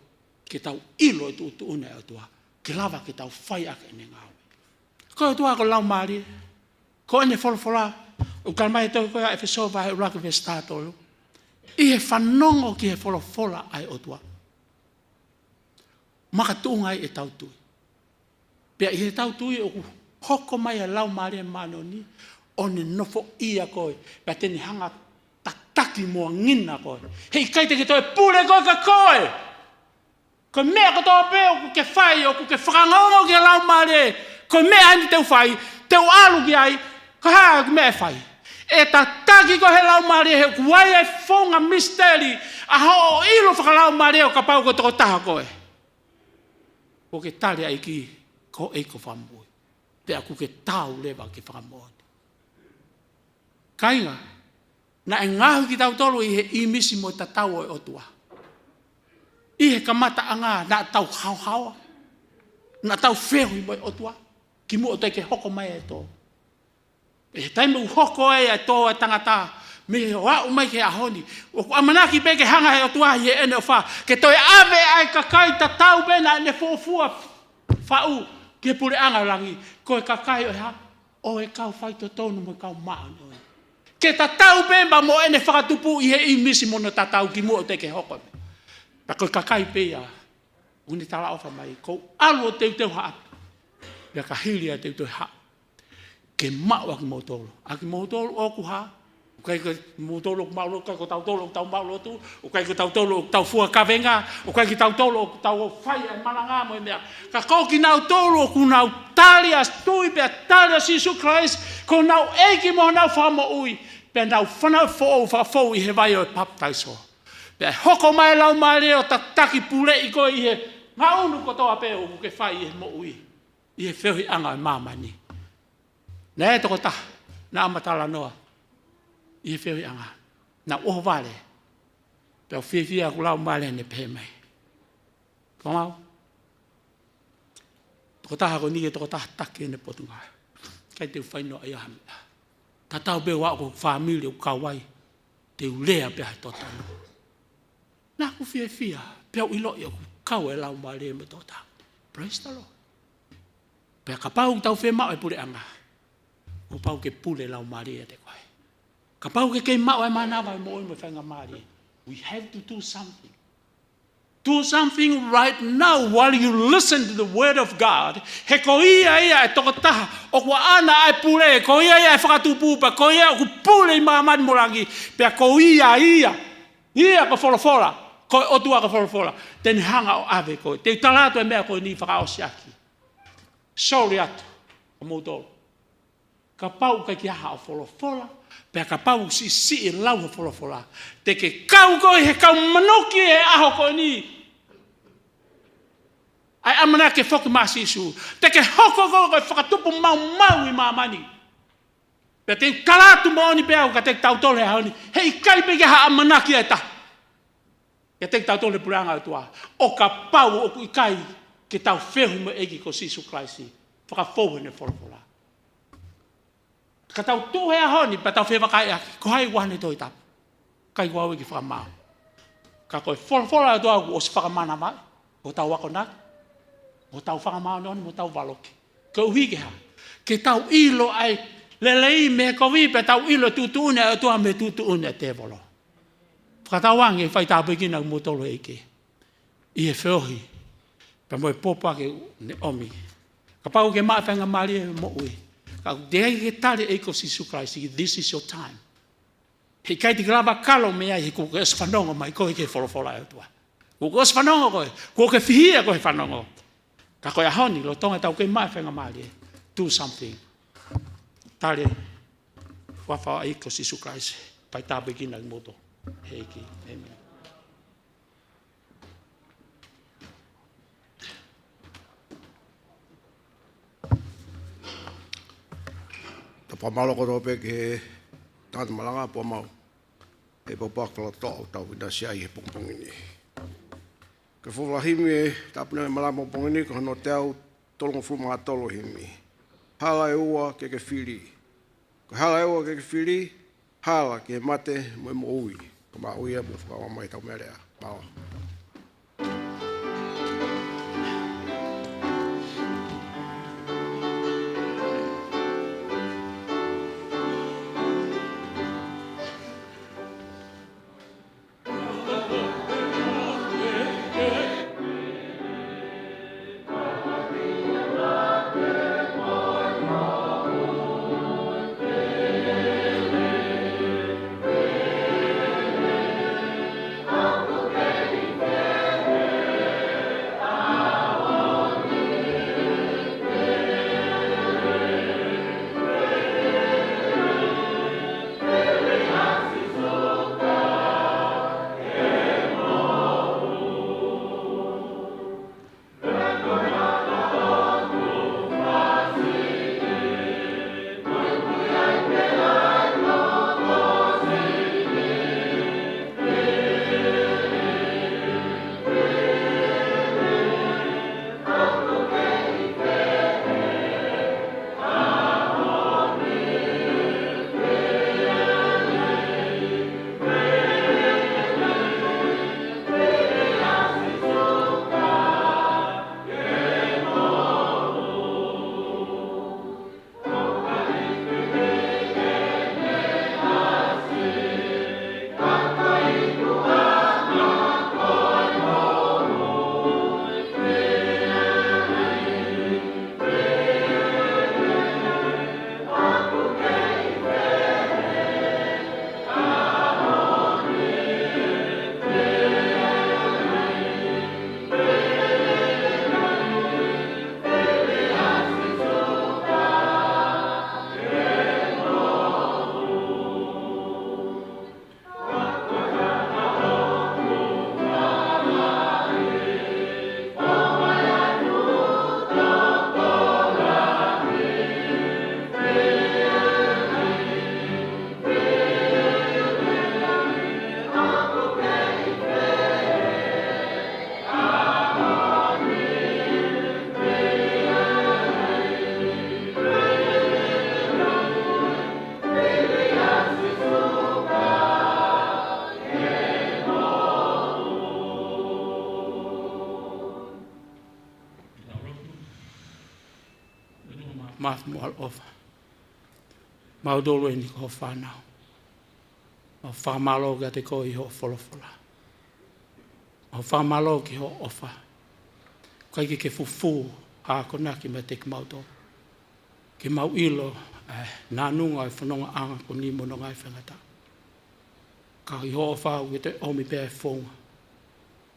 K: Ke tau ilo e tu une e tua. Ke lava ke tau whai ake ene ngau. Ko e tua ko lau maari. Ko ene wholofola. O kalmai tau koea e wheso vahe urake ve statolu. I he whanongo ki he wholofola ai o tua. Maka tuungai e tau tui. Pea i he tau tui o hoko mai a lau maari e mano ni. O ne nofo ia koe. Pea teni hanga tataki mua ngina koe. Hei kaite ke toi pule koe ka koe. Koe mea kotoa pe o ku ke whai o ku ke whakangongo ki a lau maari e. Koe mea hani teu whai. Teu alu ki ai. Koe haa ku mea whai. E tataki ko he lau maari e he kuai e whonga misteri. A ho ilo whakalau maari e o ka pau ko toko taha koe. Ko ke tali ai ki ko eiko whamui. Pea ku ke tau lewa ki whakamoni. Kainga, na e ngahu ki tau tolu i he imisi mo ta tau o tua. I he kamata anga na tau hau. Na tau whehui mo o tua. Ki mu o te ke hoko mai e tō. E taime u hoko e a tō e tangata. Me he wau mai ke ahoni. O ku amanaki pe ke hanga he o tua hi e ene o wha. Ke toi ave ai kakai ta tau bena ne fōfua whau. Ke pure anga rangi. Ko e kakai o ha. O e kau whaito tonu mo kau maa noi. Ke ta tau bemba mo ene whakatupu i he imisi mo no ta tau ki mu o te ke hoko. Pa ko e kakai pe a. Uni tala ofa mai. Ko alu o teu haapi. Pea ka hiri a teu haapi. Ke mau aki mautolo. Aki mautolo o ku ha. Ukai ko mautolo ku maulo, ukai ko tautolo tau maulo tu. Ukai ko tautolo tau fua kavenga. Ukai ki tautolo tau whai e malanga mo e mea. Ka kau ki nau tolo ku nau talia stui pea talia Sisu Christ. Ko nau eiki mo nau whamo ui. Pea nau whanau whau i he vai o e baptaiso. Pea hoko mai lau mai leo tataki pule i ko i he. Ngā unu ko toa peo ku ke whai i he mo ui. I he whiohi anga e mamani. Nā e toko taha, nā amatala noa, i he whiohi anga, nā oho vale, pēo whiwhia ku lau male ne pē mai. Ko mau? Toko taha ko nige toko taha take ne potunga. Kai te whaino ai ahamia. Ta tau pēo wako whamili o kawai, te ulea pēo hai totonu. Nā ku whiwhia, pēo ilo i o kau e lau male me toko taha. Praise the Lord. Pēo ka pau tau whemau e pure anga. ko pau ke pule lau mari e te koe. Ka pau ke mau e mana vai mo i me whainga mari. We have to do something. Do something right now while you listen to the word of God. He ko ia e toko taha. O kua ana ai pule. Ko ia e whakatupupa. Ko ia ku pule i maamani morangi. Pea ko ia. Ia ko wholofola. Ko otua ko wholofola. Tene hanga o ave koe. Te talato e mea koe ni whakaosiaki. Sorry atu. O moutolo. Ka pau ka ki aha o wholofola. Pea ka pau si e lau o wholofola. Te ke kau koe he kau manoki e aho koe ni. Ai amana ke foki masi isu. Te ke hoko koe whakatupu mau i mamani. Pea te kalatu maoni pea ka te tautole e haoni. Hei kai pe ke ha amana ki e ta. Ke te tautole puranga o tua. O ka pau o kui kai ke tau whehu mo egi ko Sisu Kraisi. Whakafou ne wholofola. Ka tau tuhe a honi, pa tau whewa kai aki, ko hai wahane toi tapu. Kai wau ki whakamau. Ka koe wholofola a tua o si whakamana mai, o tau wako naki, o tau whakamau noni, o tau waloki. Ka uhike ha, ke tau ilo ai, lelei me kowi pe tau ilo tutuune a tua me tutuune te volo. Whakatau wangi, whai tau pekina mo tolo eike. I e wheohi, pa moe popake ne omi. Ka pau ke maa whenga mari e mo ui. Ka dei ke tale e ko Sisu Kraisi, this is your time. He kai te grava kalo mea he kuke es whanongo mai koe ke wholofola e tua. Kuke es whanongo koe, kuke whihia koe whanongo. Ka koe ahoni, lo tonga tau ke mai whenga mari e. Do something. Tale, wawha e ko Sisu Kraisi, pai tabe kina i moto. Heiki, amen.
L: Pamalo ko tope ke tata malanga po mau e popak la to tau ina sia i pongpongini ke fola himi e tapna malamo pongini ko no tau tolong fuma tolo himi hala e ua ke fili ko hala e ua ke fili hala ke mate mo ui ko ma ui e mo fa mai tau merea pao
K: Maaf mual off. Maudolo e ni ko whanau. O whamalo ka te ko i ho wholofola. O whamalo ki ho ofa. Kai ke fufu a konaki me te maudolo. Ke mau ilo nā nunga e whanonga anga ko ni mono ngai whangata. Ka i ho ofa u te omi pēr whonga.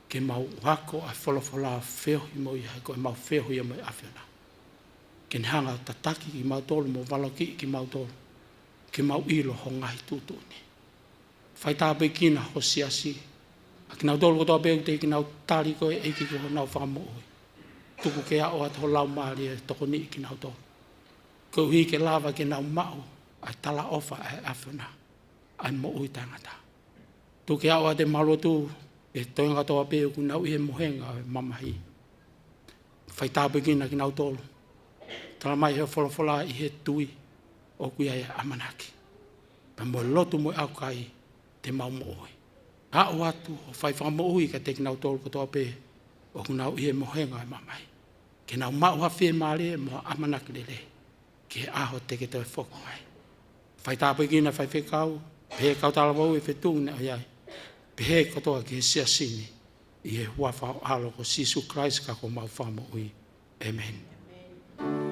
K: Ke mau wako a wholofola wheo i mo i hai ko e mau wheo i mo i awhiona. Ke hanga tataki ki maudolo mo waloki ki maudolo. Ke mau ilo ho ngai tūtuni. Whai tāpe kina ho siasi. A ki nau tolu kotoa pēu te ki nau tāri koe e ki ko nau whakamooi. Tuku ke ao at ho lau maari e toko ni ki nau tolu. Ko hui ke lava ke nau mau ai tala ofa ai awhuna. Ai mooi tangata. Tuku ke ao at e malo tu e toinga toa pēu ku nau ihe mohenga e mamahi. Whai tāpe kina ki nau tolu. Tala mai he wholofola i he tui o kuia e amanaki. Pa mo lotu mo au kai te mau mooi. A o atu o whai whakamooi ka te ki nau tolu kotoa pē o ku nau ihe mohenga e mamai. Ke nau mau hawhi e maare mo amanaki lele. Ke aho te ke te whoko ai. Whai tāpe kina whai whekau, pehe kau tala wau e whetungu ne ai ai. Pehe kotoa ki he sia sini i he hua whao alo ko Sisu Christ ka ko mau whamooi. Amen.